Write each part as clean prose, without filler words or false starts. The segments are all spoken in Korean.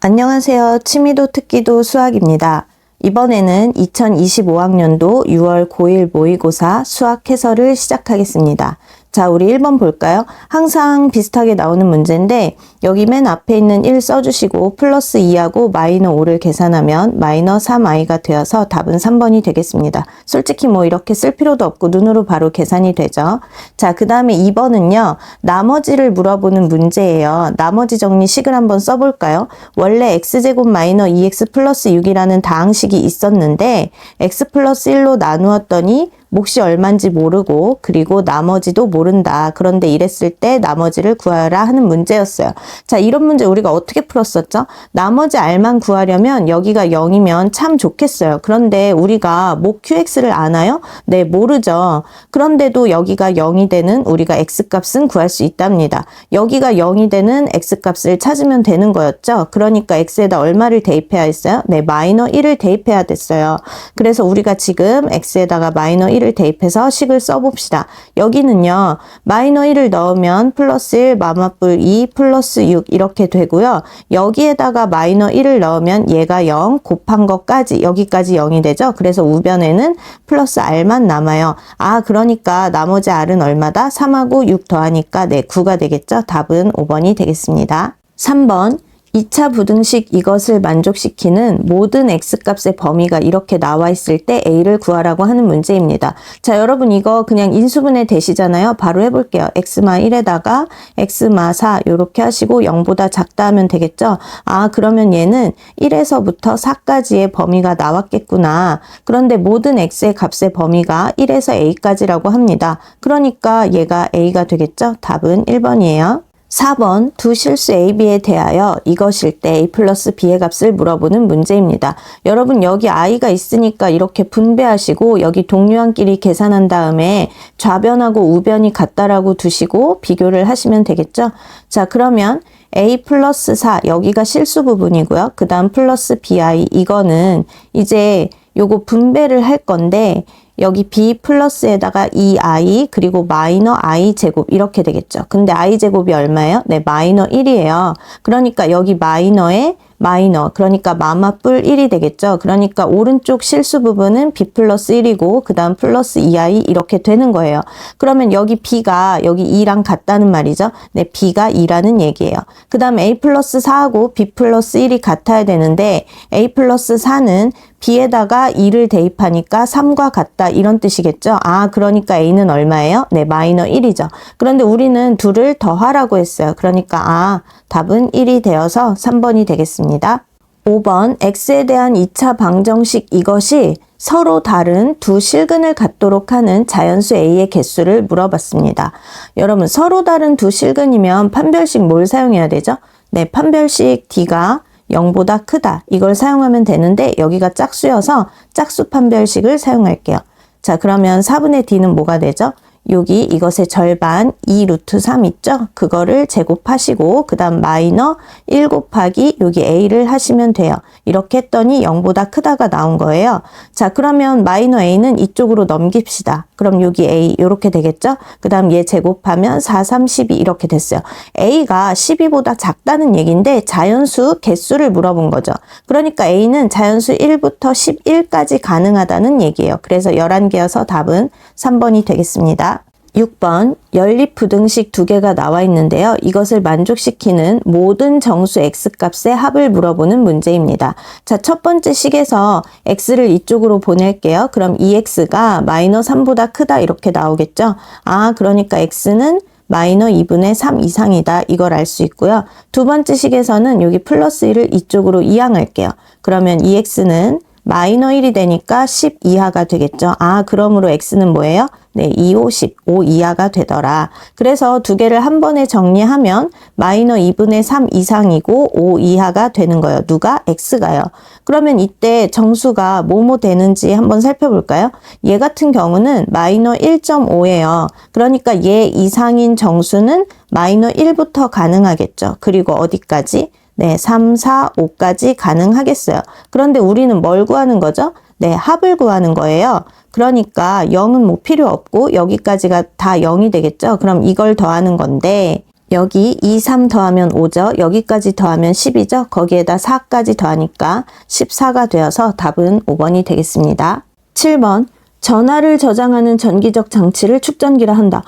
안녕하세요. 취미도 특기도 수학입니다. 이번에는 2025학년도 6월 고1 모의고사 수학 해설을 시작하겠습니다. 자, 우리 1번 볼까요? 항상 비슷하게 나오는 문제인데 여기 맨 앞에 있는 1 써주시고 플러스 2하고 마이너 5를 계산하면 마이너 3i가 되어서 답은 3번이 되겠습니다. 솔직히 뭐 이렇게 쓸 필요도 없고 눈으로 바로 계산이 되죠. 자, 그 다음에 2번은요. 나머지를 물어보는 문제예요. 나머지 정리식을 한번 써볼까요? 원래 x제곱 마이너 2x 플러스 6이라는 다항식이 있었는데 x 플러스 1로 나누었더니 몫이 얼마인지 모르고 그리고 나머지도 모른다. 그런데 이랬을 때 나머지를 구하라 하는 문제였어요. 자, 이런 문제 우리가 어떻게 풀었었죠? 나머지 r만 구하려면 여기가 0이면 참 좋겠어요. 그런데 우리가 목 qx를 아나요? 네, 모르죠. 그런데도 여기가 0이 되는 우리가 x값은 구할 수 있답니다. 여기가 0이 되는 x값을 찾으면 되는 거였죠. 그러니까 x에다 얼마를 대입해야 했어요? 네, 마이너 1을 대입해야 됐어요. 그래서 우리가 지금 x에다가 마이너 1을 대입해서 식을 써봅시다. 여기는요. 마이너 1을 넣으면 플러스 1, 마마뿔 2, 플러스 6 이렇게 되고요. 여기에다가 마이너 1을 넣으면 얘가 0 곱한 것까지 여기까지 0이 되죠. 그래서 우변에는 플러스 r만 남아요. 아, 그러니까 나머지 r은 얼마다? 3하고 6 더하니까 네, 9가 되겠죠. 답은 5번이 되겠습니다. 3번 2차 부등식 이것을 만족시키는 모든 x값의 범위가 이렇게 나와 있을 때 a를 구하라고 하는 문제입니다. 자, 여러분 이거 그냥 인수분해 되시잖아요. 바로 해볼게요. x마 1에다가 x마 4 이렇게 하시고 0보다 작다 하면 되겠죠. 아, 그러면 얘는 1에서부터 4까지의 범위가 나왔겠구나. 그런데 모든 x의 값의 범위가 1에서 a까지라고 합니다. 그러니까 얘가 a가 되겠죠. 답은 1번이에요. 4번 두 실수 A, B에 대하여 이것일 때 A 플러스 B의 값을 물어보는 문제입니다. 여러분 여기 I가 있으니까 이렇게 분배하시고 여기 동류항끼리 계산한 다음에 좌변하고 우변이 같다라고 두시고 비교를 하시면 되겠죠. 자, 그러면 A 플러스 4 여기가 실수 부분이고요. 그 다음 플러스 BI 이거는 이제 요거 분배를 할 건데 여기 B 플러스에다가 2i 그리고 마이너 i 제곱 이렇게 되겠죠. 근데 i 제곱이 얼마예요? 네, 마이너 1이에요. 그러니까 여기 마이너에 마이너 그러니까 마마뿔 1이 되겠죠. 그러니까 오른쪽 실수 부분은 b 플러스 1이고 그 다음 플러스 2i 이렇게 되는 거예요. 그러면 여기 b가 여기 2랑 같다는 말이죠. 네, b가 2라는 얘기예요. 그 다음 a 플러스 4하고 b 플러스 1이 같아야 되는데 a 플러스 4는 b에다가 2를 대입하니까 3과 같다 이런 뜻이겠죠. 아, 그러니까 a는 얼마예요? 네, 마이너 1이죠. 그런데 우리는 둘을 더하라고 했어요. 그러니까 답은 1이 되어서 3번이 되겠습니다. 5번 x에 대한 2차 방정식 이것이 서로 다른 두 실근을 갖도록 하는 자연수 a의 개수를 물어봤습니다. 여러분 서로 다른 두 실근이면 판별식 뭘 사용해야 되죠? 네, 판별식 d가 0보다 크다. 이걸 사용하면 되는데 여기가 짝수여서 짝수 판별식을 사용할게요. 자, 그러면 4분의 d는 뭐가 되죠? 여기 이것의 절반 2 루트 3 있죠? 그거를 제곱하시고 그 다음 마이너 1 곱하기 여기 a를 하시면 돼요. 이렇게 했더니 0보다 크다가 나온 거예요. 자, 그러면 마이너 a는 이쪽으로 넘깁시다. 그럼 여기 a 이렇게 되겠죠? 그 다음 얘 제곱하면 4, 3, 12 이렇게 됐어요. a가 12보다 작다는 얘기인데 자연수 개수를 물어본 거죠. 그러니까 a는 자연수 1부터 11까지 가능하다는 얘기예요. 그래서 11개여서 답은 3번이 되겠습니다. 6번 연립부등식 두 개가 나와 있는데요. 이것을 만족시키는 모든 정수 x값의 합을 물어보는 문제입니다. 자, 첫 번째 식에서 x를 이쪽으로 보낼게요. 그럼 2x가 마이너 3보다 크다 이렇게 나오겠죠. 아, 그러니까 x는 마이너 2분의 3 이상이다. 이걸 알 수 있고요. 두 번째 식에서는 여기 플러스 1을 이쪽으로 이항할게요. 그러면 2x는 마이너 1이 되니까 10 이하가 되겠죠. 아, 그러므로 x는 뭐예요? 네, 2, 5, 10, 5 이하가 되더라. 그래서 두 개를 한 번에 정리하면 마이너 2분의 3 이상이고 5 이하가 되는 거예요. 누가? x가요. 그러면 이때 정수가 뭐뭐 되는지 한번 살펴볼까요? 얘 같은 경우는 마이너 1.5예요. 그러니까 얘 이상인 정수는 마이너 1부터 가능하겠죠. 그리고 어디까지? 네, 3, 4, 5까지 가능하겠어요. 그런데 우리는 뭘 구하는 거죠? 네, 합을 구하는 거예요. 그러니까 0은 뭐 필요 없고 여기까지가 다 0이 되겠죠. 그럼 이걸 더하는 건데 여기 2, 3 더하면 5죠. 여기까지 더하면 10이죠. 거기에다 4까지 더하니까 14가 되어서 답은 5번이 되겠습니다. 7번. 전하를 저장하는 전기적 장치를 축전기라 한다.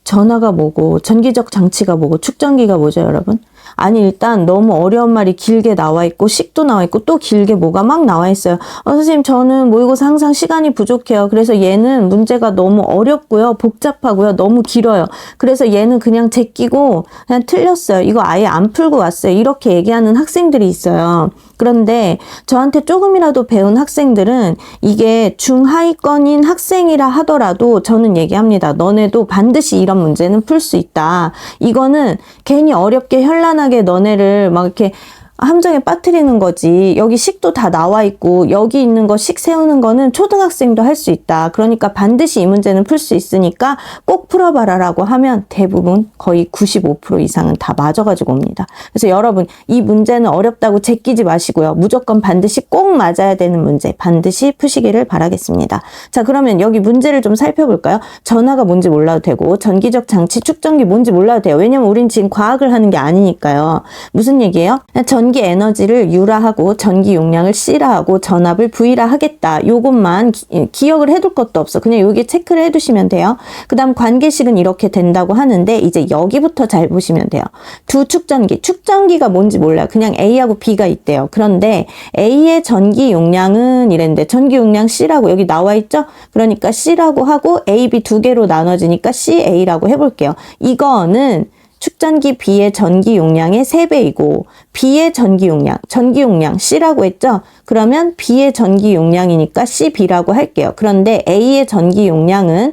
전하가 뭐고 전기적 장치가 뭐고 축전기가 뭐죠, 여러분? 아니, 일단 너무 어려운 말이 길게 나와 있고 식도 나와 있고 또 길게 뭐가 막 나와 있어요. 선생님, 저는 모의고사 항상 시간이 부족해요. 그래서 얘는 문제가 너무 어렵고요. 복잡하고요. 너무 길어요. 그래서 얘는 그냥 제끼고 그냥 틀렸어요. 이거 아예 안 풀고 왔어요. 이렇게 얘기하는 학생들이 있어요. 그런데 저한테 조금이라도 배운 학생들은 이게 중하위권인 학생이라 하더라도 저는 얘기합니다. 너네도 반드시 이런 문제는 풀 수 있다. 이거는 괜히 어렵게 현란하게 너네를 막 이렇게 함정에 빠뜨리는 거지. 여기 식도 다 나와 있고 여기 있는 거 식 세우는 거는 초등학생도 할 수 있다. 그러니까 반드시 이 문제는 풀 수 있으니까 꼭 풀어봐라 라고 하면 대부분 거의 95% 이상은 다 맞아가지고 옵니다. 그래서 여러분, 이 문제는 어렵다고 제끼지 마시고요. 무조건 반드시 꼭 맞아야 되는 문제 반드시 푸시기를 바라겠습니다. 자, 그러면 여기 문제를 좀 살펴볼까요? 전하가 뭔지 몰라도 되고 전기적 장치 축전기 뭔지 몰라도 돼요. 왜냐면 우린 지금 과학을 하는 게 아니니까요. 무슨 얘기예요? 전기 에너지를 U라 하고 전기 용량을 C라 하고 전압을 V라 하겠다. 요것만 기억을 해둘 것도 없어. 그냥 여기 체크를 해두시면 돼요. 그 다음 관계식은 이렇게 된다고 하는데 이제 여기부터 잘 보시면 돼요. 두 축전기가 뭔지 몰라요. 그냥 A하고 B가 있대요. 그런데 A의 전기 용량은 이랬는데 전기 용량 C라고 여기 나와 있죠? 그러니까 C라고 하고 A, B 두 개로 나눠지니까 CA라고 해볼게요. 이거는 축전기 B의 전기 용량의 3배이고 B의 전기 용량 C라고 했죠? 그러면 B의 전기 용량이니까 CB라고 할게요. 그런데 A의 전기 용량은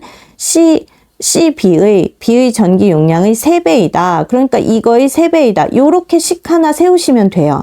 B의 전기 용량의 3배이다. 그러니까 이거의 3배이다. 요렇게 식 하나 세우시면 돼요.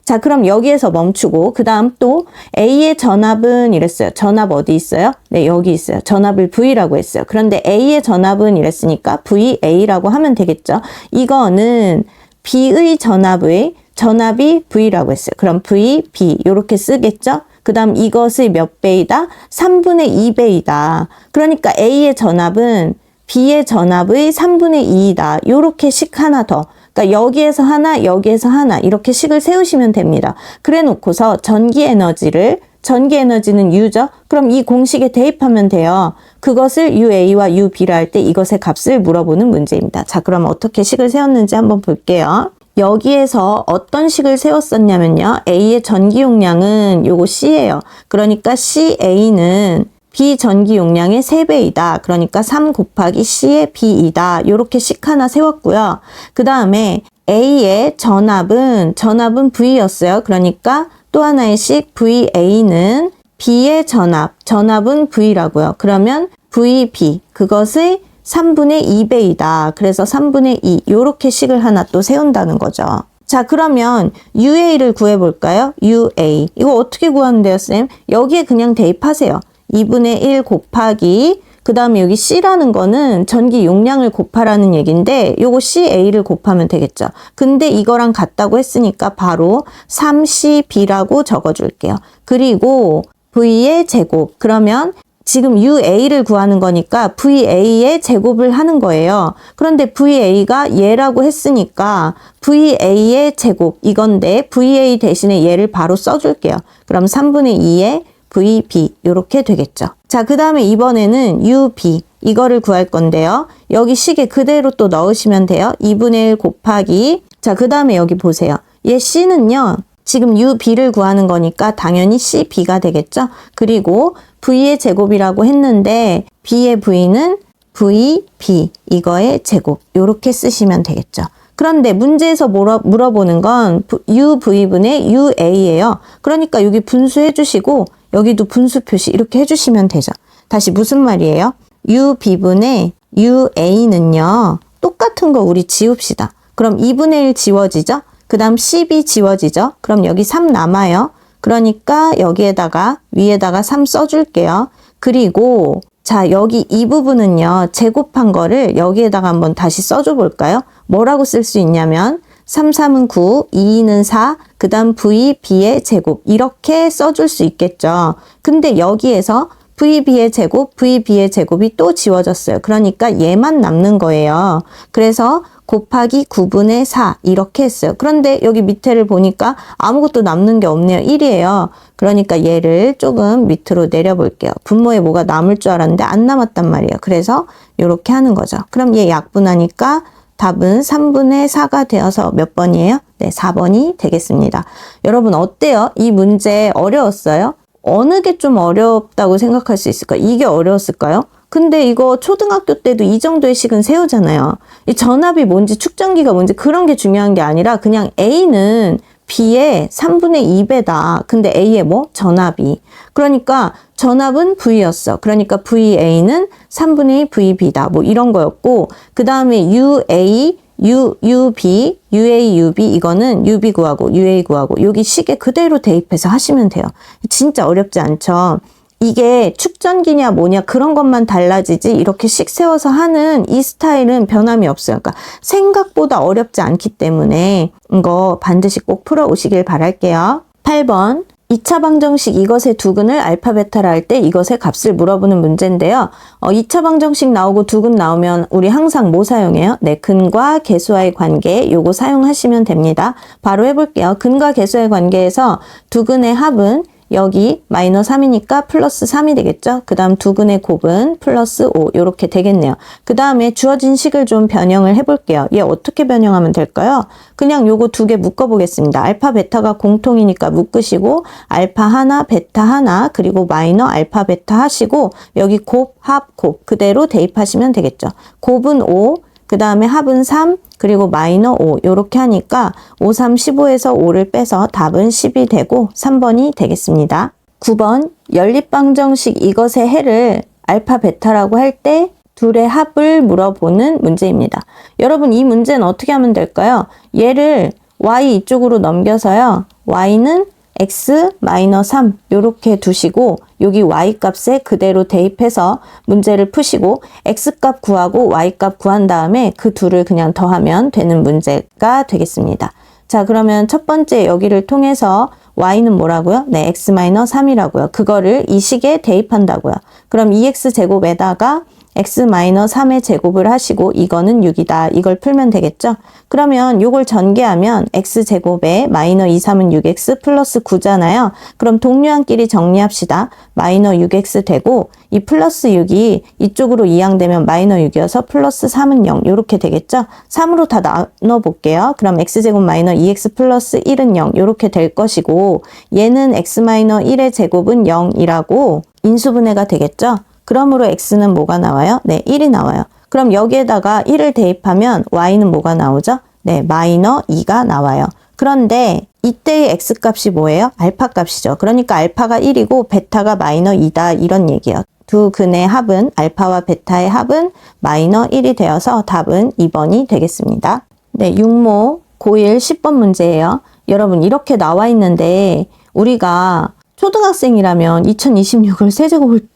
자, 그럼 여기에서 멈추고 그 다음 또 A의 전압은 이랬어요. 전압 어디 있어요? 네, 여기 있어요. 전압을 V라고 했어요. 그런데 A의 전압은 이랬으니까 VA라고 하면 되겠죠. 이거는 B의 전압이 V라고 했어요. 그럼 VB 이렇게 쓰겠죠. 그 다음 이것의 몇 배이다? 3분의 2배이다. 그러니까 A의 전압은 B의 전압의 3분의 2이다. 요렇게 식 하나 더. 그러니까 여기에서 하나, 여기에서 하나 이렇게 식을 세우시면 됩니다. 그래 놓고서 전기 에너지는 U죠? 그럼 이 공식에 대입하면 돼요. 그것을 UA와 UB라 할 때 이것의 값을 물어보는 문제입니다. 자, 그럼 어떻게 식을 세웠는지 한번 볼게요. 여기에서 어떤 식을 세웠었냐면요. A의 전기 용량은 요거 C예요. 그러니까 CA는 B 전기 용량의 3배이다. 그러니까 3 곱하기 C의 B이다. 요렇게 식 하나 세웠고요. 그 다음에 A의 전압은 V였어요. 그러니까 또 하나의 식 VA는 B의 전압은 V라고요. 그러면 VB, 그것의 3분의 2배이다. 그래서 3분의 2, 요렇게 식을 하나 또 세운다는 거죠. 자, 그러면 UA를 구해볼까요? UA. 이거 어떻게 구하는데요, 쌤? 여기에 그냥 대입하세요. 2분의 1 곱하기 그 다음에 여기 C라는 거는 전기 용량을 곱하라는 얘기인데 요거 CA를 곱하면 되겠죠. 근데 이거랑 같다고 했으니까 바로 3CB라고 적어줄게요. 그리고 V의 제곱. 그러면 지금 UA를 구하는 거니까 VA의 제곱을 하는 거예요. 그런데 VA가 얘라고 했으니까 VA의 제곱 이건데 VA 대신에 얘를 바로 써줄게요. 그럼 3분의 2의 VB 이렇게 되겠죠. 자, 그 다음에 이번에는 UB 이거를 구할 건데요. 여기 식에 그대로 또 넣으시면 돼요. 2분의 1 곱하기 자, 그 다음에 여기 보세요. 얘 C는요. 지금 UB를 구하는 거니까 당연히 CB가 되겠죠. 그리고 V의 제곱이라고 했는데 B의 V는 VB 이거의 제곱 이렇게 쓰시면 되겠죠. 그런데 문제에서 물어보는 건 UV분의 UA예요. 그러니까 여기 분수해 주시고 여기도 분수 표시 이렇게 해주시면 되죠. 다시 무슨 말이에요? UB분의 UA는요. 똑같은 거 우리 지웁시다. 그럼 2분의 1 지워지죠? 그 다음 CB 지워지죠? 그럼 여기 3 남아요. 그러니까 여기에다가 위에다가 3 써줄게요. 그리고 자, 여기 이 부분은요. 제곱한 거를 여기에다가 한번 다시 써줘 볼까요? 뭐라고 쓸 수 있냐면 3, 3은 9, 2, 2는 4, 그 다음 VB의 제곱 이렇게 써줄 수 있겠죠. 근데 여기에서 VB의 제곱이 또 지워졌어요. 그러니까 얘만 남는 거예요. 그래서 곱하기 9분의 4 이렇게 했어요. 그런데 여기 밑에를 보니까 아무것도 남는 게 없네요. 1이에요. 그러니까 얘를 조금 밑으로 내려볼게요. 분모에 뭐가 남을 줄 알았는데 안 남았단 말이에요. 그래서 이렇게 하는 거죠. 그럼 얘 약분하니까 답은 3분의 4가 되어서 몇 번이에요? 네, 4번이 되겠습니다. 여러분 어때요? 이 문제 어려웠어요? 어느 게 좀 어렵다고 생각할 수 있을까요? 이게 어려웠을까요? 근데 이거 초등학교 때도 이 정도의 식은 세우잖아요. 이 전압이 뭔지 축전기가 뭔지 그런 게 중요한 게 아니라 그냥 A는 B의 3분의 2배다. 근데 A의 뭐? 전압이. 그러니까 전압은 V였어. 그러니까 VA는 3분의 2 VB다. 뭐 이런 거였고 그 다음에 UA, UB, UA, UB 이거는 UB 구하고 UA 구하고 여기 식에 그대로 대입해서 하시면 돼요. 진짜 어렵지 않죠? 이게 축전기냐 뭐냐 그런 것만 달라지지 이렇게 식 세워서 하는 이 스타일은 변함이 없어요. 그러니까 생각보다 어렵지 않기 때문에 이거 반드시 꼭 풀어오시길 바랄게요. 8번 2차 방정식 이것의 두근을 알파 베타라 할 때 이것의 값을 물어보는 문제인데요. 2차 방정식 나오고 두근 나오면 우리 항상 뭐 사용해요? 네, 근과 계수와의 관계 요거 사용하시면 됩니다. 바로 해볼게요. 근과 계수와의 관계에서 두근의 합은 여기 마이너스 3이니까 플러스 3이 되겠죠? 그 다음 두근의 곱은 플러스 5 이렇게 되겠네요. 그 다음에 주어진 식을 좀 변형을 해볼게요. 얘 어떻게 변형하면 될까요? 그냥 요거 두 개 묶어보겠습니다. 알파 베타가 공통이니까 묶으시고 알파 하나 베타 하나 그리고 마이너 알파 베타 하시고 여기 곱 합 곱 그대로 대입하시면 되겠죠. 곱은 5 그 다음에 합은 3 그리고 마이너 5 이렇게 하니까 5, 3, 15에서 5를 빼서 답은 10이 되고 3번이 되겠습니다. 9번 연립방정식 이것의 해를 알파 베타라고 할 때 둘의 합을 물어보는 문제입니다. 여러분 이 문제는 어떻게 하면 될까요? 얘를 y 이쪽으로 넘겨서요. y는 x-3 이렇게 두시고 여기 y값에 그대로 대입해서 문제를 푸시고 x값 구하고 y값 구한 다음에 그 둘을 그냥 더하면 되는 문제가 되겠습니다. 자 그러면 첫 번째 여기를 통해서 y는 뭐라고요? 네, x-3이라고요. 그거를 이 식에 대입한다고요. 그럼 2x제곱에다가 x-3의 제곱을 하시고 이거는 6이다. 이걸 풀면 되겠죠? 그러면 요걸 전개하면 x제곱에 마이너 2, 3은 6x 플러스 9잖아요. 그럼 동류한끼리 정리합시다. 마이너 6x 되고 이 플러스 6이 이쪽으로 이항되면 마이너 6이어서 플러스 3은 0 이렇게 되겠죠? 3으로 다 나눠볼게요. 그럼 x제곱 마이너 2x 플러스 1은 0 이렇게 될 것이고 얘는 x 마이너 1의 제곱은 0이라고 인수분해가 되겠죠? 그러므로 x는 뭐가 나와요? 네, 1이 나와요. 그럼 여기에다가 1을 대입하면 y는 뭐가 나오죠? 네, 마이너 2가 나와요. 그런데 이때의 x값이 뭐예요? 알파 값이죠. 그러니까 알파가 1이고 베타가 마이너 2다 이런 얘기예요. 두 근의 합은 알파와 베타의 합은 마이너 1이 되어서 답은 2번이 되겠습니다. 네, 6모 고1 10번 문제예요. 여러분 이렇게 나와 있는데 우리가 초등학생이라면 2026을 세제곱을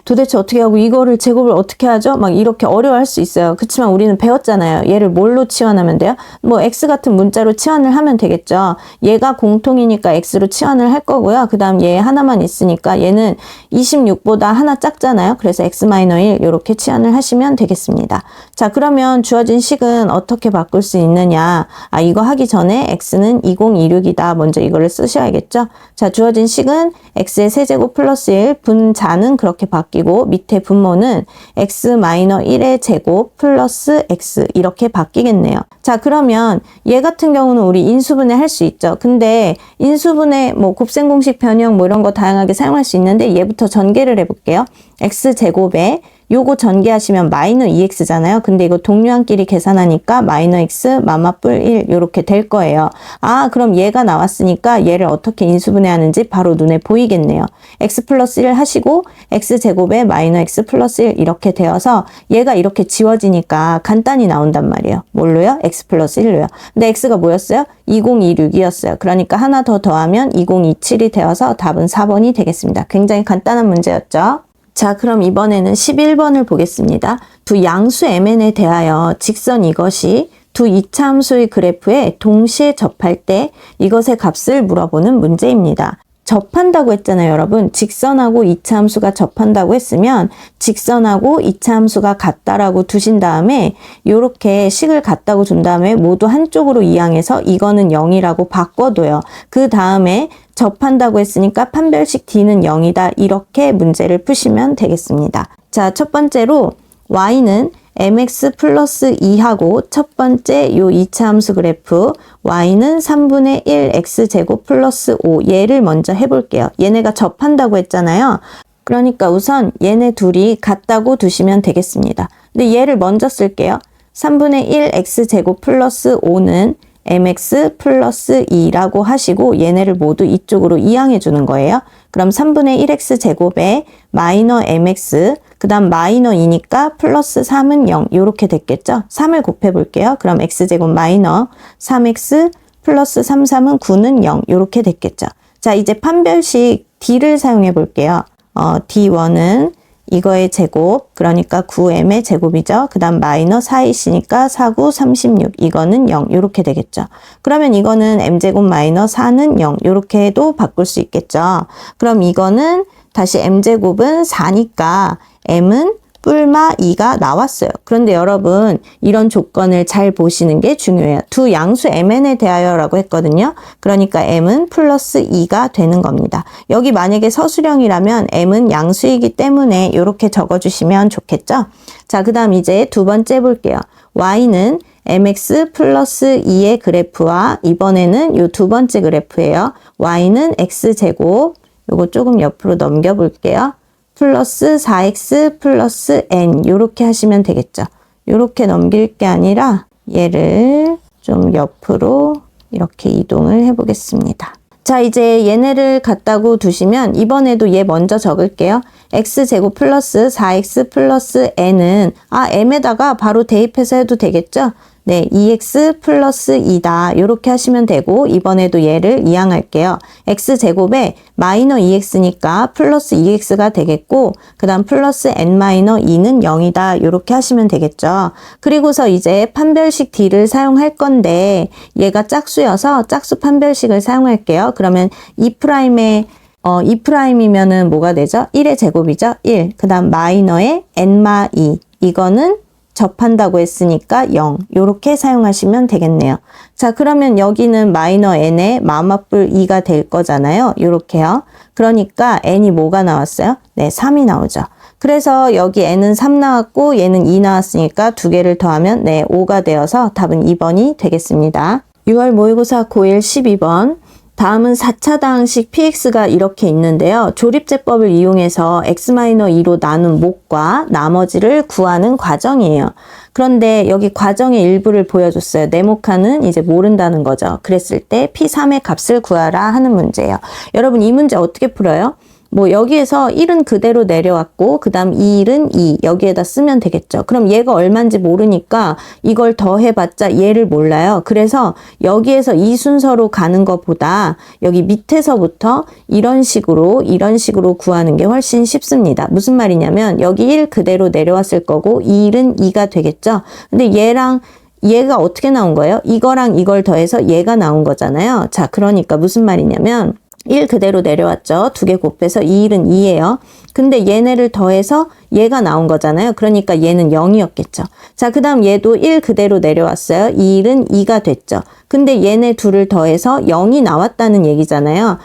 도대체 어떻게 하고 이거를 제곱을 어떻게 하죠? 막 이렇게 어려워할 수 있어요. 그렇지만 우리는 배웠잖아요. 얘를 뭘로 치환하면 돼요? 뭐 x 같은 문자로 치환을 하면 되겠죠. 얘가 공통이니까 x로 치환을 할 거고요. 그 다음 얘 하나만 있으니까 얘는 26보다 하나 작잖아요. 그래서 x-1 이렇게 치환을 하시면 되겠습니다. 자 그러면 주어진 식은 어떻게 바꿀 수 있느냐? 아 이거 하기 전에 x는 2026이다. 먼저 이거를 쓰셔야겠죠. 자 주어진 식은 x의 세제곱 플러스 1 분자는 그렇게 바뀌고 밑에 분모는 x-1의 제곱 플러스 x 이렇게 바뀌겠네요. 자 그러면 얘 같은 경우는 우리 인수분해 할 수 있죠. 근데 인수분해 뭐 곱셈공식 변형 뭐 이런 거 다양하게 사용할 수 있는데 얘부터 전개를 해볼게요. x제곱에 요거 전개하시면 마이너 2x잖아요. 근데 이거 동류한끼리 계산하니까 마이너 x 마마뿔 1 요렇게 될 거예요. 아 그럼 얘가 나왔으니까 얘를 어떻게 인수분해하는지 바로 눈에 보이겠네요. x 플러스 1 하시고 x제곱에 마이너 x 플러스 1 이렇게 되어서 얘가 이렇게 지워지니까 간단히 나온단 말이에요. 뭘로요? x 플러스 1로요. 근데 x가 뭐였어요? 2026이었어요. 그러니까 하나 더 더하면 2027이 되어서 답은 4번이 되겠습니다. 굉장히 간단한 문제였죠. 자 그럼 이번에는 11번을 보겠습니다. 두 양수 mn에 대하여 직선 이것이 두 이차함수의 그래프에 동시에 접할 때 이것의 값을 물어보는 문제입니다. 접한다고 했잖아요, 여러분. 직선하고 이차함수가 접한다고 했으면 직선하고 이차함수가 같다라고 두신 다음에 요렇게 식을 같다고 준 다음에 모두 한쪽으로 이항해서 이거는 0이라고 바꿔둬요. 그 다음에 접한다고 했으니까 판별식 D는 0이다. 이렇게 문제를 푸시면 되겠습니다. 자, 첫 번째로 y는 mx 플러스 2하고 첫 번째 요 이차함수 그래프 y는 3분의 1 x제곱 플러스 5 얘를 먼저 해볼게요. 얘네가 접한다고 했잖아요. 그러니까 우선 얘네 둘이 같다고 두시면 되겠습니다. 근데 얘를 먼저 쓸게요. 3분의 1 x제곱 플러스 5는 mx 플러스 2라고 하시고 얘네를 모두 이쪽으로 이항해 주는 거예요. 그럼 3분의 1x 제곱에 마이너 mx 그 다음 마이너 2니까 플러스 3은 0 이렇게 됐겠죠. 3을 곱해 볼게요. 그럼 x제곱 마이너 3x 플러스 3은 9는 0 이렇게 됐겠죠. 자, 이제 판별식 d를 사용해 볼게요. d1은 이거의 제곱, 그러니까 9m의 제곱이죠. 그 다음 마이너 4이시니까 4, 9, 36, 이거는 0, 이렇게 되겠죠. 그러면 이거는 m제곱 마이너 4는 0, 이렇게 해도 바꿀 수 있겠죠. 그럼 이거는 다시 m제곱은 4니까 m은 뿔마 2가 나왔어요. 그런데 여러분 이런 조건을 잘 보시는 게 중요해요. 두 양수 mn에 대하여 라고 했거든요. 그러니까 m은 플러스 2가 되는 겁니다. 여기 만약에 서술형이라면 m은 양수이기 때문에 이렇게 적어주시면 좋겠죠. 자, 그 다음 이제 두 번째 볼게요. y는 mx 플러스 2의 그래프와 이번에는 이 두 번째 그래프예요. y는 x제곱, 요거 조금 옆으로 넘겨 볼게요. 플러스 4x 플러스 n 요렇게 하시면 되겠죠. 요렇게 넘길 게 아니라 얘를 좀 옆으로 이렇게 이동을 해 보겠습니다. 자, 이제 얘네를 같다고 두시면 이번에도 얘 먼저 적을게요. x제곱 플러스 4x 플러스 n은 m에다가 바로 대입해서 해도 되겠죠. 네, 2x 플러스 2다. 이렇게 하시면 되고 이번에도 얘를 이항할게요. x제곱에 마이너 2x니까 플러스 2x가 되겠고 그 다음 플러스 n 마이너 2는 0이다. 이렇게 하시면 되겠죠. 그리고서 이제 판별식 d를 사용할 건데 얘가 짝수여서 짝수 판별식을 사용할게요. 그러면 2'의 2'이면은 뭐가 되죠? 1의 제곱이죠? 1. 그 다음 마이너의 n마 2. 이거는 접한다고 했으니까 0. 요렇게 사용하시면 되겠네요. 자, 그러면 여기는 마이너 n의 마마뿔 2가 될 거잖아요. 요렇게요. 그러니까 n이 뭐가 나왔어요? 네, 3이 나오죠. 그래서 여기 n은 3 나왔고 얘는 2 나왔으니까 두 개를 더하면 네, 5가 되어서 답은 2번이 되겠습니다. 6월 모의고사 고1 12번. 다음은 4차 다항식 px가 이렇게 있는데요. 조립제법을 이용해서 x-2로 나눈 목과 나머지를 구하는 과정이에요. 그런데 여기 과정의 일부를 보여줬어요. 네모칸은 이제 모른다는 거죠. 그랬을 때 p3의 값을 구하라 하는 문제예요. 여러분 이 문제 어떻게 풀어요? 뭐 여기에서 1은 그대로 내려왔고 그 다음 2은 2 여기에다 쓰면 되겠죠. 그럼 얘가 얼마인지 모르니까 이걸 더해봤자 얘를 몰라요. 그래서 여기에서 이 순서로 가는 것보다 여기 밑에서부터 이런 식으로 구하는 게 훨씬 쉽습니다. 무슨 말이냐면 여기 1 그대로 내려왔을 거고 2은 2가 되겠죠. 근데 얘가 어떻게 나온 거예요? 이거랑 이걸 더해서 얘가 나온 거잖아요. 자, 그러니까 무슨 말이냐면 1 그대로 내려왔죠. 두 개 곱해서 2은 2예요. 근데 얘네를 더해서 얘가 나온 거잖아요. 그러니까 얘는 0이었겠죠. 자, 그 다음 얘도 1 그대로 내려왔어요. 2은 2가 됐죠. 근데 얘네 둘을 더해서 0이 나왔다는 얘기잖아요.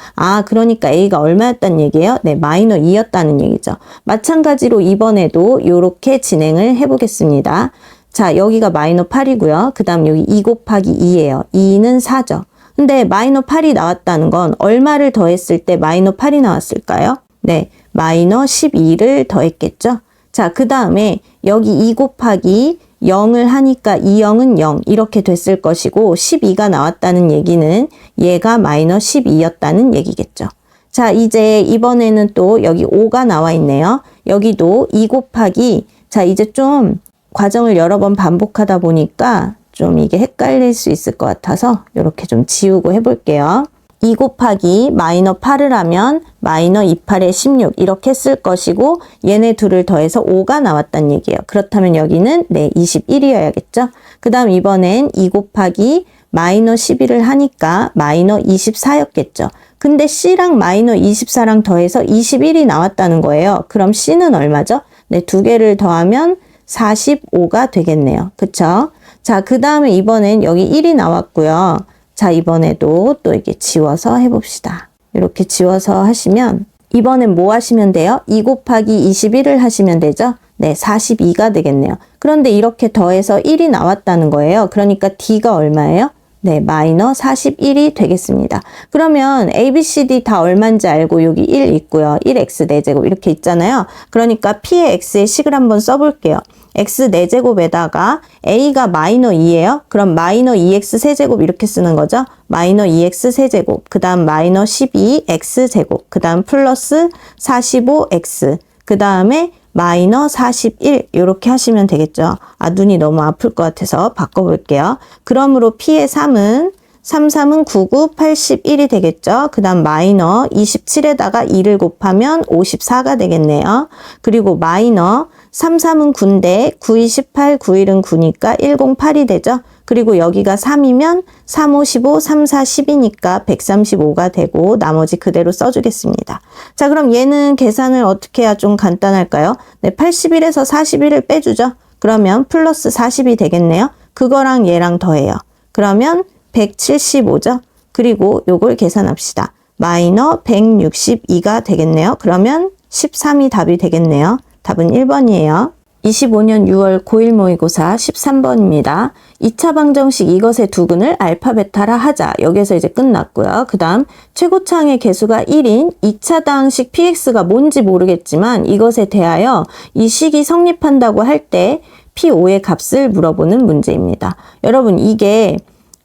그러니까 A가 얼마였다는 얘기예요? 네, 마이너 2였다는 얘기죠. 마찬가지로 이번에도 이렇게 진행을 해보겠습니다. 자, 여기가 마이너 8이고요. 그 다음 여기 2 곱하기 2예요. 2는 4죠. 근데 마이너 8이 나왔다는 건 얼마를 더했을 때 마이너 8이 나왔을까요? 네, 마이너 12를 더했겠죠? 자, 그 다음에 여기 2 곱하기 0을 하니까 2,0은 0 이렇게 됐을 것이고 12가 나왔다는 얘기는 얘가 마이너 12였다는 얘기겠죠. 자, 이제 이번에는 또 여기 5가 나와 있네요. 여기도 2 곱하기 자, 이제 좀 과정을 여러 번 반복하다 보니까 좀 이게 헷갈릴 수 있을 것 같아서 이렇게 좀 지우고 해볼게요. 2 곱하기 마이너 8을 하면 마이너 28에 16 이렇게 쓸 것이고 얘네 둘을 더해서 5가 나왔단 얘기예요. 그렇다면 여기는 네 21이어야겠죠. 그 다음 이번엔 2 곱하기 마이너 11을 하니까 마이너 24였겠죠. 근데 C랑 마이너 24랑 더해서 21이 나왔다는 거예요. 그럼 C는 얼마죠? 네, 두 개를 더하면 45가 되겠네요. 그쵸? 자, 그 다음에 이번엔 여기 1이 나왔고요. 자, 이번에도 또 이렇게 지워서 해봅시다. 이렇게 지워서 하시면 이번엔 뭐 하시면 돼요? 2 곱하기 21을 하시면 되죠? 네, 42가 되겠네요. 그런데 이렇게 더해서 1이 나왔다는 거예요. 그러니까 D가 얼마예요? 네, 마이너 41이 되겠습니다. 그러면 A, B, C, D 다 얼마인지 알고 여기 1 있고요. 1x 4제곱 이렇게 있잖아요. 그러니까 P의 x의 식을 한번 써볼게요. x 4제곱에다가 A가 마이너 2예요. 그럼 마이너 2x 세제곱 이렇게 쓰는 거죠. 마이너 2x 세제곱, 그 다음 마이너 12x 제곱, 그 다음 플러스 45x, 그 다음에 마이너 41 이렇게 하시면 되겠죠. 아, 눈이 너무 아플 것 같아서 바꿔볼게요. 그러므로 P의 3은 3, 9, 9, 81이 되겠죠. 그 다음 마이너 27에다가 2를 곱하면 54가 되겠네요. 그리고 마이너 3, 3은 9인데 9, 2, 18, 9, 1은 9니까 108이 되죠. 그리고 여기가 3이면 3, 5, 15, 3, 4, 10이니까 135가 되고 나머지 그대로 써주겠습니다. 자, 그럼 얘는 계산을 어떻게 해야 좀 간단할까요? 네, 81에서 41을 빼주죠. 그러면 플러스 40이 되겠네요. 그거랑 얘랑 더해요. 그러면 175죠. 그리고 요걸 계산합시다. 마이너 162가 되겠네요. 그러면 13이 답이 되겠네요. 답은 1번이에요. 25년 6월 고1 모의고사 13번입니다. 2차 방정식 이것의 두근을 알파 베타라 하자. 여기서 이제 끝났고요. 그 다음 최고차항의 개수가 1인 2차 다항식 px가 뭔지 모르겠지만 이것에 대하여 이 식이 성립한다고 할 때 p5의 값을 물어보는 문제입니다. 여러분, 이게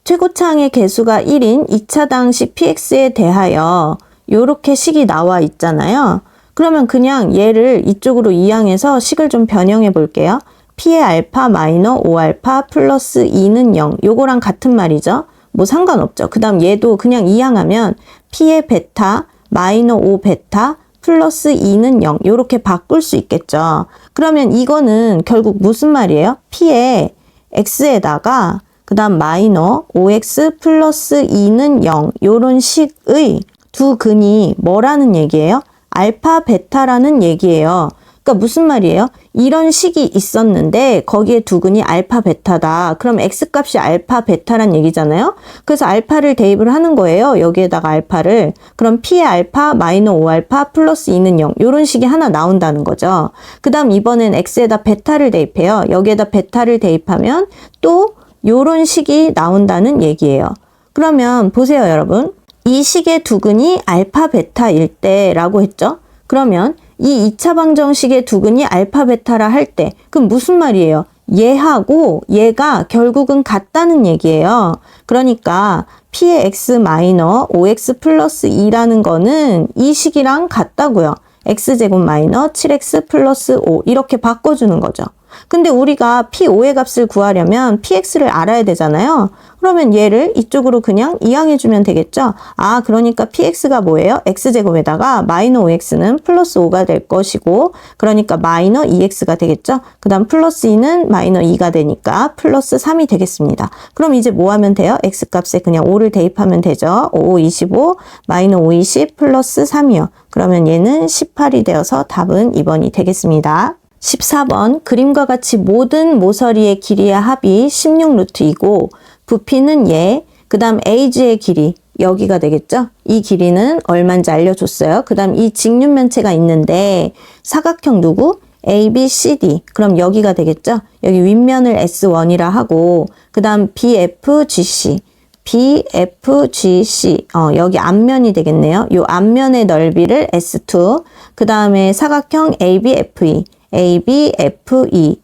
최고차항의 개수가 1인 2차 다항식 px에 대하여 요렇게 식이 나와 있잖아요. 그러면 그냥 얘를 이쪽으로 이항해서 식을 좀 변형해 볼게요. p의 알파 마이너 5알파 플러스 2는 0. 요거랑 같은 말이죠. 뭐 상관없죠. 그 다음 얘도 그냥 이항하면 p의 베타 마이너 5 베타 플러스 2는 0. 요렇게 바꿀 수 있겠죠. 그러면 이거는 결국 무슨 말이에요? p의 x에다가 그 다음 마이너 5x 플러스 2는 0. 요런 식의 두 근이 뭐라는 얘기예요? 알파 베타라는 얘기예요. 그러니까 무슨 말이에요? 이런 식이 있었는데 거기에 두근이 알파 베타다. 그럼 x값이 알파 베타란 얘기잖아요. 그래서 알파를 대입을 하는 거예요. 여기에다가 알파를. 그럼 p의 알파 마이너 5알파 플러스 2는 0. 이런 식이 하나 나온다는 거죠. 그 다음 이번엔 x에다 베타를 대입해요. 여기에다 베타를 대입하면 또 요런 식이 나온다는 얘기예요. 그러면 보세요, 여러분. 이 식의 두근이 알파 베타일 때라고 했죠. 그러면 이 2차 방정식의 두근이 알파 베타라 할 때 그럼 무슨 말이에요? 얘하고 얘가 결국은 같다는 얘기예요. 그러니까 p의 x 마이너 5x 플러스 2라는 거는 이 식이랑 같다고요. x제곱 마이너 7x 플러스 5 이렇게 바꿔주는 거죠. 근데 우리가 P5의 값을 구하려면 PX를 알아야 되잖아요. 그러면 얘를 이쪽으로 그냥 이항해주면 되겠죠. 아, 그러니까 PX가 뭐예요? X제곱에다가 마이너 5X는 플러스 5가 될 것이고, 그러니까 마이너 2X가 되겠죠. 그 다음 플러스 2는 마이너 2가 되니까 플러스 3이 되겠습니다. 그럼 이제 뭐 하면 돼요? X값에 그냥 5를 대입하면 되죠. 5, 25, 마이너 5, 20, 플러스 3이요. 그러면 얘는 18이 되어서 답은 2번이 되겠습니다. 14번 그림과 같이 모든 모서리의 길이의 합이 16루트이고 부피는 얘, 그 다음 AG의 길이 여기가 되겠죠? 이 길이는 얼마인지 알려줬어요. 그 다음 이 직륜면체가 있는데 사각형 누구? ABCD. 그럼 여기가 되겠죠? 여기 윗면을 S1이라 하고 그 다음 BFGC. BFGC. 여기 앞면이 되겠네요. 요 앞면의 넓이를 S2. 그 다음에 사각형 ABFE. ABFE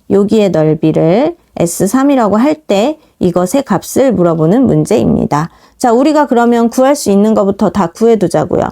여기의 넓이를 S3이라고 할 때 이것의 값을 물어보는 문제입니다. 자, 우리가 그러면 구할 수 있는 것부터 다 구해두자고요.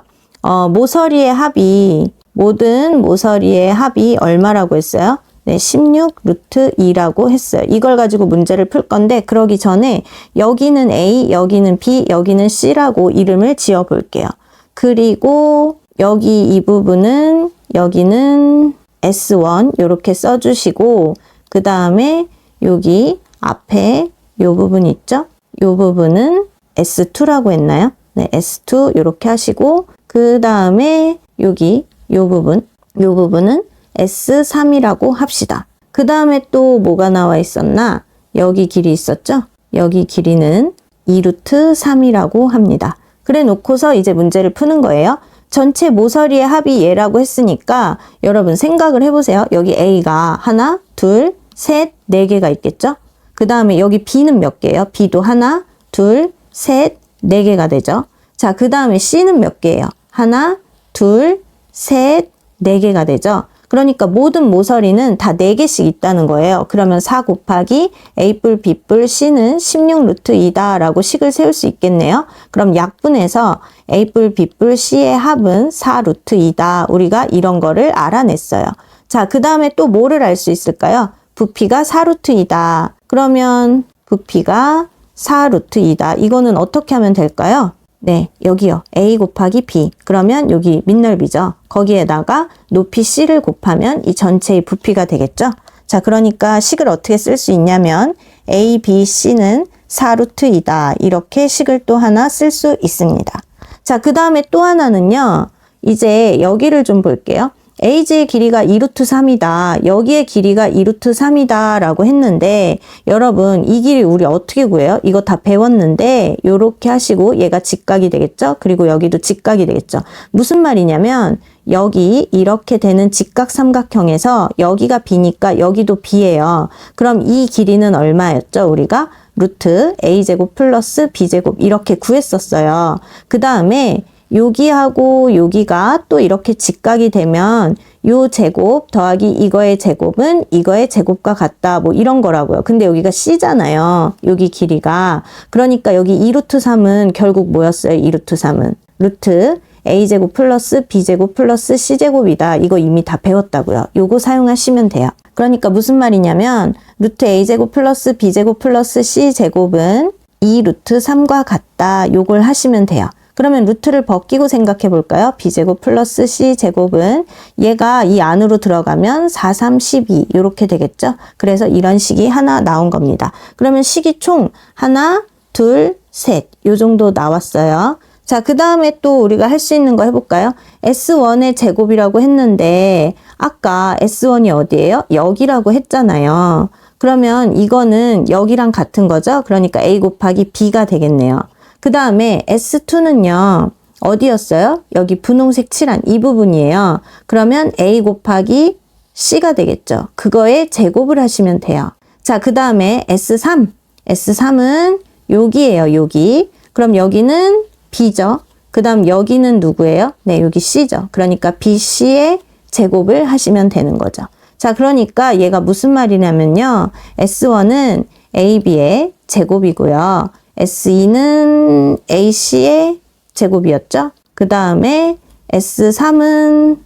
모서리의 합이 모든 모서리의 합이 얼마라고 했어요? 네, 16 루트 2라고 했어요. 이걸 가지고 문제를 풀 건데 그러기 전에 여기는 A, 여기는 B, 여기는 C라고 이름을 지어 볼게요. 그리고 여기 이 부분은 여기는 S1 이렇게 써주시고 그 다음에 여기 앞에 요 부분 있죠? 요 부분은 S2라고 했나요? 네, S2 이렇게 하시고 그 다음에 여기 요 부분은 S3이라고 합시다. 그 다음에 또 뭐가 나와 있었나? 여기 길이 있었죠? 여기 길이는 2루트 3이라고 합니다. 그래 놓고서 이제 문제를 푸는 거예요. 전체 모서리의 합이 얘라고 했으니까 여러분 생각을 해보세요. 여기 A가 하나, 둘, 셋, 네 개가 있겠죠? 그 다음에 여기 B는 몇 개예요? B도 하나, 둘, 셋, 네 개가 되죠? 자, 그 다음에 C는 몇 개예요? 하나, 둘, 셋, 네 개가 되죠? 그러니까 모든 모서리는 다 4개씩 있다는 거예요. 그러면 4 곱하기 A뿔, B뿔, C는 16루트 2다 라고 식을 세울 수 있겠네요. 그럼 약분해서 A뿔, B뿔, C의 합은 4루트 2다. 우리가 이런 거를 알아냈어요. 자, 그 다음에 또 뭐를 알 수 있을까요? 부피가 4루트 2다. 그러면 부피가 4루트 2다. 이거는 어떻게 하면 될까요? 네, 여기요. A 곱하기 B. 그러면 여기 밑넓이죠. 거기에다가 높이 C를 곱하면 이 전체의 부피가 되겠죠. 자, 그러니까 식을 어떻게 쓸 수 있냐면 A, B, C는 4루트 2다. 이렇게 식을 또 하나 쓸 수 있습니다. 자, 그 다음에 또 하나는요. 이제 여기를 좀 볼게요. AG의 길이가 2루트 3이다. 여기의 길이가 2루트 3이다 라고 했는데 여러분 이 길이 우리 어떻게 구해요? 이거 다 배웠는데 요렇게 하시고 얘가 직각이 되겠죠? 그리고 여기도 직각이 되겠죠? 무슨 말이냐면 여기 이렇게 되는 직각 삼각형에서 여기가 B니까 여기도 B예요. 그럼 이 길이는 얼마였죠? 우리가 루트 A제곱 플러스 B제곱 이렇게 구했었어요. 그 다음에 여기하고 여기가 또 이렇게 직각이 되면 요 제곱 더하기 이거의 제곱은 이거의 제곱과 같다. 뭐 이런 거라고요. 근데 여기가 C잖아요. 여기 길이가. 그러니까 여기 2루트 3은 결국 뭐였어요? 2루트 3은. 루트 A제곱 플러스 B제곱 플러스 C제곱이다. 이거 이미 다 배웠다고요. 요거 사용하시면 돼요. 그러니까 무슨 말이냐면 루트 A제곱 플러스 B제곱 플러스 C제곱은 2루트 3과 같다. 요걸 하시면 돼요. 그러면 루트를 벗기고 생각해 볼까요? B제곱 플러스 C제곱은 얘가 이 안으로 들어가면 4, 3, 12 이렇게 되겠죠? 그래서 이런 식이 하나 나온 겁니다. 그러면 식이 총 하나, 둘, 셋 요 정도 나왔어요. 자, 그 다음에 또 우리가 할 수 있는 거 해볼까요? S1의 제곱이라고 했는데 아까 S1이 어디예요? 여기라고 했잖아요. 그러면 이거는 여기랑 같은 거죠? 그러니까 A 곱하기 B가 되겠네요. 그 다음에 S2는요. 어디였어요? 여기 분홍색 칠한 이 부분이에요. 그러면 A 곱하기 C가 되겠죠. 그거에 제곱을 하시면 돼요. 자, 그 다음에 S3. S3은 여기예요. 여기. 그럼 여기는 B죠. 그 다음 여기는 누구예요? 네, 여기 C죠. 그러니까 BC의 제곱을 하시면 되는 거죠. 자, 그러니까 얘가 무슨 말이냐면요. S1은 AB의 제곱이고요. S2는 AC의 제곱이었죠. 그 다음에 S3은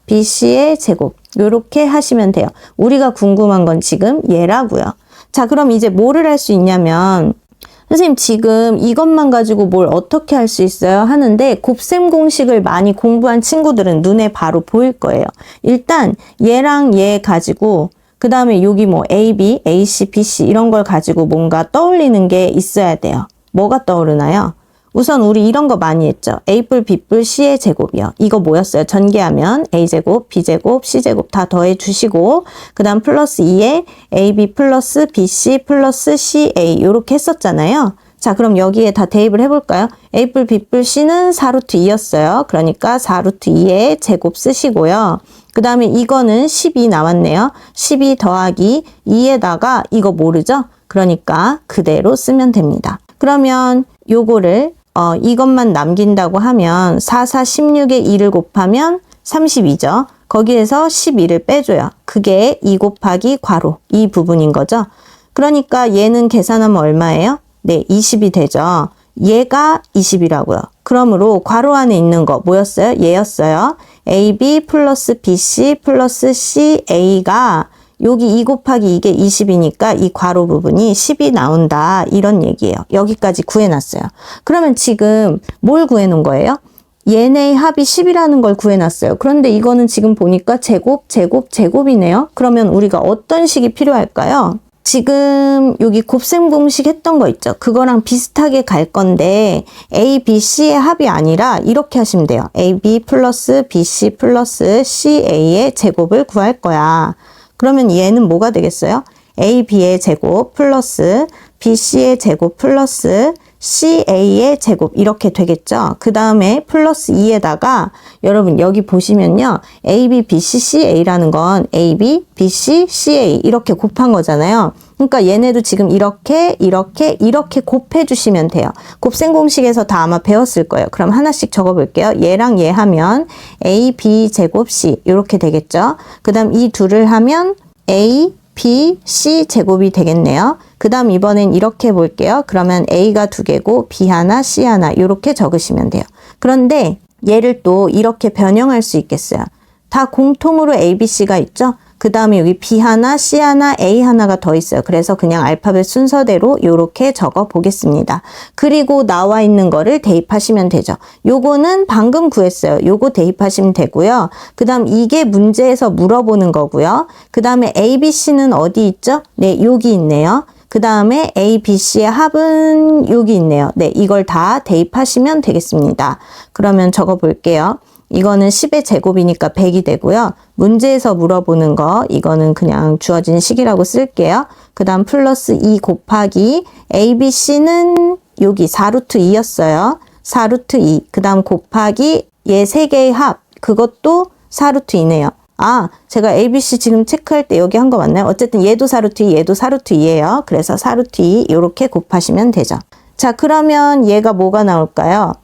BC의 제곱. 요렇게 하시면 돼요. 우리가 궁금한 건 지금 얘라고요. 자, 그럼 이제 뭐를 할 수 있냐면 선생님 지금 이것만 가지고 뭘 어떻게 할 수 있어요? 하는데 곱셈 공식을 많이 공부한 친구들은 눈에 바로 보일 거예요. 일단 얘랑 얘 가지고 그 다음에 여기 뭐 AB, AC, BC 이런 걸 가지고 뭔가 떠올리는 게 있어야 돼요. 뭐가 떠오르나요? 우선 우리 이런 거 많이 했죠. A뿔, B뿔, C의 제곱이요. 이거 뭐였어요? 전개하면 A제곱, B제곱, C제곱 다 더해 주시고 그 다음 플러스 2에 AB 플러스 BC 플러스 CA 이렇게 했었잖아요. 자, 그럼 여기에 다 대입을 해볼까요? A뿔, B뿔, C는 4루트 2였어요. 그러니까 4루트 2의 제곱 쓰시고요. 그 다음에 이거는 12 나왔네요. 12 더하기 2에다가 이거 모르죠? 그러니까 그대로 쓰면 됩니다. 그러면 요거를 이것만 남긴다고 하면 4, 4, 16에 2를 곱하면 32죠. 거기에서 12를 빼줘요. 그게 2 곱하기 괄호 이 부분인 거죠. 그러니까 얘는 계산하면 얼마예요? 네, 20이 되죠. 얘가 20이라고요. 그러므로 괄호 안에 있는 거 뭐였어요? 얘였어요. AB 플러스 BC 플러스 CA가 여기 2 곱하기 이게 20이니까 이 괄호 부분이 10이 나온다. 이런 얘기예요. 여기까지 구해놨어요. 그러면 지금 뭘 구해놓은 거예요? 얘네의 합이 10이라는 걸 구해놨어요. 그런데 이거는 지금 보니까 제곱이네요. 그러면 우리가 어떤 식이 필요할까요? 지금 여기 곱셈 공식 했던 거 있죠? 그거랑 비슷하게 갈 건데 A, B, C의 합이 아니라 이렇게 하시면 돼요. A, B 플러스 B, C 플러스 C, A의 제곱을 구할 거야. 그러면 얘는 뭐가 되겠어요? A, B의 제곱 플러스 B, C의 제곱 플러스 C, A의 제곱 이렇게 되겠죠. 그 다음에 플러스 2에다가 여러분 여기 보시면요. A, B, B, C, C, A라는 건 A, B, B, C, C, A 이렇게 곱한 거잖아요. 그러니까 얘네도 지금 이렇게 곱해 주시면 돼요. 곱셈 공식에서 다 아마 배웠을 거예요. 그럼 하나씩 적어 볼게요. 얘랑 얘 하면 A, B 제곱 C 이렇게 되겠죠. 그 다음 이 둘을 하면 A, B, C 제곱이 되겠네요. 그 다음 이번엔 이렇게 볼게요. 그러면 A가 2개고 B 하나, C 하나 이렇게 적으시면 돼요. 그런데 얘를 또 이렇게 변형할 수 있겠어요. 다 공통으로 A, B, C가 있죠? 그 다음에 여기 B 하나, C 하나, A 하나가 더 있어요. 그래서 그냥 알파벳 순서대로 이렇게 적어 보겠습니다. 그리고 나와 있는 거를 대입하시면 되죠. 요거는 방금 구했어요. 요거 대입하시면 되고요. 그 다음 이게 문제에서 물어보는 거고요. 그 다음에 A, B, C는 어디 있죠? 네, 여기 있네요. 그 다음에 A, B, C의 합은 여기 있네요. 네, 이걸 다 대입하시면 되겠습니다. 그러면 적어 볼게요. 이거는 10의 제곱이니까 100이 되고요. 문제에서 물어보는 거 이거는 그냥 주어진 식이라고 쓸게요. 그 다음 플러스 2 곱하기 A, B, C는 여기 4루트 2였어요. 4루트 2. 그 다음 곱하기 얘 3개의 합. 그것도 4루트 2네요. 아, 제가 A, B, C 지금 체크할 때 여기 한 거 맞나요? 어쨌든 얘도 4루트 2, 얘도 4루트 2예요. 그래서 4루트 2 이렇게 곱하시면 되죠. 자, 그러면 얘가 뭐가 나올까요?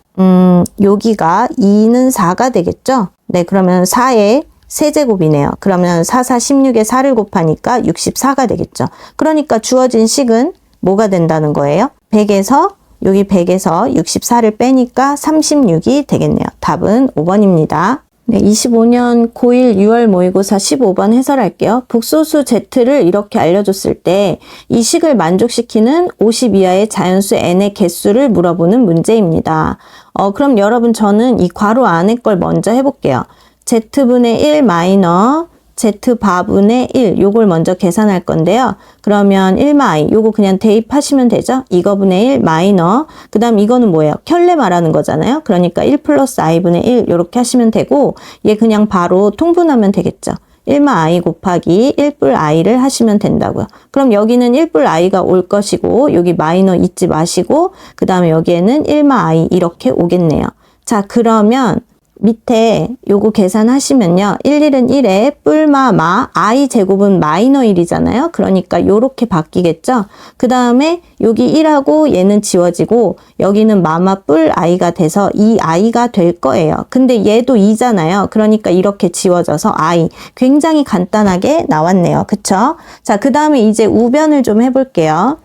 여기가 2는 4가 되겠죠? 네, 그러면 4의 세제곱이네요. 그러면 4, 4, 16에 4를 곱하니까 64가 되겠죠. 그러니까 주어진 식은 뭐가 된다는 거예요? 100에서 여기 100에서 64를 빼니까 36이 되겠네요. 답은 5번입니다. 네, 25년 고1 6월 모의고사 15번 해설할게요. 복소수 Z를 이렇게 알려줬을 때 이 식을 만족시키는 50 이하의 자연수 n의 개수를 물어보는 문제입니다. 그럼 여러분 저는 이 괄호 안에 걸 먼저 해볼게요. Z분의 1 마이너 Z바분의 1 요걸 먼저 계산할 건데요. 그러면 1마이 요거 그냥 대입하시면 되죠. 이거분의 1 마이너 그 다음 이거는 뭐예요? 켤레 말하는 거잖아요. 그러니까 1 플러스 i분의 1 요렇게 하시면 되고 얘 그냥 바로 통분하면 되겠죠. 1마 i 곱하기 1뿔 i를 하시면 된다고요. 그럼 여기는 1뿔 i가 올 것이고 여기 마이너 잊지 마시고 그 다음에 여기에는 1마 i 이렇게 오겠네요. 자 그러면 밑에 요거 계산하시면요. 1은 1에 뿔마 마 i 제곱은 마이너 1이잖아요. 그러니까 요렇게 바뀌겠죠. 그 다음에 여기 1하고 얘는 지워지고 여기는 마마 뿔 i가 돼서 이 i가 될 거예요. 근데 얘도 2잖아요. 그러니까 이렇게 지워져서 i. 굉장히 간단하게 나왔네요. 그쵸? 자, 그 다음에 이제 우변을 좀 해볼게요.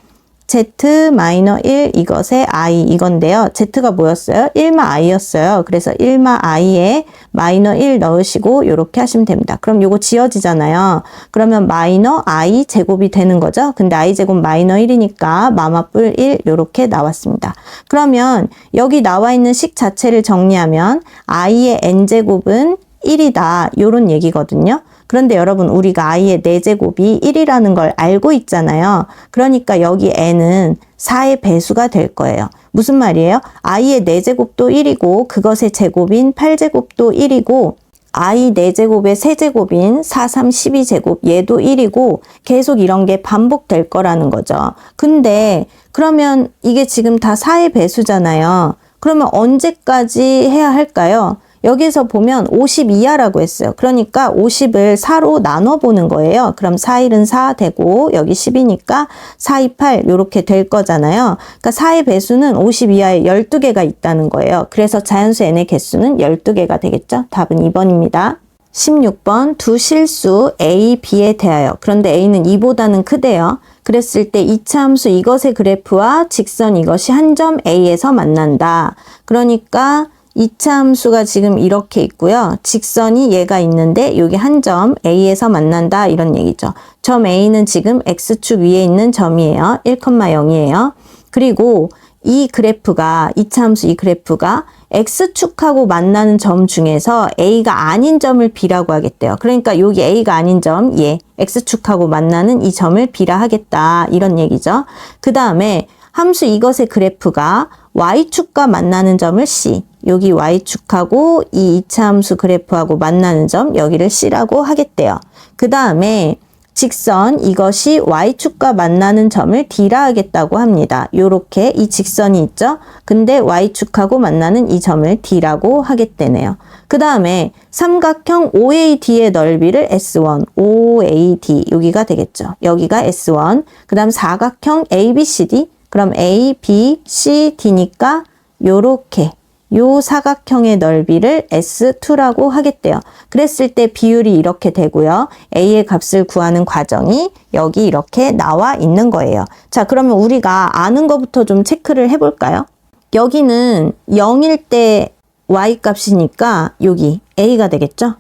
Z-1 이것의 I 이건데요. Z가 뭐였어요? 1마 I였어요. 그래서 1마 I에 마이너 1 넣으시고 이렇게 하시면 됩니다. 그럼 요거 지워지잖아요. 그러면 마이너 I 제곱이 되는 거죠. 근데 I 제곱 마이너 1이니까 마마뿔 1 이렇게 나왔습니다. 그러면 여기 나와 있는 식 자체를 정리하면 I의 N제곱은 1이다. 요런 얘기거든요. 그런데 여러분 우리가 i의 4제곱이 1이라는 걸 알고 있잖아요. 그러니까 여기 n은 4의 배수가 될 거예요. 무슨 말이에요? i의 4제곱도 1이고 그것의 제곱인 8제곱도 1이고 i 4제곱의 세제곱인 4, 3, 12제곱 얘도 1이고 계속 이런 게 반복될 거라는 거죠. 근데 그러면 이게 지금 다 4의 배수잖아요. 그러면 언제까지 해야 할까요? 여기서 보면 50 이하라고 했어요. 그러니까 50을 4로 나눠보는 거예요. 그럼 4, 1은 4 되고 여기 10이니까 4, 2, 8 이렇게 될 거잖아요. 그러니까 4의 배수는 50 이하에 12개가 있다는 거예요. 그래서 자연수 n의 개수는 12개가 되겠죠. 답은 2번입니다. 16번 두 실수 A, B에 대하여 그런데 A는 2보다는 크대요. 그랬을 때 이차함수 이것의 그래프와 직선 이것이 한 점 A에서 만난다. 그러니까 2차 함수가 지금 이렇게 있고요. 직선이 얘가 있는데 여기 한 점 A에서 만난다 이런 얘기죠. 점 A는 지금 X축 위에 있는 점이에요. 1,0이에요. 그리고 이 그래프가, 이차함수 이 그래프가 x축하고 만나는 점 중에서 a가 아닌 점을 b라고 하겠대요. 그러니까 여기 a가 아닌 점, x축하고 만나는 이 점을 b라 하겠다. 이런 얘기죠. 그 다음에 함수 이것의 그래프가 y축과 만나는 점을 c, 여기 y축하고 이 이차함수 그래프하고 만나는 점, 여기를 c라고 하겠대요. 그 다음에 직선 이것이 y축과 만나는 점을 d라 하겠다고 합니다. 요렇게 이 직선이 있죠? 근데 y축하고 만나는 이 점을 d라고 하겠대네요. 그 다음에 삼각형 OAD의 넓이를 S1, OAD 여기가 되겠죠. 여기가 S1. 그 다음 사각형 ABCD, 그럼 A, B, C, D니까 요렇게 요 사각형의 넓이를 S2라고 하겠대요. 그랬을 때 비율이 이렇게 되고요. A의 값을 구하는 과정이 여기 이렇게 나와 있는 거예요. 자, 그러면 우리가 아는 것부터 좀 체크를 해볼까요? 여기는 0일 때 Y 값이니까 여기 A가 되겠죠?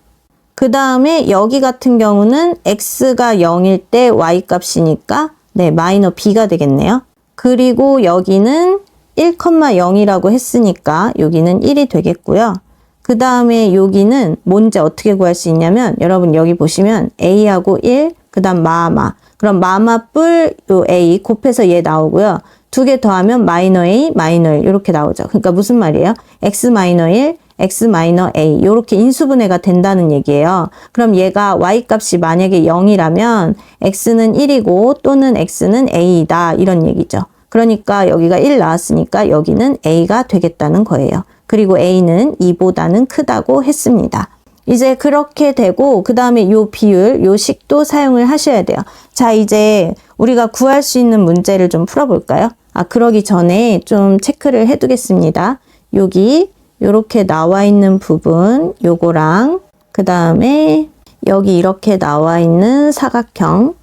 그 다음에 여기 같은 경우는 X가 0일 때 Y 값이니까 마이너 B가 되겠네요. 그리고 여기는 1,0이라고 했으니까 여기는 1이 되겠고요. 그 다음에 여기는 뭔지 어떻게 구할 수 있냐면 여러분 여기 보시면 A하고 1, 그 다음 마마. 그럼 마마 뿔 요 A 곱해서 얘 나오고요. 두 개 더하면 마이너 A, 마이너 1 이렇게 나오죠. 그러니까 무슨 말이에요? X 마이너 1, X 마이너 A 이렇게 인수분해가 된다는 얘기예요. 그럼 얘가 Y 값이 만약에 0이라면 X는 1이고 또는 X는 A이다 이런 얘기죠. 그러니까 여기가 1 나왔으니까 여기는 A가 되겠다는 거예요. 그리고 A는 2보다는 크다고 했습니다. 이제 그렇게 되고 그 다음에 요 비율, 요 식도 사용을 하셔야 돼요. 자, 이제 우리가 구할 수 있는 문제를 좀 풀어볼까요? 그러기 전에 좀 체크를 해두겠습니다. 여기 요렇게 나와 있는 부분 요거랑 그 다음에 여기 이렇게 나와 있는 사각형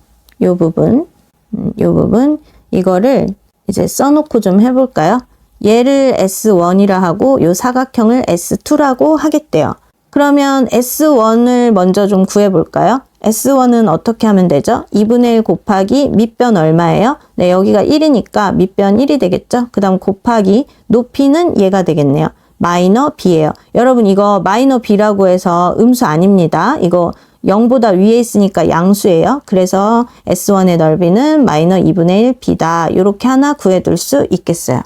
요 부분 이거를 이제 써놓고 좀 해볼까요? 얘를 S1이라 하고 요 사각형을 S2라고 하겠대요. 그러면 S1을 먼저 좀 구해볼까요? S1은 어떻게 하면 되죠? 2분의 1 곱하기 밑변 얼마예요? 네, 여기가 1이니까 밑변 1이 되겠죠? 그 다음 곱하기 높이는 얘가 되겠네요. 마이너 B예요. 여러분 이거 마이너 B라고 해서 음수 아닙니다. 이거 0보다 위에 있으니까 양수예요. 그래서 S1의 넓이는 마이너 2분의 1 B다. 이렇게 하나 구해둘 수 있겠어요.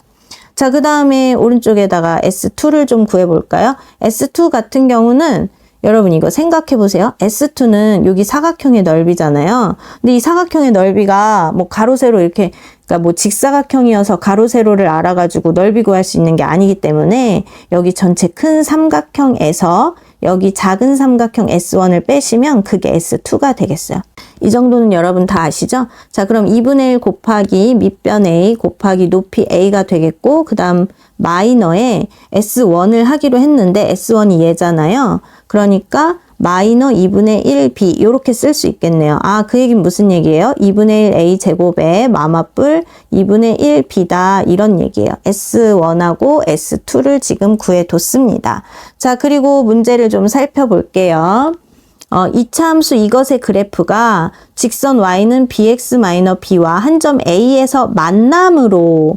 자, 그 다음에 오른쪽에다가 S2를 좀 구해볼까요? S2 같은 경우는 여러분 이거 생각해 보세요. S2는 여기 사각형의 넓이잖아요. 근데 이 사각형의 넓이가 뭐 가로 세로 이렇게 그러니까 뭐 직사각형이어서 가로 세로를 알아가지고 넓이 구할 수 있는 게 아니기 때문에 여기 전체 큰 삼각형에서 여기 작은 삼각형 S1을 빼시면 그게 S2가 되겠어요. 이 정도는 여러분 다 아시죠? 자, 그럼 2분의 1 곱하기 밑변 A 곱하기 높이 A가 되겠고 그 다음 마이너에 S1을 하기로 했는데 S1이 얘잖아요. 그러니까 마이너 2분의 1 B 이렇게 쓸 수 있겠네요. 그 얘기는 무슨 얘기예요? 2분의 1 A 제곱에 마마뿔 2분의 1 B다 이런 얘기예요. S1하고 S2를 지금 구해뒀습니다. 자, 그리고 문제를 좀 살펴볼게요. 이차함수 이것의 그래프가 직선 y는 bx-b와 한 점 A에서 만남으로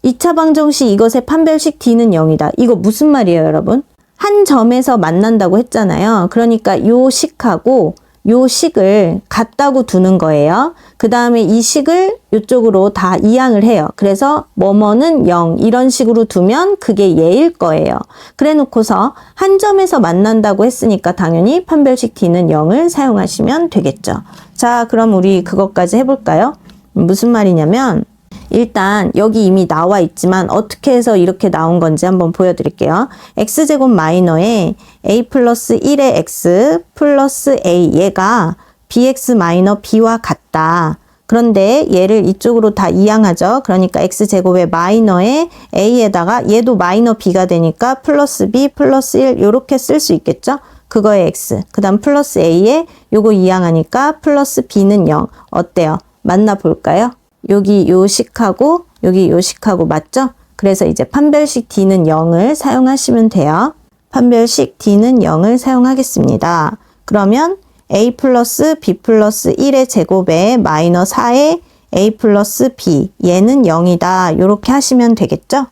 2차 방정 시 이것의 판별식 D는 0이다. 이거 무슨 말이에요, 여러분? 한 점에서 만난다고 했잖아요. 그러니까 요 식하고 요 식을 같다고 두는 거예요. 그 다음에 이 식을 이쪽으로 다 이항을 해요. 그래서 뭐뭐는 0 이런 식으로 두면 그게 얘일 거예요. 그래 놓고서 한 점에서 만난다고 했으니까 당연히 판별식 D는 0을 사용하시면 되겠죠. 자, 그럼 우리 그것까지 해볼까요? 무슨 말이냐면 일단 여기 이미 나와 있지만 어떻게 해서 이렇게 나온 건지 한번 보여드릴게요. x제곱 마이너에 a 플러스 1의 x 플러스 a 얘가 bx 마이너 b와 같다. 그런데 얘를 이쪽으로 다 이항하죠. 그러니까 x제곱의 마이너에 a에다가 얘도 마이너 b가 되니까 플러스 b 플러스 1 이렇게 쓸 수 있겠죠. 그거의 x 그 다음 플러스 a에 요거 이항하니까 플러스 b는 0 어때요? 맞나 볼까요? 여기 요 식하고 여기 요 식하고 맞죠? 그래서 이제 판별식 D는 0을 사용하시면 돼요. 판별식 D는 0을 사용하겠습니다. 그러면 A 플러스 B 플러스 1의 제곱에 마이너 4의 a 플러스 b 얘는 0이다. 이렇게 하시면 되겠죠?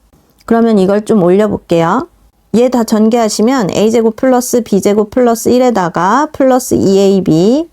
그러면 이걸 좀 올려볼게요. 얘 다 전개하시면 a제곱 플러스 b제곱 플러스 1에다가 플러스 2ab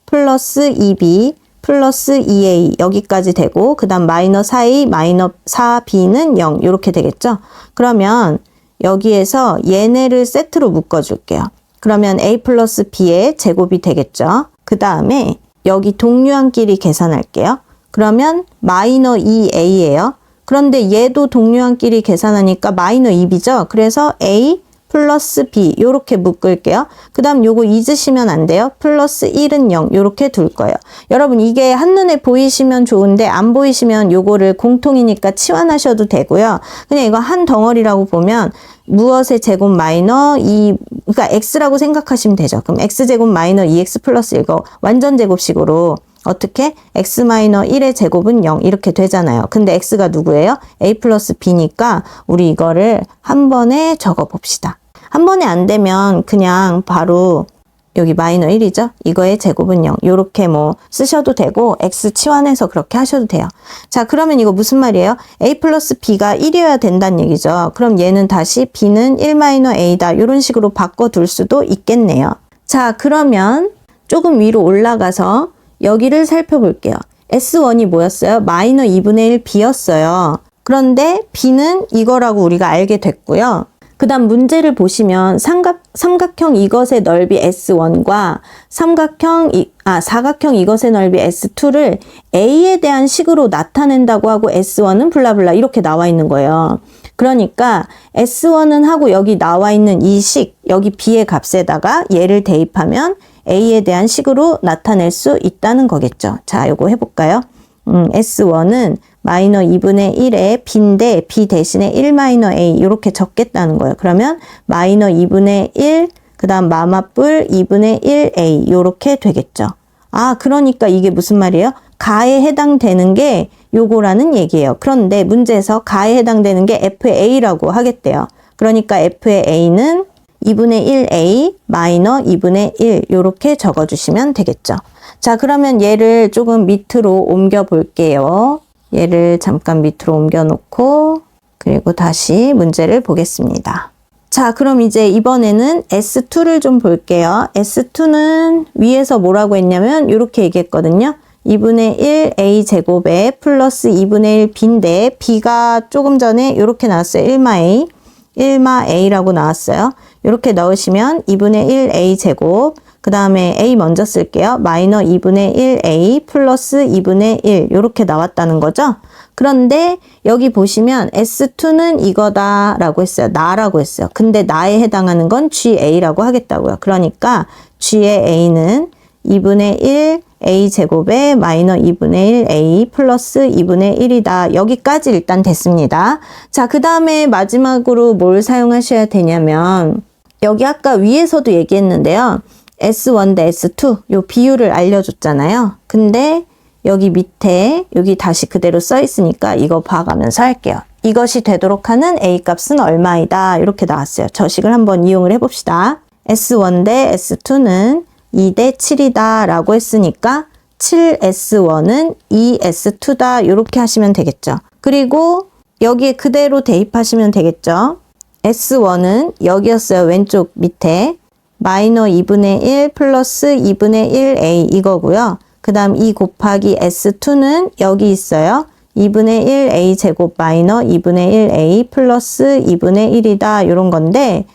플러스 2b 플러스 2a 여기까지 되고 그 다음 마이너스 4a 마이너스 4b는 0 이렇게 되겠죠? 그러면 여기에서 얘네를 세트로 묶어줄게요. 그러면 a 플러스 b의 제곱이 되겠죠? 그 다음에 여기 동류항끼리 계산할게요. 그러면 마이너 2a예요. 그런데 얘도 동류항끼리 계산하니까 마이너 2b죠? 그래서 a 플러스 b 요렇게 묶을게요. 그 다음 요거 잊으시면 안 돼요. 플러스 1은 0 요렇게 둘 거예요. 여러분 이게 한눈에 보이시면 좋은데 안 보이시면 요거를 공통이니까 치환하셔도 되고요. 그냥 이거 한 덩어리라고 보면 무엇의 제곱 마이너 2 그러니까 x라고 생각하시면 되죠. 그럼 x제곱 마이너 2x 플러스 이거 완전 제곱식으로 어떻게? x 마이너 1의 제곱은 0 이렇게 되잖아요. 근데 x가 누구예요? a 플러스 b니까 우리 이거를 한 번에 적어 봅시다. 한 번에 안 되면 그냥 바로 여기 마이너 1이죠? 이거의 제곱은 0 요렇게 뭐 쓰셔도 되고 x 치환해서 그렇게 하셔도 돼요. 자 그러면 이거 무슨 말이에요? a 플러스 b가 1이어야 된다는 얘기죠. 그럼 얘는 다시 b는 1 마이너 a다 이런 식으로 바꿔둘 수도 있겠네요. 자 그러면 조금 위로 올라가서 여기를 살펴볼게요. S1이 뭐였어요? 마이너 2분의 1 b였어요. 그런데 b는 이거라고 우리가 알게 됐고요. 그 다음 문제를 보시면 삼각형 이것의 넓이 S1과 사각형 이것의 넓이 S2를 A에 대한 식으로 나타낸다고 하고 S1은 블라블라 이렇게 나와 있는 거예요. 그러니까 S1은 하고 여기 나와 있는 이 식, 여기 B의 값에다가 얘를 대입하면 A에 대한 식으로 나타낼 수 있다는 거겠죠. 자, 요거 해볼까요? S1은 마이너 2분의 1에 B인데 B 대신에 1 마이너 A 이렇게 적겠다는 거예요. 그러면 마이너 2분의 1, 그 다음 마마뿔 2분의 1 A 이렇게 되겠죠. 아, 그러니까 이게 무슨 말이에요? 가에 해당되는 게 요거라는 얘기예요. 그런데 문제에서 가에 해당되는 게 F의 A라고 하겠대요. 그러니까 F의 A는 2분의 1A 마이너 2분의 1 이렇게 적어주시면 되겠죠. 자, 그러면 얘를 조금 밑으로 옮겨 볼게요. 얘를 잠깐 밑으로 옮겨 놓고 그리고 다시 문제를 보겠습니다. 자, 그럼 이제 이번에는 S2를 좀 볼게요. S2는 위에서 뭐라고 했냐면 이렇게 얘기했거든요. 2분의 1 A제곱에 플러스 2분의 1 B인데 B가 조금 전에 이렇게 나왔어요. 1마 A, 1마 A라고 나왔어요. 이렇게 넣으시면 2분의 1 A제곱 그 다음에 A 먼저 쓸게요. 마이너 2분의 1 A 플러스 2분의 1 이렇게 나왔다는 거죠. 그런데 여기 보시면 S2는 이거다 라고 했어요. 나라고 했어요. 근데 나에 해당하는 건 GA라고 하겠다고요. 그러니까 G의 A는 2분의 1 A제곱에 마이너 2분의 1 A 플러스 2분의 1이다. 여기까지 일단 됐습니다. 자, 그 다음에 마지막으로 뭘 사용하셔야 되냐면 여기 아까 위에서도 얘기했는데요. S1 대 S2 요 비율을 알려줬잖아요. 근데 여기 밑에 여기 다시 그대로 써 있으니까 이거 봐가면서 할게요. 이것이 되도록 하는 A 값은 얼마이다 이렇게 나왔어요. 저 식을 한번 이용을 해봅시다. S1 대 S2는 2 대 7이다 라고 했으니까 7S1은 2S2다 이렇게 하시면 되겠죠. 그리고 여기에 그대로 대입하시면 되겠죠. S1은 여기였어요. 왼쪽 밑에 마이너 2분의 1 플러스 2분의 1A 이거고요. 그 다음 2 곱하기 S2는 여기 있어요. 2분의 1A 제곱 마이너 2분의 1A 플러스 2분의 1이다 이런 건데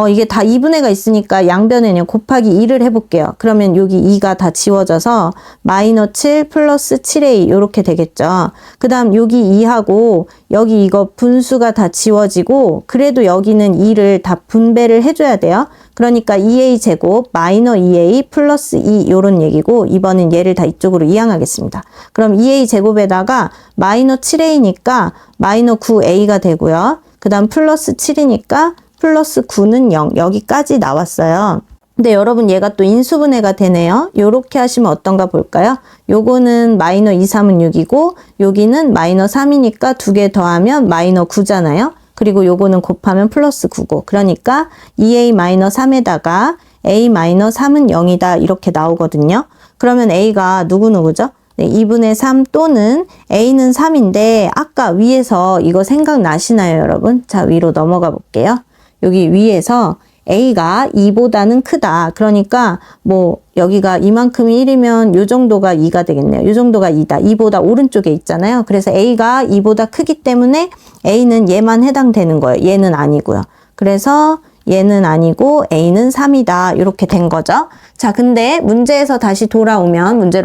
이게 다 2분의가 있으니까 양변에는 곱하기 2를 해볼게요. 그러면 여기 2가 다 지워져서 마이너 7 플러스 7A 이렇게 되겠죠. 그 다음 여기 2하고 여기 이거 분수가 다 지워지고 그래도 여기는 2를 다 분배를 해줘야 돼요. 그러니까 2A 제곱 마이너 2A 플러스 2 이런 얘기고 이번엔 얘를 다 이쪽으로 이항하겠습니다. 그럼 2A 제곱에다가 마이너 7A니까 마이너 9A가 되고요. 그 다음 플러스 7이니까 플러스 9는 0 여기까지 나왔어요. 근데 여러분 얘가 또 인수분해가 되네요. 요렇게 하시면 어떤가 볼까요? 요거는 마이너 2, 3은 6이고 여기는 마이너 3이니까 두 개 더하면 마이너 9잖아요. 그리고 요거는 곱하면 플러스 9고 그러니까 2A 마이너 3에다가 A 마이너 3은 0이다 이렇게 나오거든요. 그러면 A가 누구누구죠? 네, 2분의 3 또는 a는 3인데 아까 위에서 이거 생각나시나요, 여러분? 자, 위로 넘어가 볼게요. 여기 위에서 a가 2보다는 크다. 그러니까 뭐 여기가 이만큼이 1이면 요 정도가 2가 되겠네요. 요 정도가 2다. 2보다 오른쪽에 있잖아요. 그래서 a가 2보다 크기 때문에 a는 얘만 해당되는 거예요. 얘는 아니고요. 그래서 얘는 아니고 a는 3이다. 이렇게 된 거죠. 자, 근데 문제로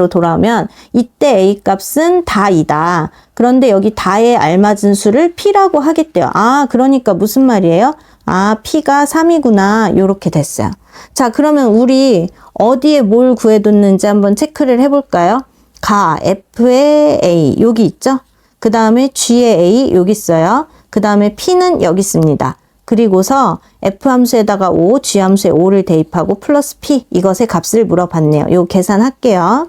돌아오면 이때 a 값은 다 2다. 그런데 여기 다에 알맞은 수를 p라고 하겠대요. 아, 그러니까 무슨 말이에요? 아, p가 3이구나. 이렇게 됐어요. 자, 그러면 우리 어디에 뭘 구해뒀는지 한번 체크를 해볼까요? 가, f의 a 여기 있죠? 그 다음에 g의 a 여기 있어요. 그 다음에 p는 여기 있습니다. 그리고서 f 함수에다가 5, g 함수에 5를 대입하고 플러스 p 이것의 값을 물어봤네요. 요 계산할게요.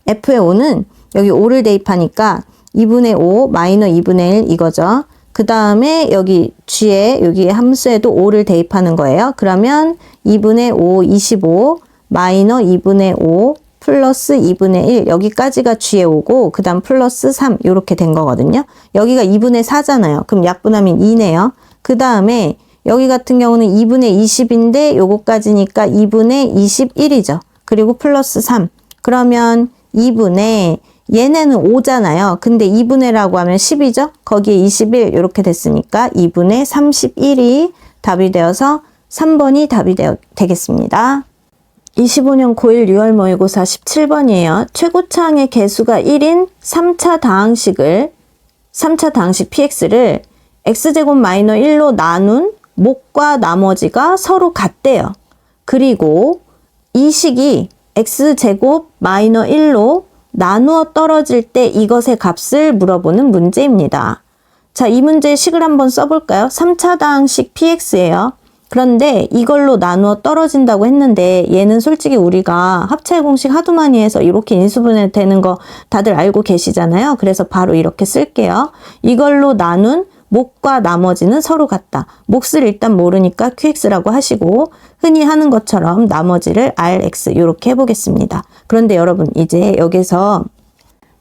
f의 5는 여기 5를 대입하니까 2분의 5 마이너 2분의 1 이거죠. 그 다음에 여기 g에 여기 함수에도 5를 대입하는 거예요. 그러면 2분의 5 25 마이너 2분의 5 플러스 2분의 1 여기까지가 g에 오고 그 다음 플러스 3 이렇게 된 거거든요. 여기가 2분의 4잖아요. 그럼 약분하면 2네요. 그 다음에 여기 같은 경우는 2분의 20인데 요거까지니까 2분의 21이죠. 그리고 플러스 3. 그러면 2분의 얘네는 5잖아요. 근데 2분의라고 하면 10이죠. 거기에 21 이렇게 됐으니까 2분의 31이 답이 되어서 3번이 답이 되겠습니다. 25년 고1 6월 모의고사 17번이에요. 최고차항의 개수가 1인 3차 다항식 px를 x제곱 마이너 1로 나눈 목과 나머지가 서로 같대요. 그리고 이 식이 x제곱 마이너 1로 나누어 떨어질 때 이것의 값을 물어보는 문제입니다. 자, 이 문제의 식을 한번 써볼까요? 3차 다항식 px예요. 그런데 이걸로 나누어 떨어진다고 했는데 얘는 솔직히 우리가 합차의 공식 하도 많이 해서 이렇게 인수분해 되는 거 다들 알고 계시잖아요. 그래서 바로 이렇게 쓸게요. 이걸로 나눈 목과 나머지는 서로 같다. 몫을 일단 모르니까 qx라고 하시고 흔히 하는 것처럼 나머지를 rx 이렇게 해보겠습니다. 그런데 여러분 이제 여기서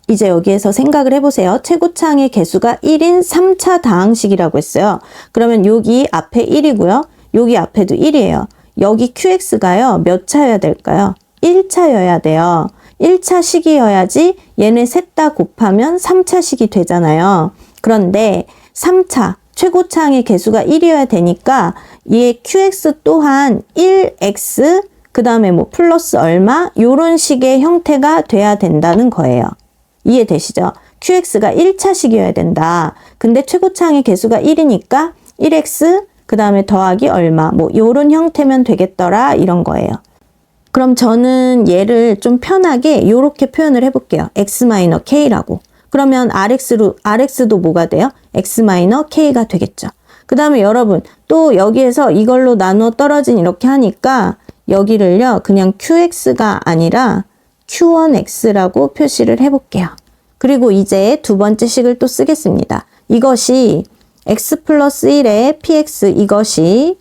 생각을 해보세요. 최고차항의 개수가 1인 3차 다항식이라고 했어요. 그러면 여기 앞에 1이고요. 여기 앞에도 1이에요. 여기 qx가요. 몇 차여야 될까요? 1차여야 돼요. 1차 식이어야지 얘네 셋 다 곱하면 3차 식이 되잖아요. 그런데 3차 최고차항의 개수가 1이어야 되니까 얘 qx 또한 1x 그 다음에 뭐 플러스 얼마 요런 식의 형태가 돼야 된다는 거예요. 이해되시죠? qx가 1차식이어야 된다. 근데 최고차항의 개수가 1이니까 1x 그 다음에 더하기 얼마 뭐 요런 형태면 되겠더라 이런 거예요. 그럼 저는 얘를 좀 편하게 이렇게 표현을 해볼게요. x-k라고. 그러면 rx도 뭐가 돼요? x-k가 되겠죠. 그 다음에 여러분 또 여기에서 이걸로 나누어 떨어진 이렇게 하니까 여기를요 그냥 qx가 아니라 q1x라고 표시를 해볼게요. 그리고 이제 두 번째 식을 또 쓰겠습니다. 이것이 x 플러스 1의 px 이것이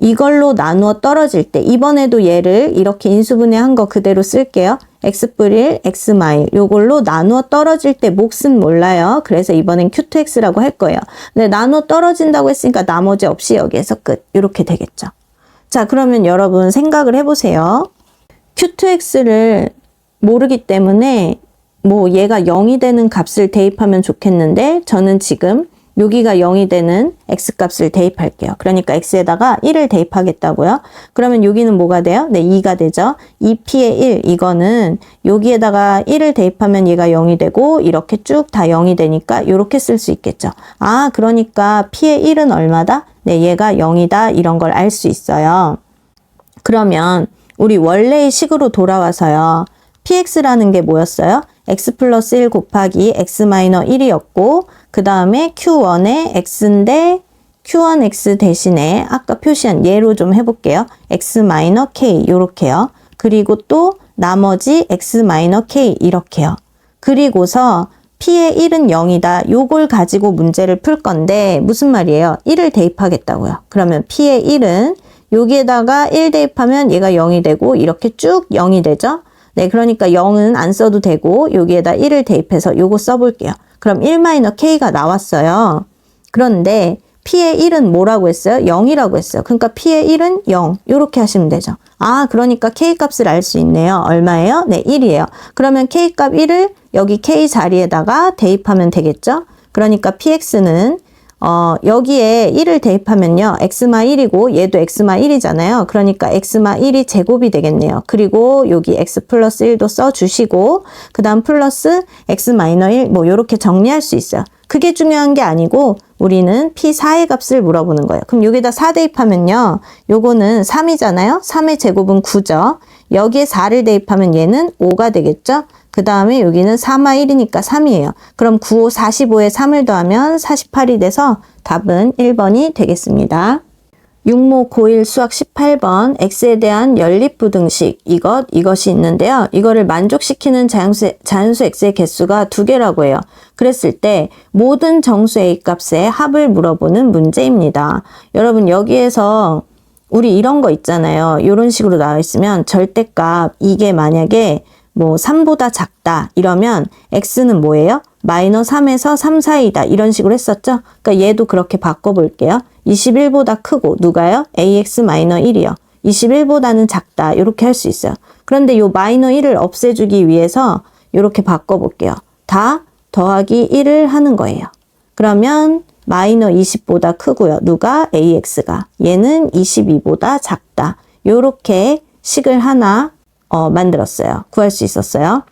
이걸로 나누어 떨어질 때 이번에도 얘를 이렇게 인수분해한 거 그대로 쓸게요. x+1, x-, 요걸로 나누어 떨어질 때 몫은 몰라요. 그래서 이번엔 q2x라고 할 거예요. 근데 나누어 떨어진다고 했으니까 나머지 없이 여기에서 끝. 이렇게 되겠죠. 자, 그러면 여러분 생각을 해보세요. q2x를 모르기 때문에 뭐 얘가 0이 되는 값을 대입하면 좋겠는데 저는 지금 여기가 0이 되는 x값을 대입할게요. 그러니까 x에다가 1을 대입하겠다고요. 그러면 여기는 뭐가 돼요? 네, 2가 되죠. 2p의 1 이거는 여기에다가 1을 대입하면 얘가 0이 되고 이렇게 쭉 다 0이 되니까 이렇게 쓸 수 있겠죠. 아, 그러니까 p의 1은 얼마다? 네, 얘가 0이다 이런 걸 알 수 있어요. 그러면 우리 원래의 식으로 돌아와서요. px라는 게 뭐였어요? x 플러스 1 곱하기 x 마이너 1이었고 그 다음에 q1의 x인데 q1x 대신에 아까 표시한 예로 좀 해볼게요. x 마이너 k 요렇게요. 그리고 또 나머지 x 마이너 k 이렇게요. 그리고서 p의 1은 0이다. 요걸 가지고 문제를 풀 건데 무슨 말이에요? 1을 대입하겠다고요. 그러면 p의 1은 여기에다가 1 대입하면 얘가 0이 되고 이렇게 쭉 0이 되죠. 네, 그러니까 0은 안 써도 되고 여기에다 1을 대입해서 요거 써볼게요. 그럼 1-k가 나왔어요. 그런데 P의 1은 뭐라고 했어요? 0이라고 했어요. 그러니까 P의 1은 0. 이렇게 하시면 되죠. 아, 그러니까 K 값을 알 수 있네요. 얼마예요? 네, 1이에요. 그러면 K 값 1을 여기 K 자리에다가 대입하면 되겠죠? 그러니까 PX는 여기에 1을 대입하면요. X마 1이고 얘도 X마 1이잖아요. 그러니까 X마 1이 제곱이 되겠네요. 그리고 여기 X 플러스 1도 써주시고 그 다음 플러스 X 마이너 1 뭐 이렇게 정리할 수 있어요. 그게 중요한 게 아니고 우리는 P4의 값을 물어보는 거예요. 그럼 여기다 4 대입하면요. 요거는 3이잖아요. 3의 제곱은 9죠. 여기에 4를 대입하면 얘는 5가 되겠죠. 그 다음에 여기는 4마 1이니까 3이에요. 그럼 9, 5, 45에 3을 더하면 48이 돼서 답은 1번이 되겠습니다. 6모 고1 수학 18번 X에 대한 연립부등식 이것이 있는데요. 이거를 만족시키는 자연수 X의 개수가 2개라고 해요. 그랬을 때 모든 정수 A 값의 합을 물어보는 문제입니다. 여러분 여기에서 우리 이런 거 있잖아요. 이런 식으로 나와 있으면 절대값 이게 만약에 뭐 3보다 작다 이러면 X는 뭐예요? 마이너스 3에서 3 사이다 이런 식으로 했었죠? 그러니까 얘도 그렇게 바꿔볼게요. 21보다 크고 누가요? AX 마이너 1이요. 21보다는 작다 이렇게 할 수 있어요. 그런데 요 마이너 1을 없애주기 위해서 이렇게 바꿔볼게요. 다 더하기 1을 하는 거예요. 그러면 마이너 20보다 크고요. 누가? AX가. 얘는 22보다 작다. 요렇게 식을 하나 만들었어요. 구할 수 있었어요.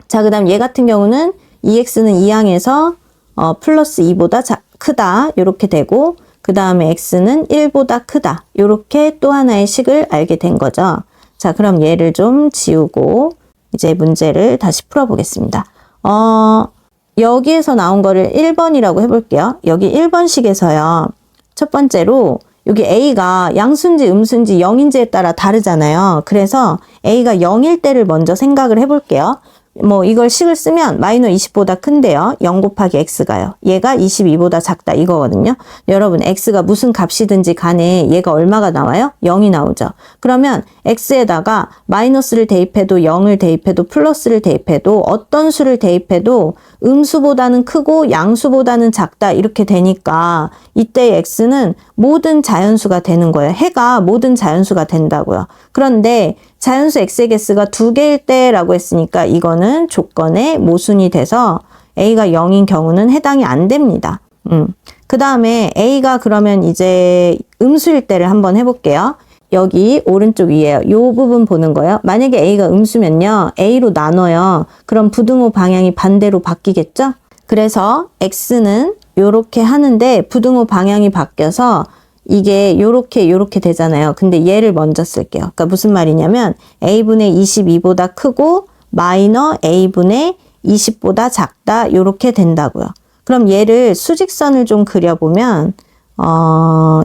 자, 그 다음 얘 같은 경우는 2x는 2항에서 플러스 2보다 크다. 요렇게 되고 그 다음에 x는 1보다 크다. 요렇게 또 하나의 식을 알게 된 거죠. 자, 그럼 얘를 좀 지우고 이제 문제를 다시 풀어보겠습니다. 여기에서 나온 거를 1번이라고 해볼게요. 여기 1번식에서요. 첫 번째로 여기 A가 양수인지 음수인지 0인지에 따라 다르잖아요. 그래서 A가 0일 때를 먼저 생각을 해볼게요. 뭐 이걸 식을 쓰면 마이너 20보다 큰데요. 0 곱하기 x가요. 얘가 22보다 작다 이거거든요. 여러분 x가 무슨 값이든지 간에 얘가 얼마가 나와요? 0이 나오죠. 그러면 x에다가 마이너스를 대입해도 0을 대입해도 플러스를 대입해도 어떤 수를 대입해도 음수보다는 크고 양수보다는 작다 이렇게 되니까 이때 x는 모든 자연수가 되는 거예요. 해가 모든 자연수가 된다고요. 그런데 자연수 x의 개수가 2개일 때라고 했으니까 이거는 조건의 모순이 돼서 a가 0인 경우는 해당이 안 됩니다. 그 다음에 a가 그러면 이제 음수일 때를 한번 해볼게요. 여기 오른쪽 위에요. 이 부분 보는 거예요. 만약에 a가 음수면요. a로 나눠요. 그럼 부등호 방향이 반대로 바뀌겠죠? 그래서 x는 요렇게 하는데 부등호 방향이 바뀌어서 이게 요렇게 되잖아요. 근데 얘를 먼저 쓸게요. 그러니까 무슨 말이냐면 a분의 22보다 크고 마이너 a분의 20보다 작다 요렇게 된다고요. 그럼 얘를 수직선을 좀 그려보면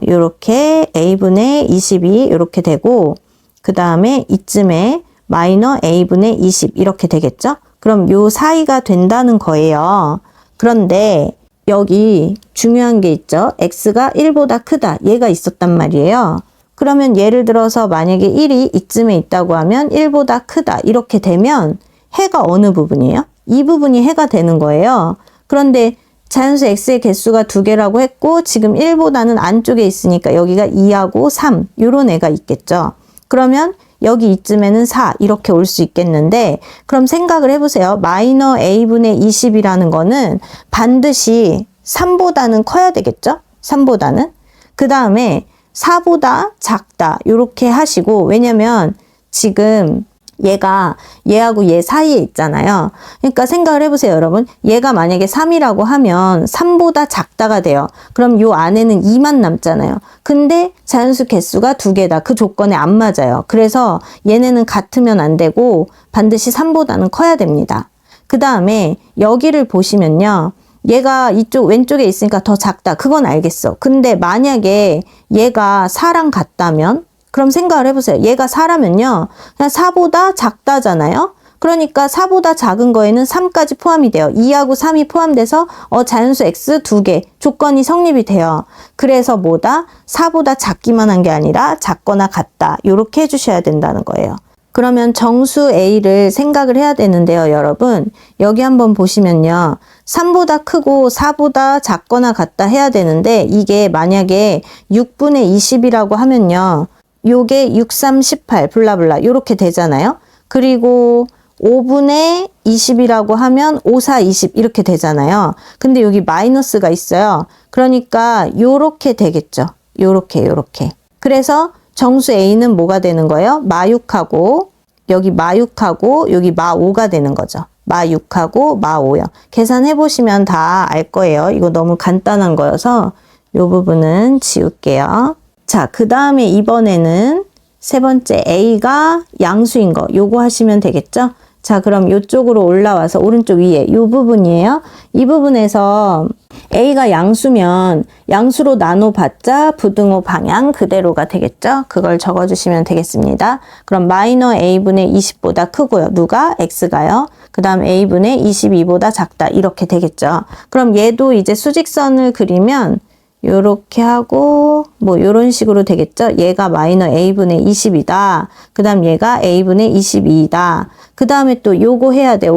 요렇게 a분의 22 요렇게 되고 그 다음에 이쯤에 마이너 a분의 20 이렇게 되겠죠? 그럼 요 사이가 된다는 거예요. 그런데 여기 중요한 게 있죠. x가 1보다 크다. 얘가 있었단 말이에요. 그러면 예를 들어서 만약에 1이 이쯤에 있다고 하면 1보다 크다. 이렇게 되면 해가 어느 부분이에요? 이 부분이 해가 되는 거예요. 그런데 자연수 x의 개수가 2개라고 했고 지금 1보다는 안쪽에 있으니까 여기가 2하고 3 요런 애가 있겠죠. 그러면 여기 이쯤에는 4 이렇게 올 수 있겠는데 그럼 생각을 해보세요. 마이너 a분의 20이라는 거는 반드시 3보다는 커야 되겠죠? 3보다는. 그 다음에 4보다 작다 이렇게 하시고 왜냐면 지금 얘가 얘하고 얘 사이에 있잖아요. 그러니까 생각을 해보세요, 여러분. 얘가 만약에 3이라고 하면 3보다 작다가 돼요. 그럼 요 안에는 2만 남잖아요. 근데 자연수 개수가 2개다. 그 조건에 안 맞아요. 그래서 얘네는 같으면 안 되고 반드시 3보다는 커야 됩니다. 그 다음에 여기를 보시면요. 얘가 이쪽 왼쪽에 있으니까 더 작다. 그건 알겠어. 근데 만약에 얘가 4랑 같다면 그럼 생각을 해보세요. 얘가 4라면요. 그냥 4보다 작다잖아요. 그러니까 4보다 작은 거에는 3까지 포함이 돼요. 2하고 3이 포함돼서 자연수 x 2개 조건이 성립이 돼요. 그래서 뭐다? 4보다 작기만 한 게 아니라 작거나 같다. 이렇게 해주셔야 된다는 거예요. 그러면 정수 A를 생각을 해야 되는데요, 여러분. 여기 한번 보시면요. 3보다 크고 4보다 작거나 같다 해야 되는데 이게 만약에 6분의 20이라고 하면요. 요게 6, 3, 18 블라블라 요렇게 되잖아요. 그리고 5분의 20이라고 하면 5, 4, 20 이렇게 되잖아요. 근데 여기 마이너스가 있어요. 그러니까 요렇게 되겠죠. 요렇게. 그래서 정수 A는 뭐가 되는 거예요? 마6하고 여기 마6하고 여기 마5가 되는 거죠. 마6하고 마5요. 계산해 보시면 다 알 거예요. 이거 너무 간단한 거여서 요 부분은 지울게요. 자, 그 다음에 이번에는 세 번째 A가 양수인 거 요거 하시면 되겠죠? 자, 그럼 이쪽으로 올라와서 오른쪽 위에 이 부분이에요. 이 부분에서 A가 양수면 양수로 나눠봤자 부등호 방향 그대로가 되겠죠? 그걸 적어주시면 되겠습니다. 그럼 마이너 A분의 20보다 크고요. 누가? X가요. 그 다음 A분의 22보다 작다. 이렇게 되겠죠. 그럼 얘도 이제 수직선을 그리면 요렇게 하고 뭐 요런 식으로 되겠죠. 얘가 마이너 A분의 20이다. 그 다음 얘가 A분의 22이다. 그 다음에 또 요거 해야 돼.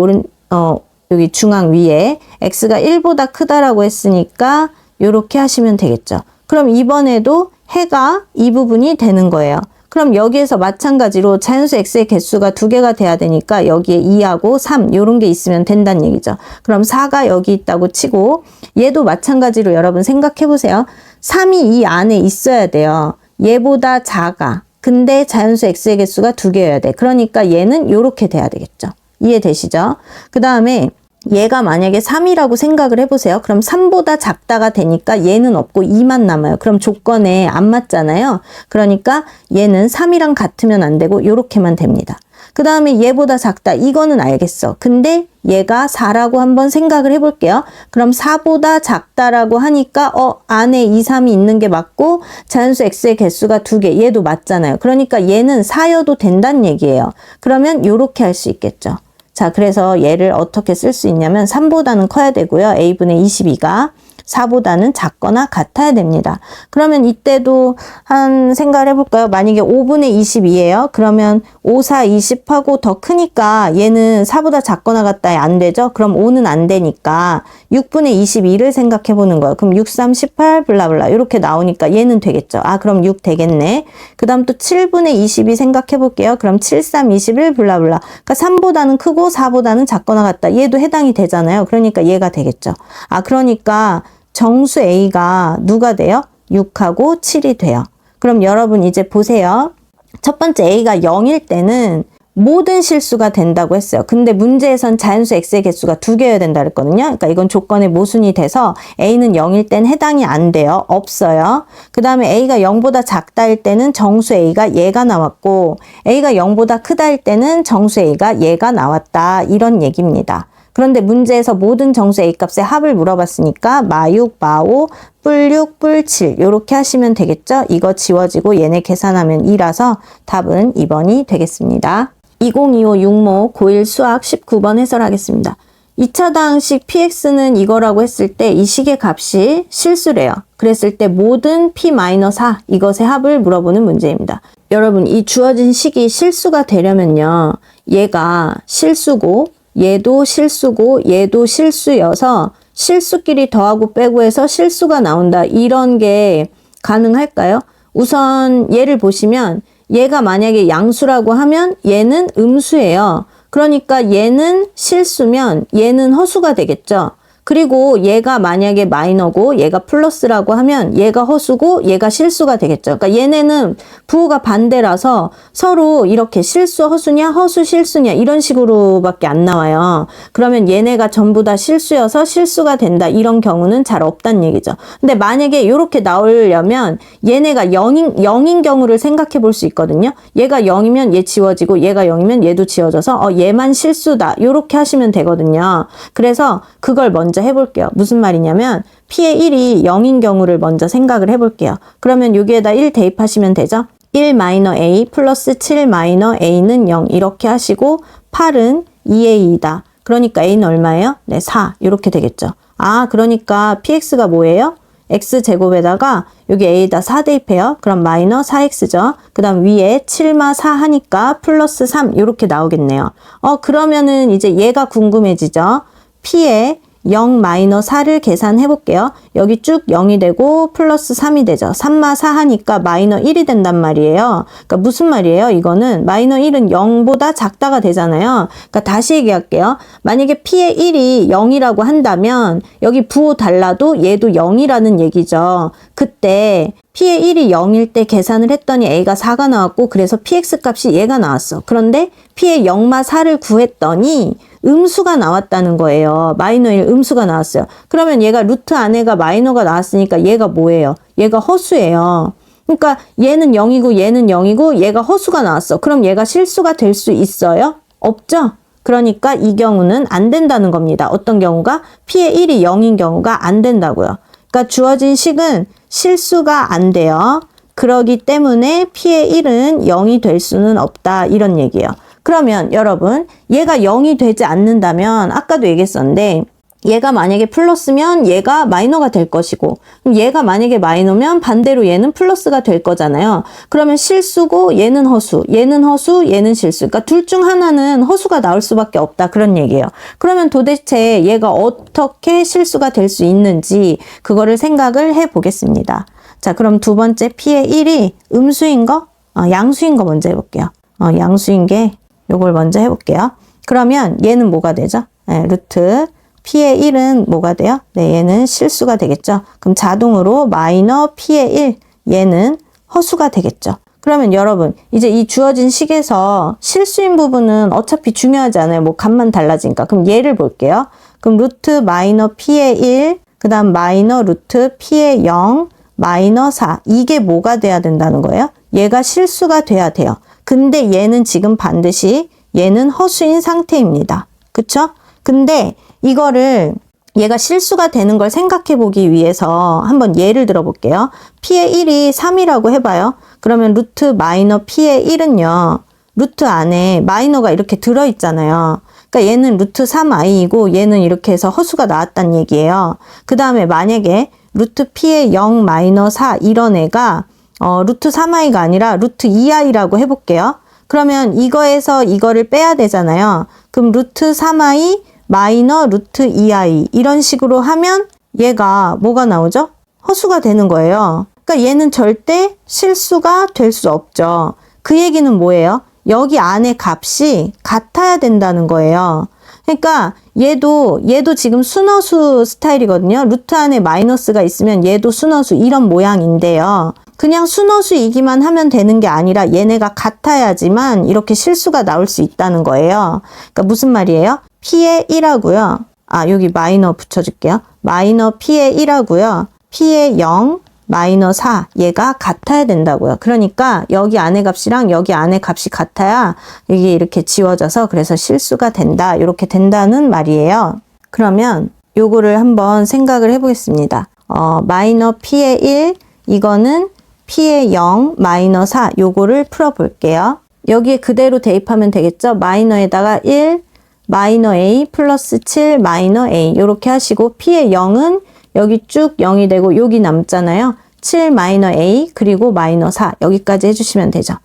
여기 중앙 위에 X가 1보다 크다라고 했으니까 요렇게 하시면 되겠죠. 그럼 이번에도 해가 이 부분이 되는 거예요. 그럼 여기에서 마찬가지로 자연수 X의 개수가 2개가 돼야 되니까 여기에 2하고 3 이런 게 있으면 된다는 얘기죠. 그럼 4가 여기 있다고 치고 얘도 마찬가지로 여러분 생각해 보세요. 3이 이 안에 있어야 돼요. 얘보다 작아. 근데 자연수 X의 개수가 2개여야 돼. 그러니까 얘는 이렇게 돼야 되겠죠. 이해되시죠? 그 다음에 얘가 만약에 3이라고 생각을 해보세요. 그럼 3보다 작다가 되니까 얘는 없고 2만 남아요. 그럼 조건에 안 맞잖아요. 그러니까 얘는 3이랑 같으면 안 되고 이렇게만 됩니다. 그 다음에 얘보다 작다. 이거는 알겠어. 근데 얘가 4라고 한번 생각을 해볼게요. 그럼 4보다 작다라고 하니까 안에 2, 3이 있는 게 맞고 자연수 X의 개수가 2개. 얘도 맞잖아요. 그러니까 얘는 4여도 된다는 얘기예요. 그러면 이렇게 할 수 있겠죠. 자, 그래서 얘를 어떻게 쓸 수 있냐면 3보다는 커야 되고요. A분의 22가 4보다는 작거나 같아야 됩니다. 그러면 이때도 한 생각을 해볼까요? 만약에 5분의 22예요. 그러면 5, 4, 20하고 더 크니까 얘는 4보다 작거나 같다 안 되죠? 그럼 5는 안 되니까 6분의 22를 생각해 보는 거예요. 그럼 6, 3, 18 블라블라 이렇게 나오니까 얘는 되겠죠. 아, 그럼 6 되겠네. 그 다음 또 7분의 22 생각해 볼게요. 그럼 7, 3, 21 블라블라. 그러니까 3보다는 크고 4보다는 작거나 같다. 얘도 해당이 되잖아요. 그러니까 얘가 되겠죠. 아, 그러니까 정수 A가 누가 돼요? 6하고 7이 돼요. 그럼 여러분 이제 보세요. 첫 번째 A가 0일 때는 모든 실수가 된다고 했어요. 근데 문제에선 자연수 X의 개수가 2개여야 된다 그랬거든요. 그러니까 이건 조건의 모순이 돼서 A는 0일 땐 해당이 안 돼요. 없어요. 그 다음에 A가 0보다 작다일 때는 정수 A가 얘가 나왔고 A가 0보다 크다일 때는 정수 A가 얘가 나왔다. 이런 얘기입니다. 그런데 문제에서 모든 정수 A 값의 합을 물어봤으니까 마6, 마5, 뿔6, 뿔7 이렇게 하시면 되겠죠? 이거 지워지고 얘네 계산하면 2라서 답은 2번이 되겠습니다. 2025 육모 고1 수학 19번 해설하겠습니다. 2차당식 px는 이거라고 했을 때 이 식의 값이 실수래요. 그랬을 때 모든 p-4 이것의 합을 물어보는 문제입니다. 여러분 이 주어진 식이 실수가 되려면요. 얘가 실수고 얘도 실수고 얘도 실수여서 실수끼리 더하고 빼고 해서 실수가 나온다. 이런 게 가능할까요? 우선 얘를 보시면 얘가 만약에 양수라고 하면 얘는 음수예요. 그러니까 얘는 실수면 얘는 허수가 되겠죠. 그리고 얘가 만약에 마이너고 얘가 플러스라고 하면 얘가 허수고 얘가 실수가 되겠죠. 그러니까 얘네는 부호가 반대라서 서로 이렇게 실수 허수냐 허수 실수냐 이런 식으로밖에 안 나와요. 그러면 얘네가 전부 다 실수여서 실수가 된다. 이런 경우는 잘 없다는 얘기죠. 근데 만약에 이렇게 나오려면 얘네가 0인 경우를 생각해 볼 수 있거든요. 얘가 0이면 얘 지워지고 얘가 0이면 얘도 지워져서 얘만 실수다. 이렇게 하시면 되거든요. 그래서 그걸 먼저 해볼게요. 무슨 말이냐면 P의 1이 0인 경우를 먼저 생각을 해볼게요. 그러면 여기에다 1 대입하시면 되죠. 1-A 플러스 7-A는 0 이렇게 하시고 8은 2A이다. 그러니까 A는 얼마예요? 네, 4 이렇게 되겠죠. 아, 그러니까 PX가 뭐예요? x제곱에다가 여기 a에다 4 대입해요. 그럼 마이너 4x죠. 그 다음 위에 7마 4 하니까 플러스 3 이렇게 나오겠네요. 그러면은 이제 얘가 궁금해지죠. p에 0 마이너 4를 계산해 볼게요. 여기 쭉 0이 되고 플러스 3이 되죠. 3마 4 하니까 마이너 1이 된단 말이에요. 그러니까 무슨 말이에요? 이거는 마이너 1은 0보다 작다가 되잖아요. 그러니까 다시 얘기할게요. 만약에 p의 1이 0이라고 한다면 여기 부호 달라도 얘도 0이라는 얘기죠. 그때 p의 1이 0일 때 계산을 했더니 a가 4가 나왔고 그래서 px 값이 얘가 나왔어. 그런데 p의 0마 4를 구했더니 음수가 나왔다는 거예요. 마이너 1 음수가 나왔어요. 그러면 얘가 루트 안에가 마이너가 나왔으니까 얘가 뭐예요? 얘가 허수예요. 그러니까 얘는 0이고 얘는 0이고 얘가 허수가 나왔어. 그럼 얘가 실수가 될 수 있어요? 없죠? 그러니까 이 경우는 안 된다는 겁니다. 어떤 경우가? p의 1이 0인 경우가 안 된다고요. 그러니까 주어진 식은 실수가 안 돼요. 그러기 때문에 p의 1은 0이 될 수는 없다. 이런 얘기예요. 그러면 여러분 얘가 0이 되지 않는다면 아까도 얘기했었는데 얘가 만약에 플러스면 얘가 마이너가 될 것이고 그럼 얘가 만약에 마이너면 반대로 얘는 플러스가 될 거잖아요. 그러면 실수고 얘는 허수, 얘는 허수, 얘는 실수. 그러니까 둘 중 하나는 허수가 나올 수밖에 없다. 그런 얘기예요. 그러면 도대체 얘가 어떻게 실수가 될 수 있는지 그거를 생각을 해 보겠습니다. 자, 그럼 두 번째 p의 1이 음수인 거, 양수인 거 먼저 해볼게요. 양수인 게 요걸 먼저 해볼게요. 그러면 얘는 뭐가 되죠? 네, 루트 p의 1은 뭐가 돼요? 네, 얘는 실수가 되겠죠. 그럼 자동으로 마이너 p의 1, 얘는 허수가 되겠죠. 그러면 여러분 이제 이 주어진 식에서 실수인 부분은 어차피 중요하지 않아요. 뭐 값만 달라지니까. 그럼 얘를 볼게요. 그럼 루트 마이너 p의 1, 그 다음 마이너 루트 p의 0, 마이너 4. 이게 뭐가 돼야 된다는 거예요? 얘가 실수가 돼야 돼요. 근데 얘는 지금 반드시 얘는 허수인 상태입니다. 그쵸? 근데 이거를 얘가 실수가 되는 걸 생각해 보기 위해서 한번 예를 들어 볼게요. p의 1이 3이라고 해봐요. 그러면 루트 마이너 p의 1은요. 루트 안에 마이너가 이렇게 들어있잖아요. 그러니까 얘는 루트 3i이고 얘는 이렇게 해서 허수가 나왔단 얘기예요. 그 다음에 만약에 루트 p의 0 마이너 4 이런 애가 루트 3i가 아니라 루트 2i라고 해볼게요. 그러면 이거에서 이거를 빼야 되잖아요. 그럼 루트 3i 마이너 루트 2i 이런 식으로 하면 얘가 뭐가 나오죠? 허수가 되는 거예요. 그러니까 얘는 절대 실수가 될 수 없죠. 그 얘기는 뭐예요? 여기 안에 값이 같아야 된다는 거예요. 그러니까 얘도 지금 순허수 스타일이거든요. 루트 안에 마이너스가 있으면 얘도 순허수 이런 모양인데요. 그냥 순허수이기만 하면 되는 게 아니라 얘네가 같아야지만 이렇게 실수가 나올 수 있다는 거예요. 그러니까 무슨 말이에요? p의 1하고요. 여기 마이너 붙여줄게요. 마이너 p의 1하고요. p의 0, 마이너 4 얘가 같아야 된다고요. 그러니까 여기 안에 값이랑 여기 안에 값이 같아야 이게 이렇게 지워져서 그래서 실수가 된다. 이렇게 된다는 말이에요. 그러면 요거를 한번 생각을 해보겠습니다. 마이너 p의 1 이거는 p의 0 마이너 4 요거를 풀어볼게요. 여기에 그대로 대입하면 되겠죠. 마이너에다가 1 마이너 a 플러스 7 마이너 a 이렇게 하시고 p의 0은 여기 쭉 0이 되고 여기 남잖아요. 7 마이너 a 그리고 마이너 4 여기까지 해주시면 되죠.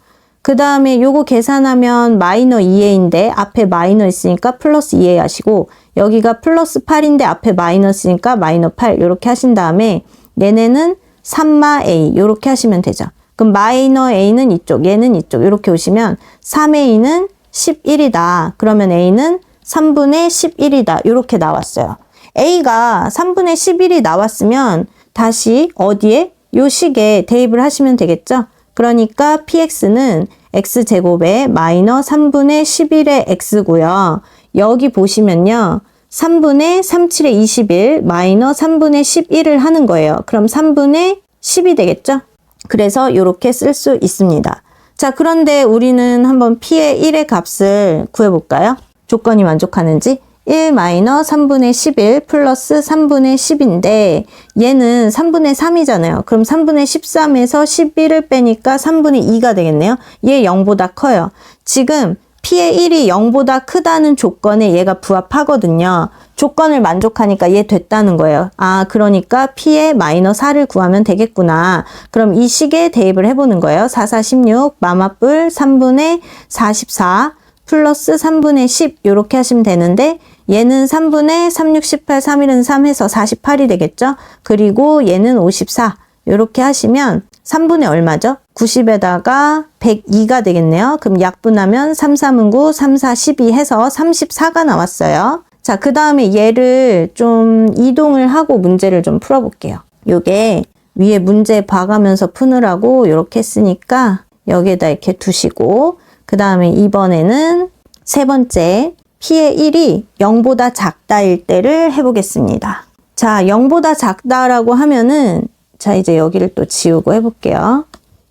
그 다음에 요거 계산하면 마이너 2a인데 앞에 마이너 있으니까 플러스 2a 하시고 여기가 플러스 8인데 앞에 마이너 있으니까 마이너 8 이렇게 하신 다음에 얘네는 3마 a 이렇게 하시면 되죠. 그럼 마이너 a는 이쪽 얘는 이쪽 이렇게 오시면 3a는 11이다. 그러면 a는 3분의 11이다. 이렇게 나왔어요. a가 3분의 11이 나왔으면 다시 어디에? 요 식에 대입을 하시면 되겠죠? 그러니까 px는 x제곱에 마이너 3분의 11의 x고요. 여기 보시면요. 3분의 37의 21 마이너 3분의 11을 하는 거예요. 그럼 3분의 10이 되겠죠? 그래서 이렇게 쓸 수 있습니다. 자, 그런데 우리는 한번 p의 1의 값을 구해볼까요? 조건이 만족하는지 1 마이너 3분의 11 플러스 3분의 10인데 얘는 3분의 3이잖아요. 그럼 3분의 13에서 11을 빼니까 3분의 2가 되겠네요. 얘 0보다 커요. 지금 p의 1이 0보다 크다는 조건에 얘가 부합하거든요. 조건을 만족하니까 얘 됐다는 거예요. 아, 그러니까 P의 마이너스 4를 구하면 되겠구나. 그럼 이 식에 대입을 해보는 거예요. 4, 4, 16, 마마뿔 3분의 44 플러스 3분의 10 이렇게 하시면 되는데 얘는 3분의 3, 6, 18, 3, 1은 3 해서 48이 되겠죠. 그리고 얘는 54 이렇게 하시면 3분의 얼마죠? 90에다가 102가 되겠네요. 그럼 약분하면 3, 3은 9, 3, 4, 12 해서 34가 나왔어요. 자, 그 다음에 얘를 좀 이동을 하고 문제를 좀 풀어볼게요. 요게 위에 문제 봐가면서 푸느라고 이렇게 했으니까 여기에다 이렇게 두시고 그 다음에 이번에는 세 번째 P의 1이 0보다 작다일 때를 해보겠습니다. 자, 0보다 작다라고 하면은 자, 이제 여기를 또 지우고 해볼게요.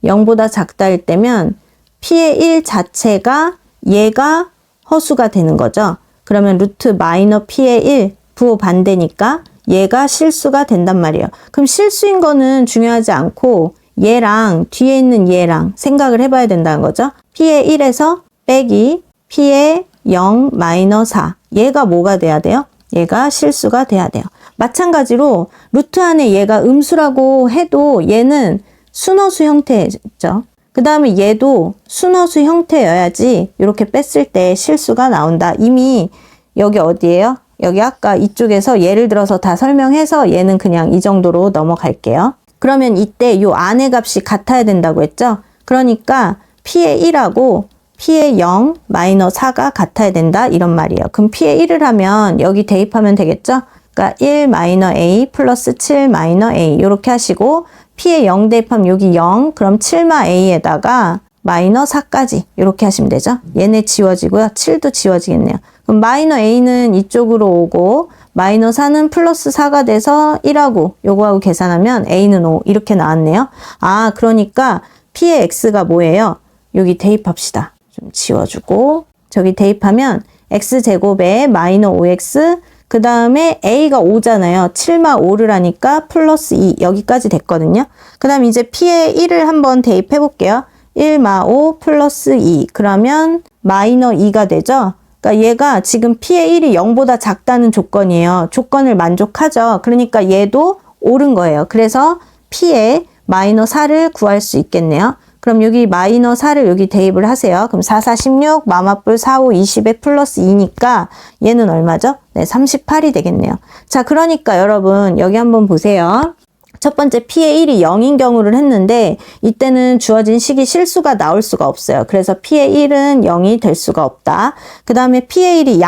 0보다 작다일 때면 P의 1 자체가 얘가 허수가 되는 거죠. 그러면 루트 마이너 P의 1 부호 반대니까 얘가 실수가 된단 말이에요. 그럼 실수인 거는 중요하지 않고 얘랑 뒤에 있는 얘랑 생각을 해봐야 된다는 거죠. P의 1에서 빼기 P의 0 마이너 4 얘가 뭐가 돼야 돼요? 얘가 실수가 돼야 돼요. 마찬가지로 루트 안에 얘가 음수라고 해도 얘는 순허수 형태죠. 그 다음에 얘도 순허수 형태여야지 이렇게 뺐을 때 실수가 나온다. 이미 여기 어디예요? 여기 아까 이쪽에서 예를 들어서 다 설명해서 얘는 그냥 이 정도로 넘어갈게요. 그러면 이때 요 안의 값이 같아야 된다고 했죠? 그러니까 P의 1하고 P의 0 마이너 4가 같아야 된다 이런 말이에요. 그럼 P의 1을 하면 여기 대입하면 되겠죠? 그러니까 1 마이너 A 플러스 7 마이너 A 이렇게 하시고 P의 0 대입하면 여기 0 그럼 7마 A에다가 마이너 4까지 이렇게 하시면 되죠. 얘네 지워지고요. 7도 지워지겠네요. 그럼 마이너 A는 이쪽으로 오고 마이너 4는 플러스 4가 돼서 1하고 요거하고 계산하면 A는 5 이렇게 나왔네요. 아, 그러니까 P의 X가 뭐예요? 여기 대입합시다. 좀 지워주고 저기 대입하면 X제곱에 마이너 5X 그 다음에 A가 5잖아요. 7마 5를 하니까 플러스 2 여기까지 됐거든요. 그 다음 이제 P의 1을 한번 대입해 볼게요. 1마 5 플러스 2 그러면 마이너 2가 되죠. 그러니까 얘가 지금 P의 1이 0보다 작다는 조건이에요. 조건을 만족하죠. 그러니까 얘도 옳은 거예요. 그래서 P의 마이너 4를 구할 수 있겠네요. 그럼 여기 마이너 4를 여기 대입을 하세요. 그럼 4, 4, 16, 마마뿔 4, 5, 20에 플러스 2니까 얘는 얼마죠? 네, 38이 되겠네요. 자, 그러니까 여러분 여기 한번 보세요. 첫 번째 P의 1이 0인 경우를 했는데 이때는 주어진 식이 실수가 나올 수가 없어요. 그래서 P의 1은 0이 될 수가 없다. 그 다음에 P의 1이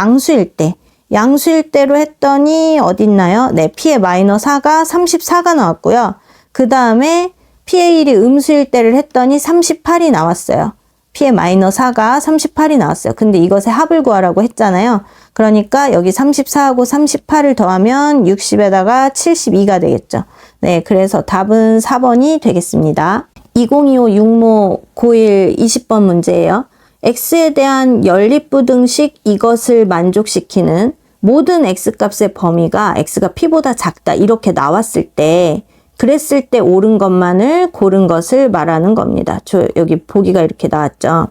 양수일 때로 했더니 어디 있나요? 네, P의 마이너 4가 34가 나왔고요. 그 다음에 P의 1이 음수일 때를 했더니 38이 나왔어요. P의 마이너 4가 38이 나왔어요. 근데 이것의 합을 구하라고 했잖아요. 그러니까 여기 34하고 38을 더하면 60에다가 72가 되겠죠. 네, 그래서 답은 4번이 되겠습니다. 2025 육모 고1 20번 문제예요. X에 대한 연립부등식 이것을 만족시키는 모든 X값의 범위가 X가 P보다 작다 이렇게 나왔을 때 그랬을 때 옳은 것만을 고른 것을 말하는 겁니다. 여기 보기가 이렇게 나왔죠.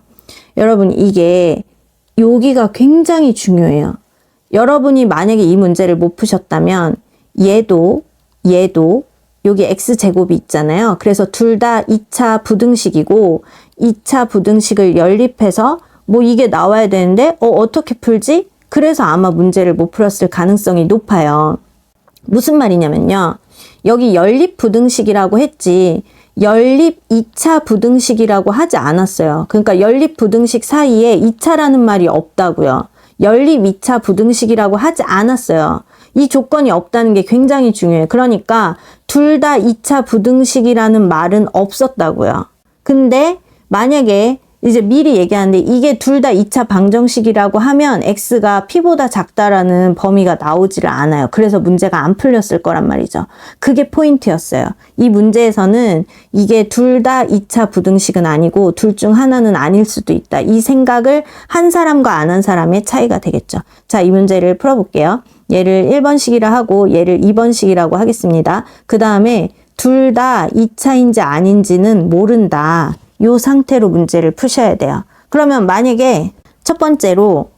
여러분 이게 여기가 굉장히 중요해요. 여러분이 만약에 이 문제를 못 푸셨다면 얘도 여기 X제곱이 있잖아요. 그래서 둘 다 2차 부등식이고 2차 부등식을 연립해서 뭐 이게 나와야 되는데 어떻게 풀지? 그래서 아마 문제를 못 풀었을 가능성이 높아요. 무슨 말이냐면요. 여기 연립 부등식이라고 했지 연립 2차 부등식이라고 하지 않았어요. 그러니까 연립 부등식 사이에 2차라는 말이 없다고요. 연립 2차 부등식이라고 하지 않았어요. 이 조건이 없다는 게 굉장히 중요해요. 그러니까 둘 다 2차 부등식이라는 말은 없었다고요. 근데 만약에 이제 미리 얘기하는데 이게 둘 다 2차 방정식이라고 하면 X가 P보다 작다라는 범위가 나오지를 않아요. 그래서 문제가 안 풀렸을 거란 말이죠. 그게 포인트였어요. 이 문제에서는 이게 둘 다 2차 부등식은 아니고 둘 중 하나는 아닐 수도 있다. 이 생각을 한 사람과 안 한 사람의 차이가 되겠죠. 자, 이 문제를 풀어볼게요. 얘를 1번식이라 하고 얘를 2번식이라고 하겠습니다. 그 다음에 둘 다 2차인지 아닌지는 모른다. 요 상태로 문제를 푸셔야 돼요. 그러면 만약에 첫 번째로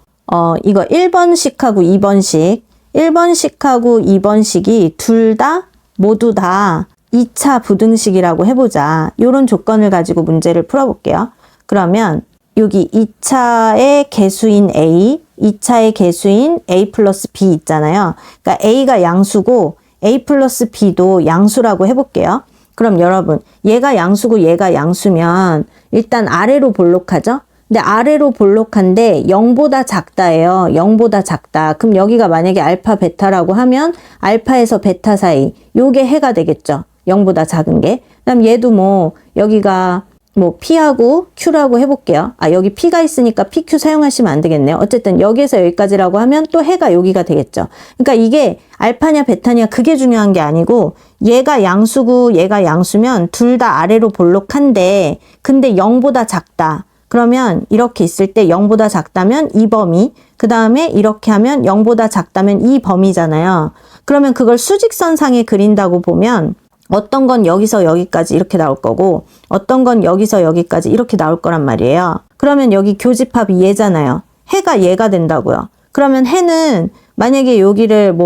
이거 1번식하고 2번식 1번식하고 2번식이 둘 다 모두 다 2차 부등식이라고 해보자. 이런 조건을 가지고 문제를 풀어볼게요. 그러면 여기 2차의 개수인 A, 2차의 개수인 A 플러스 B 있잖아요. 그러니까 A가 양수고 A 플러스 B도 양수라고 해볼게요. 그럼 여러분, 얘가 양수고 얘가 양수면 일단 아래로 볼록하죠? 근데 아래로 볼록한데 0보다 작다예요. 0보다 작다. 그럼 여기가 만약에 알파, 베타라고 하면 알파에서 베타 사이, 요게 해가 되겠죠. 0보다 작은 게. 그럼 얘도 뭐 여기가 뭐 P하고 Q라고 해볼게요. 아, 여기 P가 있으니까 PQ 사용하시면 안 되겠네요. 어쨌든 여기에서 여기까지라고 하면 또 해가 여기가 되겠죠. 그러니까 이게 알파냐 베타냐 그게 중요한 게 아니고 얘가 양수고 얘가 양수면 둘 다 아래로 볼록한데 근데 0보다 작다. 그러면 이렇게 있을 때 0보다 작다면 이 범위, 그 다음에 이렇게 하면 0보다 작다면 이 범위잖아요. 그러면 그걸 수직선상에 그린다고 보면 어떤 건 여기서 여기까지 이렇게 나올 거고 어떤 건 여기서 여기까지 이렇게 나올 거란 말이에요. 그러면 여기 교집합이 얘잖아요. 해가 얘가 된다고요. 그러면 해는 만약에 여기를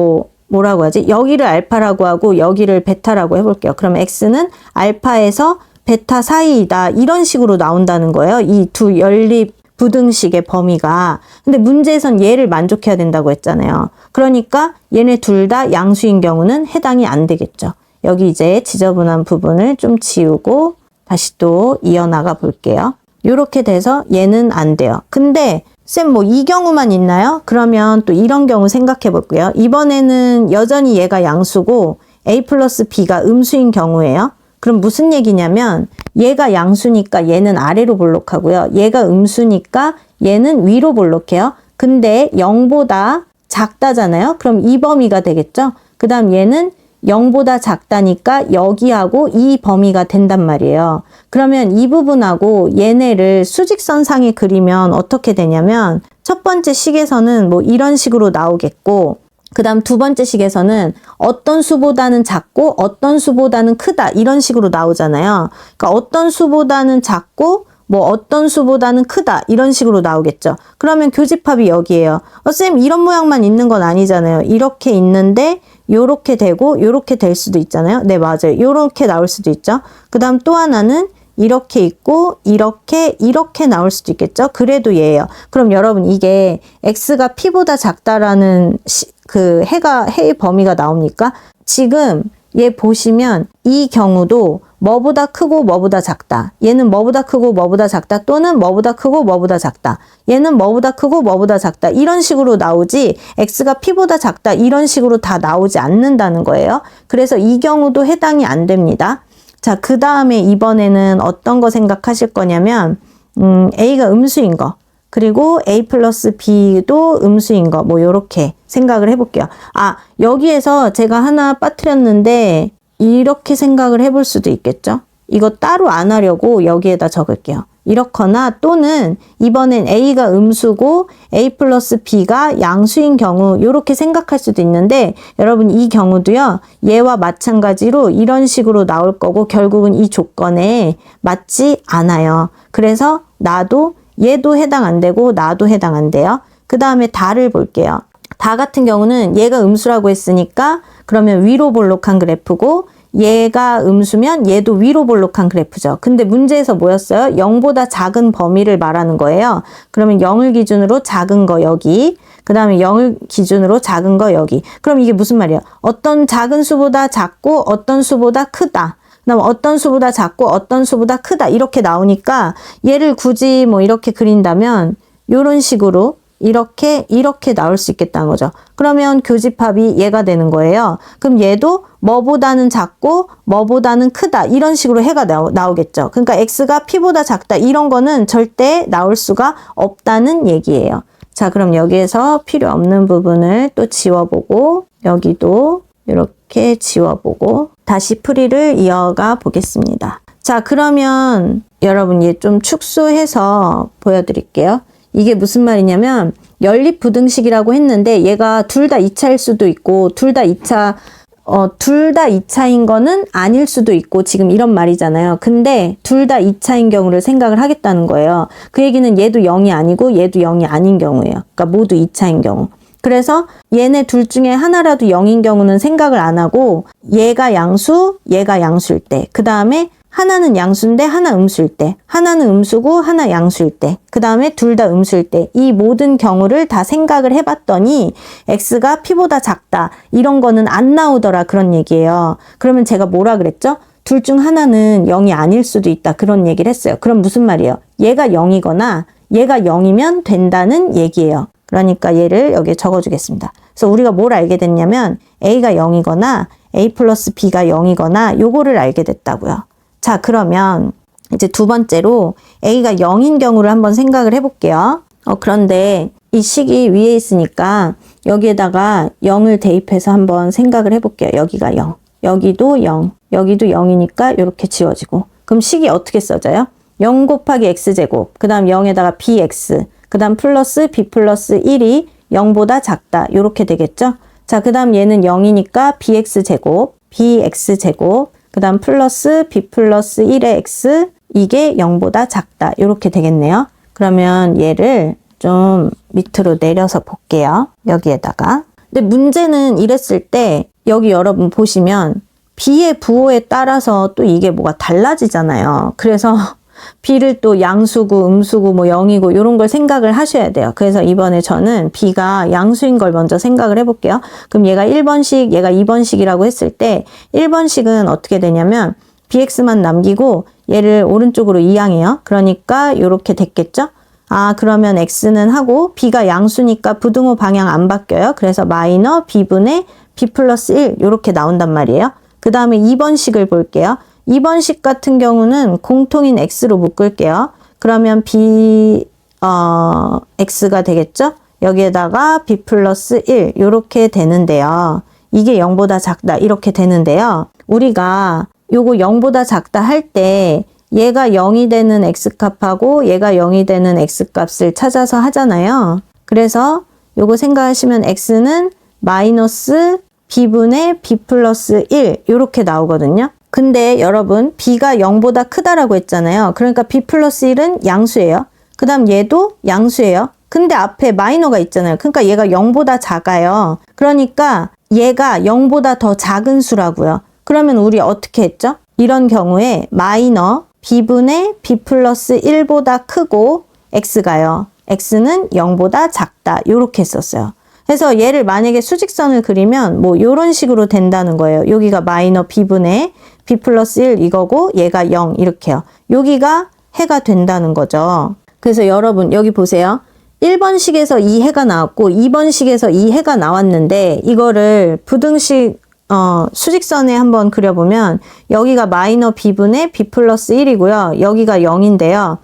뭐라고 하지? 여기를 알파라고 하고 여기를 베타라고 해볼게요. 그러면 x는 알파에서 베타 사이이다. 이런 식으로 나온다는 거예요. 이 두 연립 부등식의 범위가. 근데 문제에선 얘를 만족해야 된다고 했잖아요. 그러니까 얘네 둘 다 양수인 경우는 해당이 안 되겠죠. 여기 이제 지저분한 부분을 좀 지우고 다시 또 이어나가 볼게요. 이렇게 돼서 얘는 안 돼요. 근데 쌤 뭐 이 경우만 있나요? 그러면 또 이런 경우 생각해 볼게요. 이번에는 여전히 얘가 양수고 A 플러스 B가 음수인 경우예요. 그럼 무슨 얘기냐면 얘가 양수니까 얘는 아래로 볼록하고요. 얘가 음수니까 얘는 위로 볼록해요. 근데 0보다 작다잖아요. 그럼 이 범위가 되겠죠. 그 다음 얘는 0보다 작다니까 여기하고 이 범위가 된단 말이에요. 그러면 이 부분하고 얘네를 수직선상에 그리면 어떻게 되냐면 첫 번째 식에서는 뭐 이런 식으로 나오겠고 그 다음 두 번째 식에서는 어떤 수보다는 작고 어떤 수보다는 크다 이런 식으로 나오잖아요. 그러니까 어떤 수보다는 작고 뭐 어떤 수보다는 크다 이런 식으로 나오겠죠. 그러면 교집합이 여기에요. 쌤 이런 모양만 있는 건 아니잖아요. 이렇게 있는데 요렇게 되고 요렇게 될 수도 있잖아요. 네, 맞아요. 요렇게 나올 수도 있죠. 그 다음 또 하나는 이렇게 있고 이렇게 나올 수도 있겠죠. 그래도 얘예요. 그럼 여러분 이게 x가 p보다 작다라는 해의 범위가 나옵니까? 지금 얘 보시면 이 경우도 뭐보다 크고 뭐보다 작다. 얘는 뭐보다 크고 뭐보다 작다. 또는 뭐보다 크고 뭐보다 작다. 얘는 뭐보다 크고 뭐보다 작다. 이런 식으로 나오지 x가 p보다 작다. 이런 식으로 다 나오지 않는다는 거예요. 그래서 이 경우도 해당이 안 됩니다. 자, 그 다음에 이번에는 어떤 거 생각하실 거냐면 A가 음수인 거 그리고 A 플러스 B도 음수인 거 뭐 요렇게 생각을 해볼게요. 아, 여기에서 제가 하나 빠뜨렸는데 이렇게 생각을 해볼 수도 있겠죠. 이거 따로 안 하려고 여기에다 적을게요. 이렇거나 또는 이번엔 A가 음수고 A 플러스 B가 양수인 경우 이렇게 생각할 수도 있는데 여러분 이 경우도요. 얘와 마찬가지로 이런 식으로 나올 거고 결국은 이 조건에 맞지 않아요. 그래서 나도 얘도 해당 안 되고 나도 해당 안 돼요. 그 다음에 다를 볼게요. 다 같은 경우는 얘가 음수라고 했으니까 그러면 위로 볼록한 그래프고 얘가 음수면 얘도 위로 볼록한 그래프죠. 근데 문제에서 뭐였어요? 0보다 작은 범위를 말하는 거예요. 그러면 0을 기준으로 작은 거 여기, 그 다음에 0을 기준으로 작은 거 여기. 그럼 이게 무슨 말이에요? 어떤 작은 수보다 작고 어떤 수보다 크다. 그다음 어떤 수보다 작고 어떤 수보다 크다. 이렇게 나오니까 얘를 굳이 뭐 이렇게 그린다면 이런 식으로 이렇게 나올 수 있겠다는 거죠. 그러면 교집합이 얘가 되는 거예요. 그럼 얘도 뭐보다는 작고 뭐보다는 크다 이런 식으로 해가 나오겠죠. 그러니까 x가 p보다 작다 이런 거는 절대 나올 수가 없다는 얘기예요. 자, 그럼 여기에서 필요 없는 부분을 또 지워보고 여기도 이렇게 지워보고 다시 풀이를 이어가 보겠습니다. 자, 그러면 여러분 얘 좀 축소해서 보여드릴게요. 이게 무슨 말이냐면 연립 부등식이라고 했는데 얘가 둘 다 2차일 수도 있고 둘 다 2차인 거는 아닐 수도 있고 지금 이런 말이잖아요. 근데 둘 다 2차인 경우를 생각을 하겠다는 거예요. 그 얘기는 얘도 0이 아니고 얘도 0이 아닌 경우예요. 그러니까 모두 2차인 경우. 그래서 얘네 둘 중에 하나라도 0인 경우는 생각을 안 하고 얘가 양수, 얘가 양수일 때, 그 다음에 하나는 양수인데 하나 음수일 때, 하나는 음수고 하나 양수일 때, 그 다음에 둘 다 음수일 때, 이 모든 경우를 다 생각을 해봤더니 x가 p보다 작다 이런 거는 안 나오더라 그런 얘기예요. 그러면 제가 뭐라 그랬죠? 둘 중 하나는 0이 아닐 수도 있다 그런 얘기를 했어요. 그럼 무슨 말이에요? 얘가 0이거나 얘가 0이면 된다는 얘기예요. 그러니까 얘를 여기에 적어주겠습니다. 그래서 우리가 뭘 알게 됐냐면 a가 0이거나 a 플러스 b가 0이거나 요거를 알게 됐다고요. 자, 그러면 이제 두 번째로 a가 0인 경우를 한번 생각을 해볼게요. 그런데 이 식이 위에 있으니까 여기에다가 0을 대입해서 한번 생각을 해볼게요. 여기가 0, 여기도 0, 여기도 0이니까 이렇게 지워지고. 그럼 식이 어떻게 써져요? 0 곱하기 x제곱, 그 다음 0에다가 bx, 그 다음 플러스 b 플러스 1이 0보다 작다. 이렇게 되겠죠? 자, 그 다음 얘는 0이니까 bx제곱, bx제곱, 그 다음 플러스 b 플러스 1의 x, 이게 0보다 작다. 이렇게 되겠네요. 그러면 얘를 좀 밑으로 내려서 볼게요. 여기에다가. 근데 문제는 이랬을 때 여기 여러분 보시면 b의 부호에 따라서 또 이게 뭐가 달라지잖아요. 그래서 b를 또 양수고 음수고 뭐 0이고 이런 걸 생각을 하셔야 돼요. 그래서 이번에 저는 b가 양수인 걸 먼저 생각을 해볼게요. 그럼 얘가 1번식, 얘가 2번식이라고 했을 때 1번식은 어떻게 되냐면 bx만 남기고 얘를 오른쪽으로 이항해요. 그러니까 이렇게 됐겠죠? 아, 그러면 x는 하고 b가 양수니까 부등호 방향 안 바뀌어요. 그래서 마이너 b분의 b 플러스 1 이렇게 나온단 말이에요. 그 다음에 2번식을 볼게요. 2번식 같은 경우는 공통인 x로 묶을게요. 그러면 x가 되겠죠? 여기에다가 b 플러스 1 이렇게 되는데요. 이게 0보다 작다 이렇게 되는데요. 우리가 요거 0보다 작다 할 때 얘가 0이 되는 x값하고 얘가 0이 되는 x값을 찾아서 하잖아요. 그래서 요거 생각하시면 x는 마이너스 b분의 b 플러스 1 이렇게 나오거든요. 근데 여러분 b가 0보다 크다라고 했잖아요. 그러니까 b 플러스 1은 양수예요. 그 다음 얘도 양수예요. 근데 앞에 마이너가 있잖아요. 그러니까 얘가 0보다 작아요. 그러니까 얘가 0보다 더 작은 수라고요. 그러면 우리 어떻게 했죠? 이런 경우에 마이너 b분의 b 플러스 1보다 크고 x가요. x는 0보다 작다. 이렇게 했었어요. 그래서 얘를 만약에 수직선을 그리면 뭐 이런 식으로 된다는 거예요. 여기가 마이너 b분의 b 플러스 1 이거고 얘가 0 이렇게요. 여기가 해가 된다는 거죠. 그래서 여러분 여기 보세요. 1번식에서 이 해가 나왔고 2번식에서 이 해가 나왔는데 이거를 부등식 수직선에 한번 그려보면 여기가 마이너 b분의 b 플러스 1이고요. 여기가 0인데요.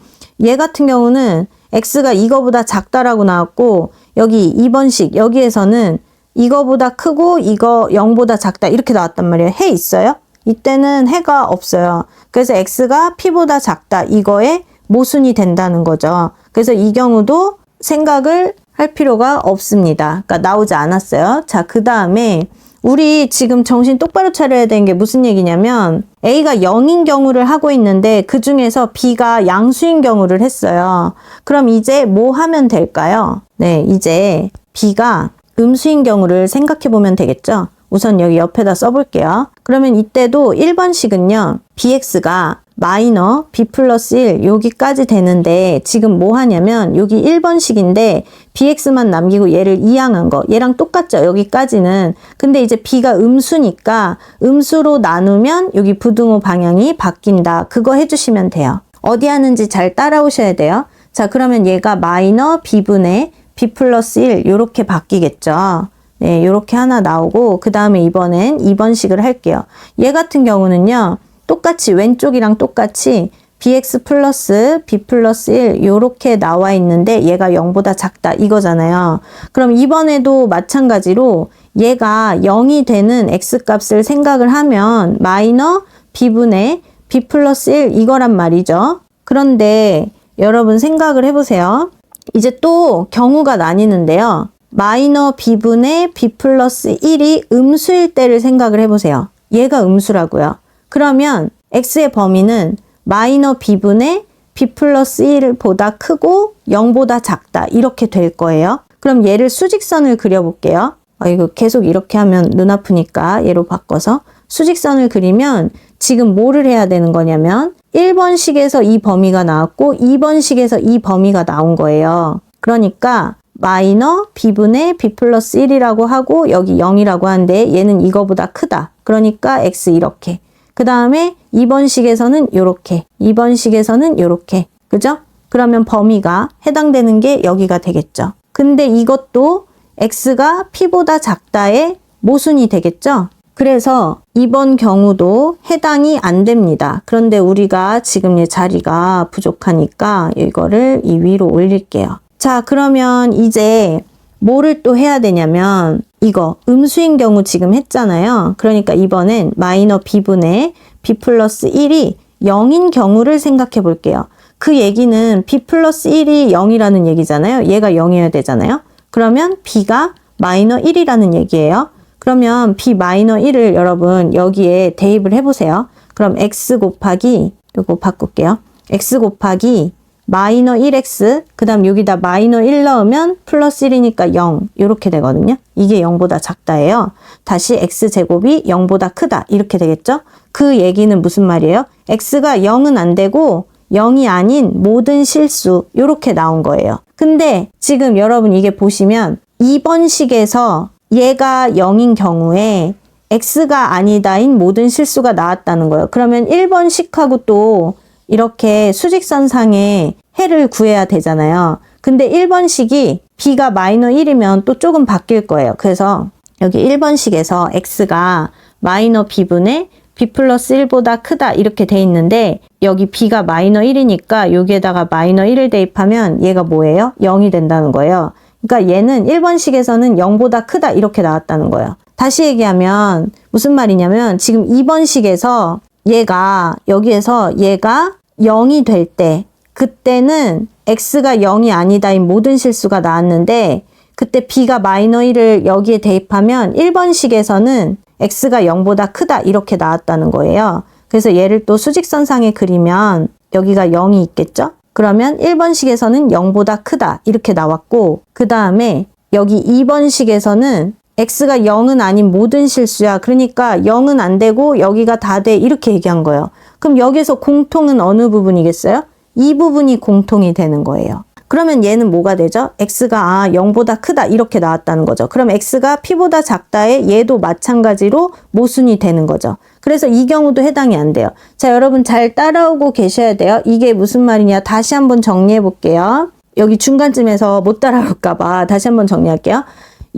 얘 같은 경우는 x가 이거보다 작다라고 나왔고 여기 2번식 여기에서는 이거보다 크고 이거 0보다 작다 이렇게 나왔단 말이에요. 해 있어요? 이때는 해가 없어요. 그래서 x가 p보다 작다 이거에 모순이 된다는 거죠. 그래서 이 경우도 생각을 할 필요가 없습니다. 그러니까 나오지 않았어요. 자, 그 다음에 우리 지금 정신 똑바로 차려야 되는 게 무슨 얘기냐면 a가 0인 경우를 하고 있는데 그 중에서 b가 양수인 경우를 했어요. 그럼 이제 뭐 하면 될까요? 네, 이제 b가 음수인 경우를 생각해 보면 되겠죠? 우선 여기 옆에다 써볼게요. 그러면 이때도 1번식은요. bx가 마이너 b 플러스 1 여기까지 되는데 지금 뭐 하냐면 여기 1번식인데 bx만 남기고 얘를 이항한 거 얘랑 똑같죠 여기까지는. 근데 이제 b가 음수니까 음수로 나누면 여기 부등호 방향이 바뀐다. 그거 해주시면 돼요. 어디 하는지 잘 따라오셔야 돼요. 자, 그러면 얘가 마이너 b분의 b 플러스 1 이렇게 바뀌겠죠. 네, 요렇게 하나 나오고 그 다음에 이번엔 2번식을 할게요. 얘 같은 경우는요. 똑같이 왼쪽이랑 똑같이 bx 플러스 b 플러스 1 요렇게 나와 있는데 얘가 0보다 작다 이거잖아요. 그럼 이번에도 마찬가지로 얘가 0이 되는 x값을 생각을 하면 마이너 b분의 b 플러스 1 이거란 말이죠. 그런데 여러분 생각을 해보세요. 이제 또 경우가 나뉘는데요. 마이너 b분의 b 플러스 1이 음수일 때를 생각을 해보세요. 얘가 음수라고요. 그러면 x의 범위는 마이너 b분의 b 플러스 1보다 크고 0보다 작다 이렇게 될 거예요. 그럼 얘를 수직선을 그려볼게요. 이거 계속 이렇게 하면 눈 아프니까 얘로 바꿔서 수직선을 그리면 지금 뭐를 해야 되는 거냐면 1번식에서 이 범위가 나왔고 2번식에서 이 범위가 나온 거예요. 그러니까 마이너 b분의 b 플러스 1이라고 하고 여기 0이라고 하는데 얘는 이거보다 크다. 그러니까 x 이렇게. 그 다음에 2번식에서는 요렇게. 2번식에서는 요렇게. 그죠? 그러면 범위가 해당되는 게 여기가 되겠죠. 근데 이것도 x가 p보다 작다의 모순이 되겠죠? 그래서 이번 경우도 해당이 안 됩니다. 그런데 우리가 지금 자리가 부족하니까 이거를 이 위로 올릴게요. 자, 그러면 이제 뭐를 또 해야 되냐면 이거 음수인 경우 지금 했잖아요. 그러니까 이번엔 마이너 b분의 b 플러스 1이 0인 경우를 생각해 볼게요. 그 얘기는 b 플러스 1이 0이라는 얘기잖아요. 얘가 0이어야 되잖아요. 그러면 b가 마이너 1이라는 얘기예요. 그러면 b 마이너 1을 여러분 여기에 대입을 해보세요. 그럼 x 곱하기 이거 바꿀게요. x 곱하기 마이너 1x 그 다음 여기다 마이너 1 넣으면 플러스 1이니까 0 이렇게 되거든요. 이게 0보다 작다예요. 다시 x제곱이 0보다 크다 이렇게 되겠죠. 그 얘기는 무슨 말이에요? x가 0은 안 되고 0이 아닌 모든 실수 이렇게 나온 거예요. 근데 지금 여러분 이게 보시면 2번식에서 얘가 0인 경우에 x가 아니다인 모든 실수가 나왔다는 거예요. 그러면 1번식하고 또 이렇게 수직선상에 해를 구해야 되잖아요. 근데 1번식이 b가 마이너 1이면 또 조금 바뀔 거예요. 그래서 여기 1번식에서 x가 마이너 b분의 b 플러스 1보다 크다 이렇게 돼 있는데 여기 b가 마이너 1이니까 여기에다가 마이너 1을 대입하면 얘가 뭐예요? 0이 된다는 거예요. 그러니까 얘는 1번식에서는 0보다 크다 이렇게 나왔다는 거예요. 다시 얘기하면 무슨 말이냐면 지금 2번식에서 얘가 여기에서 얘가 0이 될 때 그때는 x가 0이 아니다인 모든 실수가 나왔는데 그때 b가 마이너 1을 여기에 대입하면 1번식에서는 x가 0보다 크다 이렇게 나왔다는 거예요. 그래서 얘를 또 수직선상에 그리면 여기가 0이 있겠죠? 그러면 1번식에서는 0보다 크다 이렇게 나왔고 그 다음에 여기 2번식에서는 x가 0은 아닌 모든 실수야. 그러니까 0은 안 되고 여기가 다 돼 이렇게 얘기한 거예요. 그럼 여기서 공통은 어느 부분이겠어요? 이 부분이 공통이 되는 거예요. 그러면 얘는 뭐가 되죠? x가 0보다 크다 이렇게 나왔다는 거죠. 그럼 x가 p보다 작다에 얘도 마찬가지로 모순이 되는 거죠. 그래서 이 경우도 해당이 안 돼요. 자, 여러분 잘 따라오고 계셔야 돼요. 이게 무슨 말이냐 다시 한번 정리해 볼게요. 여기 중간쯤에서 못 따라올까 봐 다시 한번 정리할게요.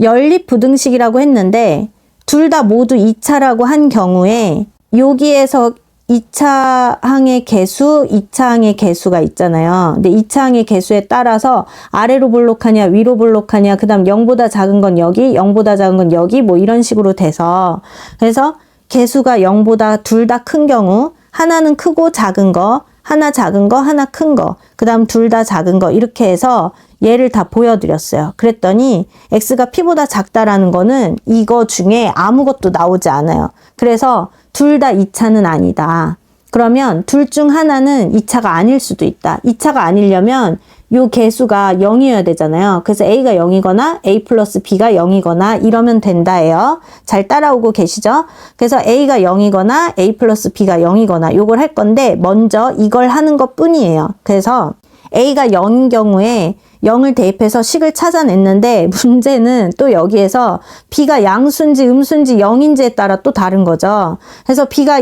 연립부등식이라고 했는데 둘 다 모두 2차라고 한 경우에 여기에서 2차 항의 개수, 2차 항의 개수가 있잖아요. 근데 2차 항의 개수에 따라서 아래로 볼록하냐, 위로 볼록하냐, 그 다음 0보다 작은 건 여기, 0보다 작은 건 여기, 뭐 이런 식으로 돼서 그래서 개수가 0보다 둘 다 큰 경우 하나는 크고 작은 거, 하나 작은 거, 하나 큰 거, 그 다음 둘 다 작은 거 이렇게 해서 얘를 다 보여드렸어요. 그랬더니 x가 p보다 작다라는 거는 이거 중에 아무것도 나오지 않아요. 그래서 둘 다 2차는 아니다. 그러면 둘 중 하나는 2차가 아닐 수도 있다. 2차가 아니려면 요 개수가 0이어야 되잖아요. 그래서 a가 0이거나 a 플러스 b가 0이거나 이러면 된다예요. 잘 따라오고 계시죠? 그래서 a가 0이거나 a 플러스 b가 0이거나 요걸 할 건데 먼저 이걸 하는 것 뿐이에요. 그래서 a가 0인 경우에 0을 대입해서 식을 찾아냈는데 문제는 또 여기에서 b가 양수인지 음수인지 0인지에 따라 또 다른 거죠. 그래서 b가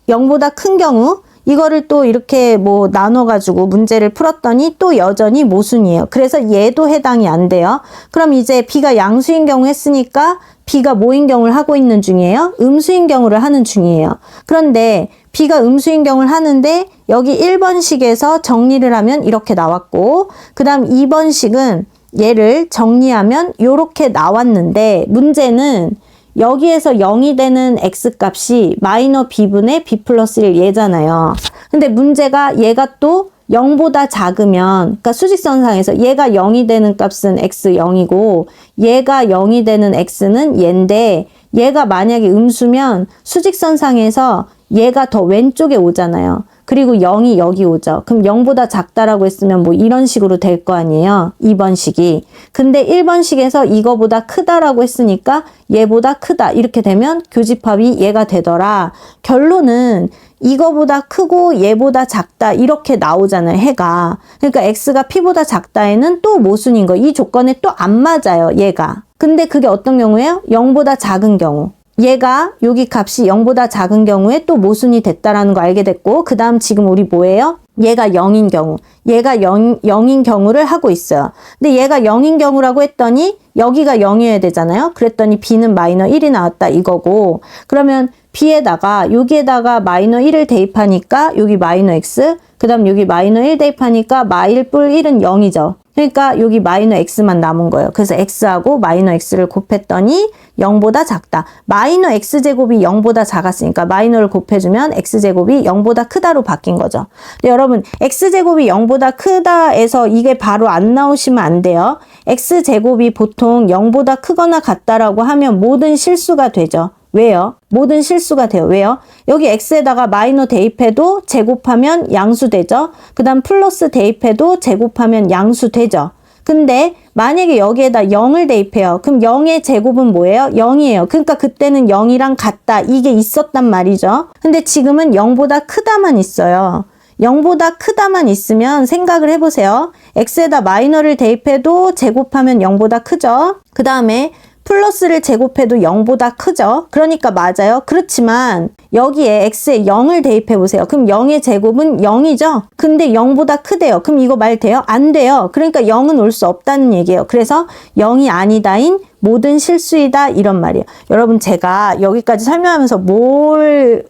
0보다 큰 경우 이거를 또 이렇게 뭐 나눠가지고 문제를 풀었더니 또 여전히 모순이에요. 그래서 얘도 해당이 안 돼요. 그럼 이제 b가 양수인 경우 했으니까 b가 뭐인 경우를 하고 있는 중이에요? 음수인 경우를 하는 중이에요. 그런데 b가 음수인 경우를 하는데 여기 1번식에서 정리를 하면 이렇게 나왔고 그 다음 2번식은 얘를 정리하면 이렇게 나왔는데 문제는 여기에서 0이 되는 x값이 마이너 b분의 b 플러스 1 얘잖아요. 근데 문제가 얘가 또 0보다 작으면 그러니까 수직선상에서 얘가 0이 되는 값은 x0이고 얘가 0이 되는 x는 얘인데 얘가 만약에 음수면 수직선상에서 얘가 더 왼쪽에 오잖아요. 그리고 0이 여기 오죠. 그럼 0보다 작다라고 했으면 뭐 이런 식으로 될 거 아니에요. 2번식이. 근데 1번식에서 이거보다 크다라고 했으니까 얘보다 크다. 이렇게 되면 교집합이 얘가 되더라. 결론은 이거보다 크고 얘보다 작다 이렇게 나오잖아요. 해가. 그러니까 x가 p보다 작다에는 또 모순인 거. 이 조건에 또 안 맞아요. 얘가. 근데 그게 어떤 경우예요? 0보다 작은 경우. 얘가 여기 값이 0보다 작은 경우에 또 모순이 됐다라는 거 알게 됐고, 그 다음 지금 우리 뭐예요? 얘가 0인 경우. 얘가 0인 경우를 하고 있어요. 근데 얘가 0인 경우라고 했더니 여기가 0이어야 되잖아요. 그랬더니 b는 마이너 1이 나왔다 이거고, 그러면 b에다가 여기에다가 마이너 1을 대입하니까 여기 마이너 x, 그 다음 여기 마이너 1 대입하니까 마일 뿔 1은 0이죠. 그러니까 여기 마이너 x만 남은 거예요. 그래서 x하고 마이너 x를 곱했더니 0보다 작다. 마이너 x제곱이 0보다 작았으니까 마이너를 곱해주면 x제곱이 0보다 크다로 바뀐 거죠. 근데 여러분 x제곱이 0보다 크다에서 이게 바로 안 나오시면 안 돼요. x제곱이 보통 0보다 크거나 같다라고 하면 모든 실수가 되죠. 왜요? 모든 실수가 돼요. 왜요? 여기 x에다가 마이너 대입해도 제곱하면 양수 되죠. 그 다음 플러스 대입해도 제곱하면 양수 되죠. 근데 만약에 여기에다 0을 대입해요. 그럼 0의 제곱은 뭐예요? 0이에요. 그러니까 그때는 0이랑 같다. 이게 있었단 말이죠. 근데 지금은 0보다 크다만 있어요. 0보다 크다만 있으면 생각을 해보세요. x에다 마이너를 대입해도 제곱하면 0보다 크죠. 그 다음에 플러스를 제곱해도 0보다 크죠. 그러니까 맞아요. 그렇지만 여기에 x에 0을 대입해 보세요. 그럼 0의 제곱은 0이죠. 근데 0보다 크대요. 그럼 이거 말 돼요? 안 돼요. 그러니까 0은 올 수 없다는 얘기예요. 그래서 0이 아니다인 모든 실수이다 이런 말이에요. 여러분 제가 여기까지 설명하면서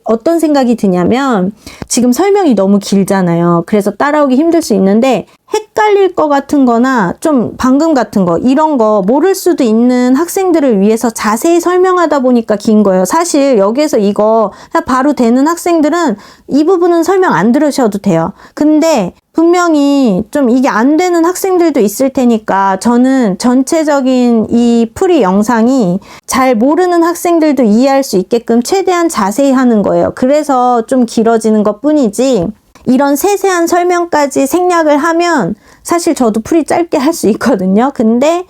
어떤 생각이 드냐면 지금 설명이 너무 길잖아요. 그래서 따라오기 힘들 수 있는데 헷갈릴 것 같은 거나 좀 방금 같은 거 이런 거 모를 수도 있는 학생들을 위해서 자세히 설명하다 보니까 긴 거예요. 사실 여기에서 이거 바로 되는 학생들은 이 부분은 설명 안 들으셔도 돼요. 근데 분명히 좀 이게 안 되는 학생들도 있을 테니까 저는 전체적인 이 풀이 영상이 잘 모르는 학생들도 이해할 수 있게끔 최대한 자세히 하는 거예요. 그래서 좀 길어지는 것 뿐이지 이런 세세한 설명까지 생략을 하면 사실 저도 풀이 짧게 할 수 있거든요. 근데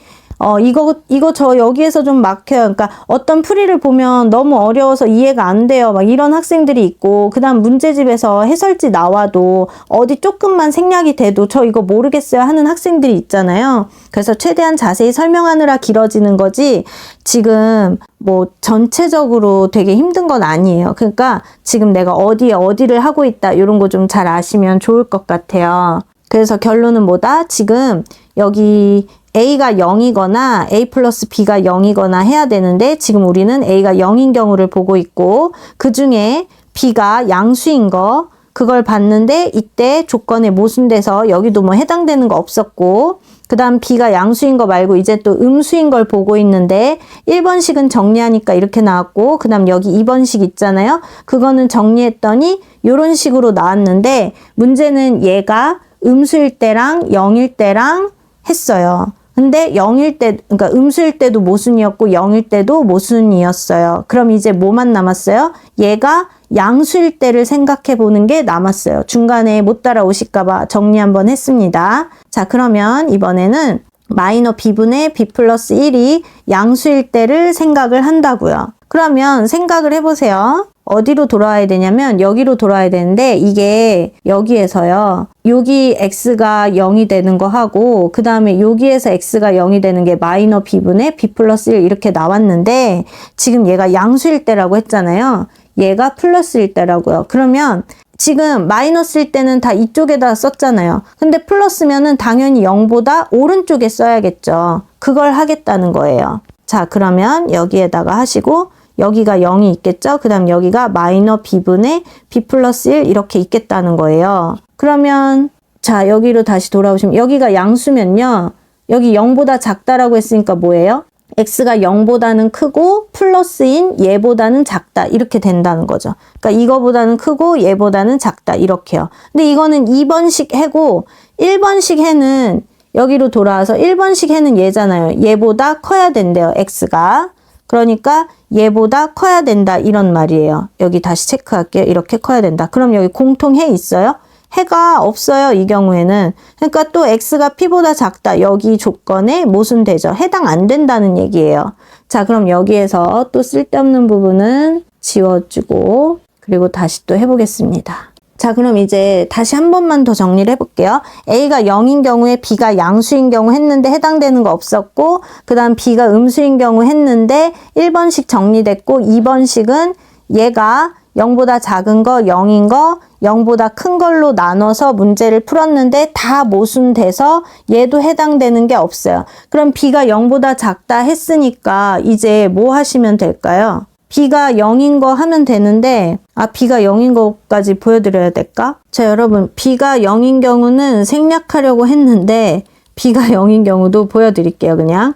이거 저 여기에서 좀 막혀요. 그러니까 어떤 풀이를 보면 너무 어려워서 이해가 안 돼요. 막 이런 학생들이 있고, 그 다음 문제집에서 해설지 나와도 어디 조금만 생략이 돼도 저 이거 모르겠어요 하는 학생들이 있잖아요. 그래서 최대한 자세히 설명하느라 길어지는 거지, 지금 뭐 전체적으로 되게 힘든 건 아니에요. 그러니까 지금 내가 어디를 하고 있다 이런 거 좀 잘 아시면 좋을 것 같아요. 그래서 결론은 뭐다? 지금 여기 a가 0이거나 a 플러스 b가 0이거나 해야 되는데 지금 우리는 a가 0인 경우를 보고 있고 그 중에 b가 양수인 거 그걸 봤는데 이때 조건에 모순돼서 여기도 뭐 해당되는 거 없었고, 그 다음 b가 양수인 거 말고 이제 또 음수인 걸 보고 있는데 1번식은 정리하니까 이렇게 나왔고, 그 다음 여기 2번식 있잖아요. 그거는 정리했더니 이런 식으로 나왔는데 문제는 얘가 음수일 때랑 0일 때랑 했어요. 근데 0일 때, 그러니까 음수일 때도 모순이었고 0일 때도 모순이었어요. 그럼 이제 뭐만 남았어요? 얘가 양수일 때를 생각해 보는 게 남았어요. 중간에 못 따라오실까봐 정리 한번 했습니다. 자, 그러면 이번에는 마이너 b분의 b 플러스 1이 양수일 때를 생각을 한다고요. 그러면 생각을 해보세요. 어디로 돌아와야 되냐면 여기로 돌아와야 되는데 이게 여기에서요. 여기 x가 0이 되는 거 하고 그 다음에 여기에서 x가 0이 되는 게 마이너 b분의 b 플러스 1 이렇게 나왔는데 지금 얘가 양수일 때라고 했잖아요. 얘가 플러스일 때라고요. 그러면 지금 마이너스일 때는 다 이쪽에다 썼잖아요. 근데 플러스면은 당연히 0보다 오른쪽에 써야겠죠. 그걸 하겠다는 거예요. 자, 그러면 여기에다가 하시고 여기가 0이 있겠죠? 그 다음 여기가 마이너 b분의 b 플러스 1 이렇게 있겠다는 거예요. 그러면 자, 여기로 다시 돌아오시면 여기가 양수면요. 여기 0보다 작다라고 했으니까 뭐예요? x가 0보다는 크고 플러스인 얘보다는 작다 이렇게 된다는 거죠. 그러니까 이거보다는 크고 얘보다는 작다 이렇게요. 근데 이거는 2번식 해고 1번식 해는 여기로 돌아와서 1번식 해는 얘잖아요. 얘보다 커야 된대요. x가. 그러니까 얘보다 커야 된다 이런 말이에요. 여기 다시 체크할게요. 이렇게 커야 된다. 그럼 여기 공통해 있어요? 해가 없어요. 이 경우에는. 그러니까 또 x가 p보다 작다. 여기 조건에 모순되죠. 해당 안 된다는 얘기예요. 자, 그럼 여기에서 또 쓸데없는 부분은 지워주고 그리고 다시 또 해보겠습니다. 자, 그럼 이제 다시 한 번만 더 정리를 해볼게요. A가 0인 경우에 B가 양수인 경우 했는데 해당되는 거 없었고, 그 다음 B가 음수인 경우 했는데 1번씩 정리됐고, 2번씩은 얘가 0보다 작은 거, 0인 거, 0보다 큰 걸로 나눠서 문제를 풀었는데 다 모순돼서 얘도 해당되는 게 없어요. 그럼 B가 0보다 작다 했으니까 이제 뭐 하시면 될까요? B가 0인 거 하면 되는데 B가 0인 것까지 보여드려야 될까? 자, 여러분, B가 0인 경우는 생략하려고 했는데 B가 0인 경우도 보여드릴게요. 그냥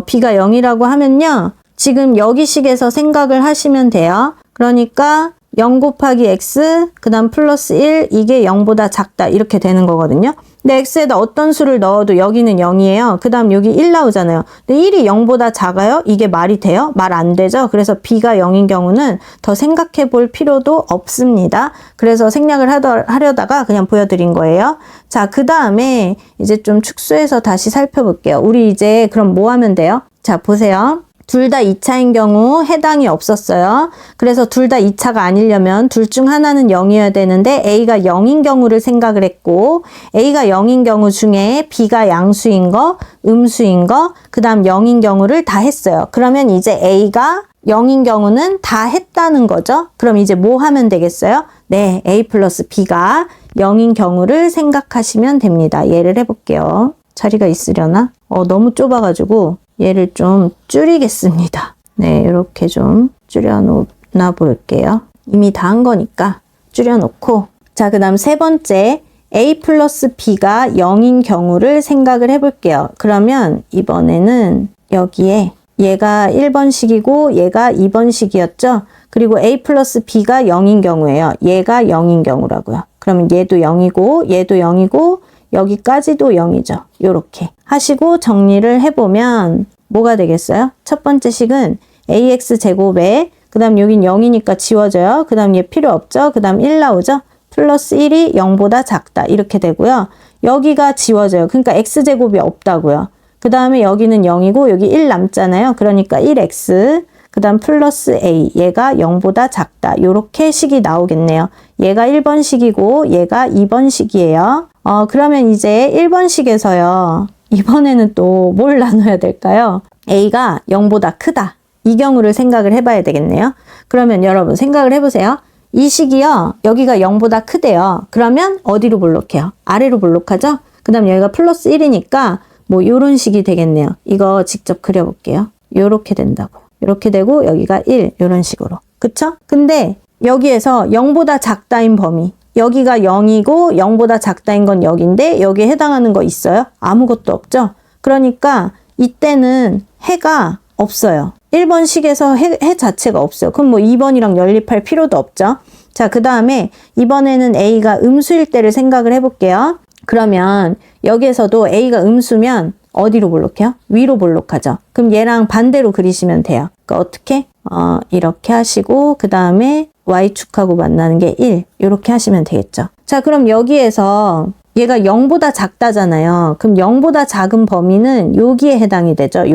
B가 0이라고 하면요, 지금 여기 식에서 생각을 하시면 돼요. 그러니까 0 곱하기 x 그 다음 플러스 1 이게 0보다 작다 이렇게 되는 거거든요. 근데 x에다 어떤 수를 넣어도 여기는 0이에요. 그 다음 여기 1 나오잖아요. 근데 1이 0보다 작아요? 이게 말이 돼요? 말 안 되죠? 그래서 b가 0인 경우는 더 생각해 볼 필요도 없습니다. 그래서 생략을 하려다가 그냥 보여드린 거예요. 자, 그 다음에 이제 좀 축소해서 다시 살펴볼게요. 우리 이제 그럼 뭐 하면 돼요? 자, 보세요. 둘 다 2차인 경우 해당이 없었어요. 그래서 둘 다 2차가 아니려면 둘 중 하나는 0이어야 되는데 A가 0인 경우를 생각을 했고, A가 0인 경우 중에 B가 양수인 거, 음수인 거, 그 다음 0인 경우를 다 했어요. 그러면 이제 A가 0인 경우는 다 했다는 거죠. 그럼 이제 뭐 하면 되겠어요? 네, A 플러스 B가 0인 경우를 생각하시면 됩니다. 예를 해볼게요. 자리가 있으려나? 너무 좁아가지고 얘를 좀 줄이겠습니다. 네, 이렇게 좀 줄여놓나 볼게요. 이미 다 한 거니까 줄여놓고, 자, 그 다음 세 번째 A 플러스 B가 0인 경우를 생각을 해볼게요. 그러면 이번에는 여기에 얘가 1번식이고 얘가 2번식이었죠. 그리고 A 플러스 B가 0인 경우예요. 얘가 0인 경우라고요. 그러면 얘도 0이고 얘도 0이고 여기까지도 0이죠. 요렇게 하시고 정리를 해보면 뭐가 되겠어요? 첫 번째 식은 ax 제곱에 그 다음 여긴 0이니까 지워져요. 그 다음 얘 필요 없죠. 그 다음 1 나오죠. 플러스 1이 0보다 작다 이렇게 되고요. 여기가 지워져요. 그러니까 x제곱이 없다고요. 그 다음에 여기는 0이고 여기 1 남잖아요. 그러니까 1x 그 다음 플러스 a 얘가 0보다 작다 요렇게 식이 나오겠네요. 얘가 1번식이고 얘가 2번식이에요. 그러면 이제 1번식에서요. 이번에는 또 뭘 나눠야 될까요? A가 0보다 크다. 이 경우를 생각을 해봐야 되겠네요. 그러면 여러분 생각을 해보세요. 이 식이요. 여기가 0보다 크대요. 그러면 어디로 볼록해요? 아래로 볼록하죠? 그 다음 여기가 플러스 1이니까 뭐 요런 식이 되겠네요. 이거 직접 그려볼게요. 요렇게 된다고요. 요렇게 되고 여기가 1 요런 식으로. 그쵸? 근데 여기에서 0보다 작다인 범위. 여기가 0이고 0보다 작다인 건 여기인데 여기에 해당하는 거 있어요? 아무것도 없죠? 그러니까 이때는 해가 없어요. 1번 식에서 해 자체가 없어요. 그럼 뭐 2번이랑 연립할 필요도 없죠? 자, 그 다음에 이번에는 A가 음수일 때를 생각을 해볼게요. 그러면 여기에서도 A가 음수면 어디로 볼록해요? 위로 볼록하죠? 그럼 얘랑 반대로 그리시면 돼요. 그러니까 어떻게? 이렇게 하시고 그 다음에 y축하고 만나는 게 1 이렇게 하시면 되겠죠. 자, 그럼 여기에서 얘가 0보다 작다잖아요. 그럼 0보다 작은 범위는 여기에 해당이 되죠.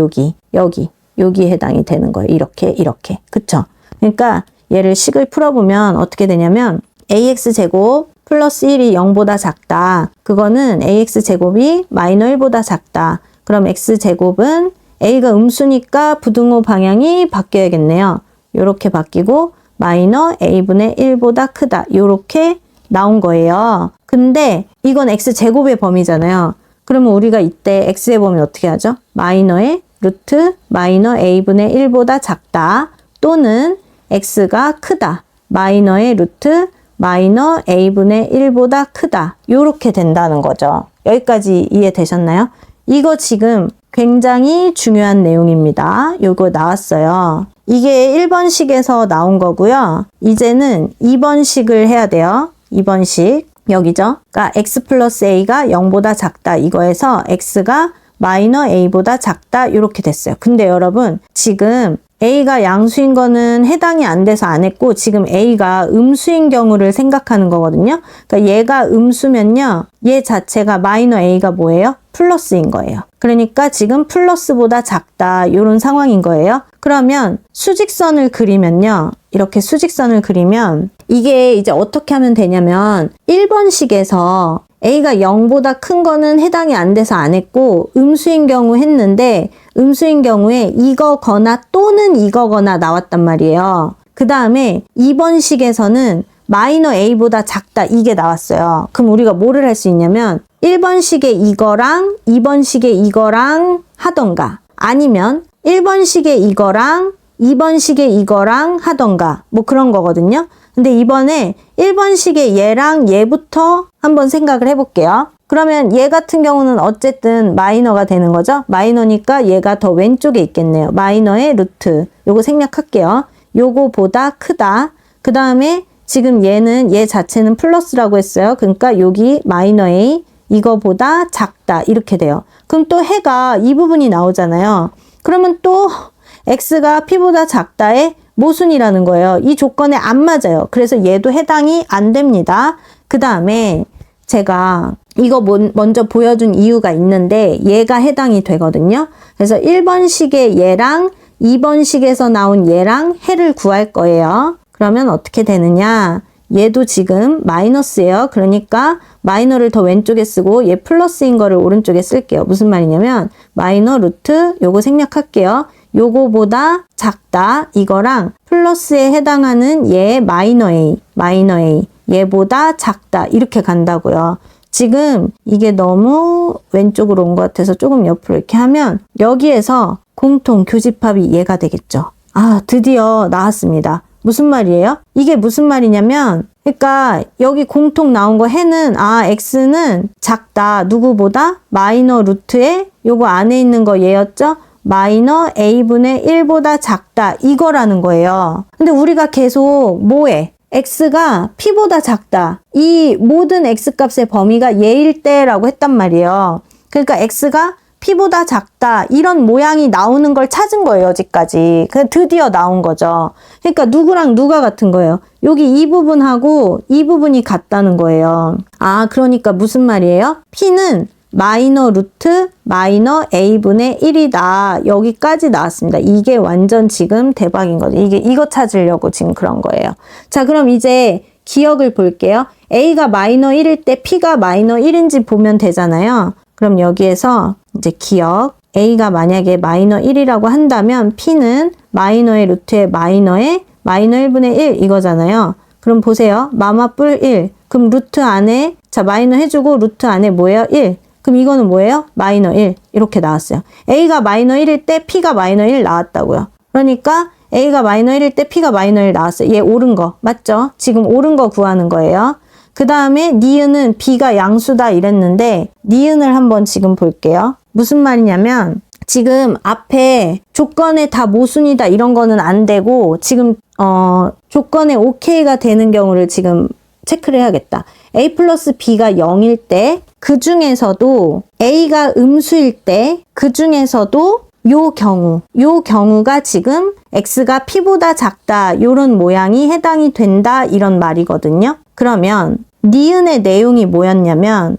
여기에 해당이 되는 거예요. 이렇게 그쵸? 그러니까 얘를 식을 풀어보면 어떻게 되냐면 ax제곱 플러스 1이 0보다 작다. 그거는 ax제곱이 마이너 1보다 작다. 그럼 x제곱은 a가 음수니까 부등호 방향이 바뀌어야겠네요. 이렇게 바뀌고 마이너 a분의 1보다 크다. 이렇게 나온 거예요. 근데 이건 x제곱의 범위잖아요. 그러면 우리가 이때 x의 범위 어떻게 하죠? 마이너의 루트 마이너 a분의 1보다 작다. 또는 x가 크다. 마이너의 루트 마이너 a분의 1보다 크다. 이렇게 된다는 거죠. 여기까지 이해되셨나요? 이거 지금 굉장히 중요한 내용입니다. 요거 나왔어요. 이게 1번식에서 나온 거고요. 이제는 2번식을 해야 돼요. 2번식 여기죠. 그러니까 x 플러스 a가 0보다 작다. 이거에서 x가 마이너 a보다 작다. 이렇게 됐어요. 근데 여러분 지금 A가 양수인 거는 해당이 안 돼서 안 했고 지금 A가 음수인 경우를 생각하는 거거든요. 그러니까 얘가 음수면요. 얘 자체가 마이너 A가 뭐예요? 플러스인 거예요. 그러니까 지금 플러스보다 작다 이런 상황인 거예요. 그러면 수직선을 그리면요. 이렇게 수직선을 그리면 이게 이제 어떻게 하면 되냐면 1번식에서 A가 0보다 큰 거는 해당이 안 돼서 안 했고 음수인 경우 했는데 음수인 경우에 이거거나 또는 이거거나 나왔단 말이에요. 그 다음에 2번식에서는 마이너 A보다 작다 이게 나왔어요. 그럼 우리가 뭐를 할 수 있냐면 1번식에 이거랑 2번식에 이거랑 하던가 아니면 1번식에 이거랑 2번식에 이거랑 하던가 뭐 그런 거거든요. 근데 이번에 1번식에 얘랑 얘부터 한번 생각을 해볼게요. 그러면 얘 같은 경우는 어쨌든 마이너가 되는 거죠. 마이너니까 얘가 더 왼쪽에 있겠네요. 마이너의 루트. 요거 생략할게요. 요거보다 크다. 그 다음에 지금 얘는 얘 자체는 플러스라고 했어요. 그러니까 여기 마이너 A 이거보다 작다. 이렇게 돼요. 그럼 또 해가 이 부분이 나오잖아요. 그러면 또 X가 P보다 작다의 모순이라는 거예요. 이 조건에 안 맞아요. 그래서 얘도 해당이 안 됩니다. 그 다음에 제가 이거 먼저 보여준 이유가 있는데 얘가 해당이 되거든요. 그래서 1번식의 얘랑 2번식에서 나온 얘랑 해를 구할 거예요. 그러면 어떻게 되느냐? 얘도 지금 마이너스예요. 그러니까 마이너를 더 왼쪽에 쓰고 얘 플러스인 거를 오른쪽에 쓸게요. 무슨 말이냐면 마이너 루트 요거 생략할게요. 요거보다 작다 이거랑 플러스에 해당하는 얘 마이너 A 얘보다 작다 이렇게 간다고요. 지금 이게 너무 왼쪽으로 온 것 같아서 조금 옆으로 이렇게 하면 여기에서 공통 교집합이 얘가 되겠죠. 아, 드디어 나왔습니다. 무슨 말이에요? 이게 무슨 말이냐면 그러니까 여기 공통 나온 거 해는 X는 작다. 누구보다? 마이너 루트에 요거 안에 있는 거 얘였죠? 마이너 A분의 1보다 작다. 이거라는 거예요. 근데 우리가 계속 뭐해? X가 P보다 작다. 이 모든 X값의 범위가 얘일 때라고 했단 말이에요. 그러니까 X가 P보다 작다. 이런 모양이 나오는 걸 찾은 거예요, 여기까지. 드디어 나온 거죠. 그러니까 누구랑 누가 같은 거예요? 여기 이 부분하고 이 부분이 같다는 거예요. 아, 그러니까 무슨 말이에요? P는 마이너 루트 마이너 A분의 1이다. 여기까지 나왔습니다. 이게 완전 지금 대박인 거죠. 이거 찾으려고 지금 그런 거예요. 자, 그럼 이제 기억을 볼게요. A가 마이너 1일 때 P가 마이너 1인지 보면 되잖아요. 그럼 여기에서 이제 기억. A가 만약에 마이너 1이라고 한다면 P는 마이너의 루트에 마이너의 마이너 1분의 1 이거잖아요. 그럼 보세요. 마마뿔 1. 그럼 루트 안에 자 마이너 해주고 루트 안에 뭐예요? 1. 그럼 이거는 뭐예요? 마이너 1. 이렇게 나왔어요. A가 마이너 1일 때 P가 마이너 1 나왔다고요. 그러니까 A가 마이너 1일 때 P가 마이너 1 나왔어요. 얘 옳은 거. 맞죠? 지금 옳은 거 구하는 거예요. 그 다음에 니은은 B가 양수다 이랬는데 니은을 한번 지금 볼게요. 무슨 말이냐면 지금 앞에 조건에 다 모순이다 이런 거는 안 되고 지금 조건에 OK가 되는 경우를 지금 체크를 해야겠다. A 플러스 B가 0일 때 그 중에서도 A가 음수일 때 그 중에서도 요 경우가 지금 X가 P보다 작다 요런 모양이 해당이 된다 이런 말이거든요. 그러면 니은의 내용이 뭐였냐면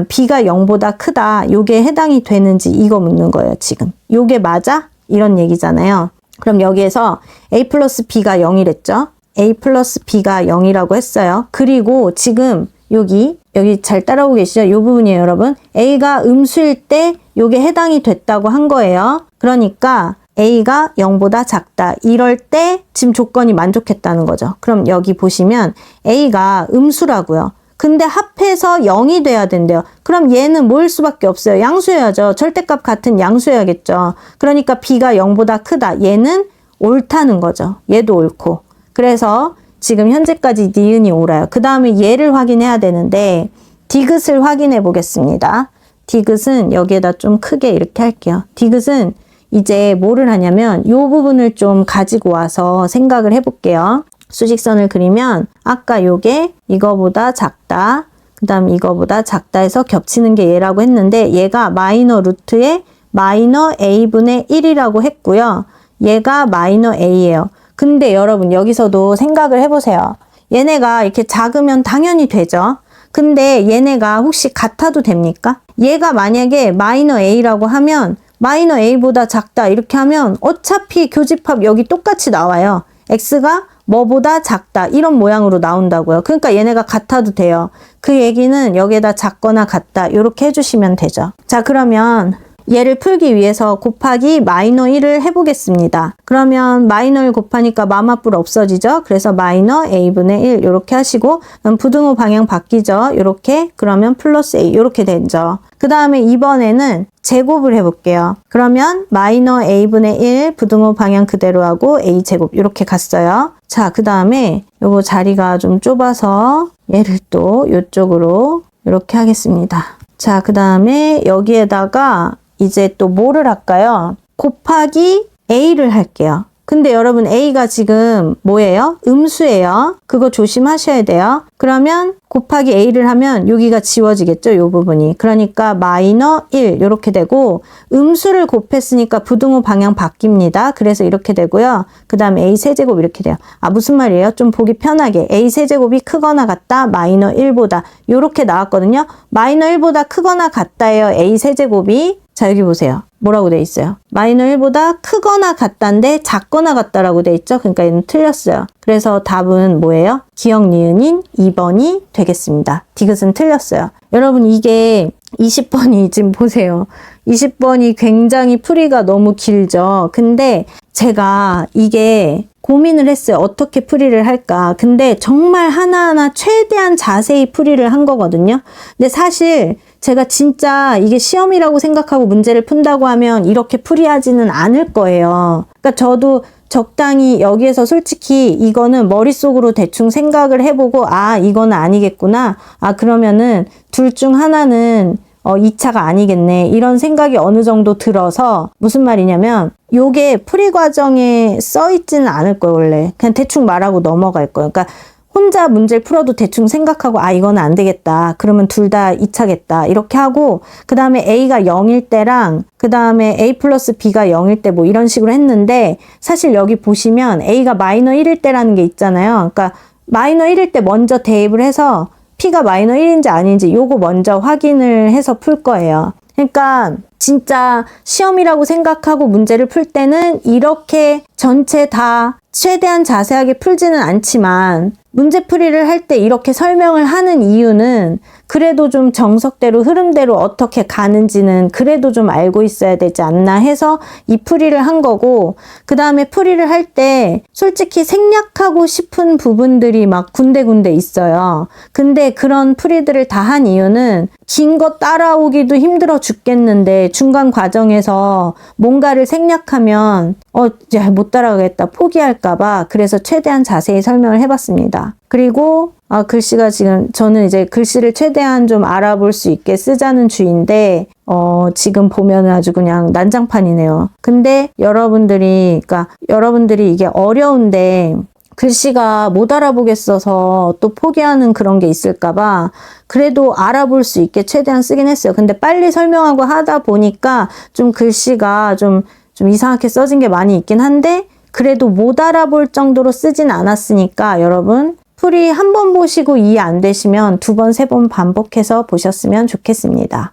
B가 0보다 크다 요게 해당이 되는지 이거 묻는 거예요. 지금 요게 맞아? 이런 얘기잖아요. 그럼 여기에서 A 플러스 B가 0이랬죠. A 플러스 B가 0이라고 했어요. 그리고 지금 여기 잘 따라오고 계시죠? 이 부분이에요, 여러분. A가 음수일 때 요게 해당이 됐다고 한 거예요. 그러니까 A가 0보다 작다. 이럴 때 지금 조건이 만족했다는 거죠. 그럼 여기 보시면 A가 음수라고요. 근데 합해서 0이 돼야 된대요. 그럼 얘는 뭐일 수밖에 없어요? 양수여야죠. 절대값 같은 양수여야겠죠. 그러니까 B가 0보다 크다. 얘는 옳다는 거죠. 얘도 옳고. 그래서 지금 현재까지 니은이 옳아요. 그 다음에 얘를 확인해야 되는데 디귿을 확인해 보겠습니다. 디귿은 여기에다 좀 크게 이렇게 할게요. 디귿은 이제 뭐를 하냐면 이 부분을 좀 가지고 와서 생각을 해볼게요. 수직선을 그리면 아까 요게 이거보다 작다. 그 다음 이거보다 작다 해서 겹치는 게 얘라고 했는데 얘가 마이너 루트에 마이너 a분의 1이라고 했고요. 얘가 마이너 a예요. 근데 여러분 여기서도 생각을 해보세요. 얘네가 이렇게 작으면 당연히 되죠. 근데 얘네가 혹시 같아도 됩니까? 얘가 만약에 마이너 a라고 하면 마이너 a보다 작다 이렇게 하면 어차피 교집합 여기 똑같이 나와요. x가 뭐보다 작다 이런 모양으로 나온다고요. 그러니까 얘네가 같아도 돼요. 그 얘기는 여기에다 작거나 같다 이렇게 해주시면 되죠. 자, 그러면 얘를 풀기 위해서 곱하기 마이너 1을 해보겠습니다. 그러면 마이너 1 곱하니까 마마뿔 없어지죠. 그래서 마이너 a분의 1 이렇게 하시고 부등호 방향 바뀌죠. 이렇게 그러면 플러스 a 이렇게 되죠. 그 다음에 이번에는 제곱을 해볼게요. 그러면 마이너 a분의 1 부등호 방향 그대로 하고 a 제곱 이렇게 갔어요. 자, 그 다음에 요거 자리가 좀 좁아서 얘를 또 이쪽으로 이렇게 하겠습니다. 자, 그 다음에 여기에다가 이제 또 뭐를 할까요? 곱하기 a를 할게요. 근데 여러분 A가 지금 뭐예요? 음수예요. 그거 조심하셔야 돼요. 그러면 곱하기 A를 하면 여기가 지워지겠죠? 이 부분이. 그러니까 마이너 1 이렇게 되고 음수를 곱했으니까 부등호 방향 바뀝니다. 그래서 이렇게 되고요. 그 다음에 A 세제곱 이렇게 돼요. 아 무슨 말이에요? 좀 보기 편하게 A 세제곱이 크거나 같다 마이너 1보다 이렇게 나왔거든요. 마이너 1보다 크거나 같다예요. A 세제곱이. 자 여기 보세요. 뭐라고 돼 있어요? 마이너 1보다 크거나 같다인데 작거나 같다라고 돼 있죠? 그러니까 얘는 틀렸어요. 그래서 답은 뭐예요? 기억 니은인 2번이 되겠습니다. 디귿은 틀렸어요. 여러분 이게 20번이 지금 보세요. 20번이 굉장히 풀이가 너무 길죠. 근데 제가 이게 고민을 했어요. 어떻게 풀이를 할까? 근데 정말 하나하나 최대한 자세히 풀이를 한 거거든요. 근데 사실 제가 진짜 이게 시험이라고 생각하고 문제를 푼다고 하면 이렇게 풀이하지는 않을 거예요. 그러니까 저도 적당히 여기에서 솔직히 이거는 머릿속으로 대충 생각을 해보고 아 이거는 아니겠구나. 아 그러면은 둘 중 하나는 2차가 아니겠네. 이런 생각이 어느 정도 들어서 무슨 말이냐면 요게 풀이 과정에 써 있지는 않을 거예요. 원래 그냥 대충 말하고 넘어갈 거예요. 그러니까 혼자 문제를 풀어도 대충 생각하고 아 이거는 안 되겠다. 그러면 둘 다 2차겠다. 이렇게 하고 그 다음에 A가 0일 때랑 그 다음에 A 플러스 B가 0일 때 뭐 이런 식으로 했는데 사실 여기 보시면 A가 마이너 1일 때라는 게 있잖아요. 그러니까 마이너 1일 때 먼저 대입을 해서 P가 마이너 1인지 아닌지 요거 먼저 확인을 해서 풀 거예요. 그러니까 진짜 시험이라고 생각하고 문제를 풀 때는 이렇게 전체 다 최대한 자세하게 풀지는 않지만 문제풀이를 할 때 이렇게 설명을 하는 이유는 그래도 좀 정석대로 흐름대로 어떻게 가는지는 그래도 좀 알고 있어야 되지 않나 해서 이 풀이를 한 거고 그 다음에 풀이를 할 때 솔직히 생략하고 싶은 부분들이 막 군데군데 있어요. 근데 그런 풀이들을 다 한 이유는 긴 거 따라오기도 힘들어 죽겠는데 중간 과정에서 뭔가를 생략하면 야, 못 따라가겠다 포기할까봐 그래서 최대한 자세히 설명을 해봤습니다. 그리고 글씨가 지금 저는 이제 글씨를 최대한 좀 알아볼 수 있게 쓰자는 주의인데 지금 보면 아주 그냥 난장판이네요. 근데 여러분들이 이게 어려운데 글씨가 못 알아보겠어서 또 포기하는 그런 게 있을까봐 그래도 알아볼 수 있게 최대한 쓰긴 했어요. 근데 빨리 설명하고 하다 보니까 좀 글씨가 좀 이상하게 써진 게 많이 있긴 한데 그래도 못 알아볼 정도로 쓰진 않았으니까 여러분 풀이 한 번 보시고 이해 안 되시면 2번, 3번 반복해서 보셨으면 좋겠습니다.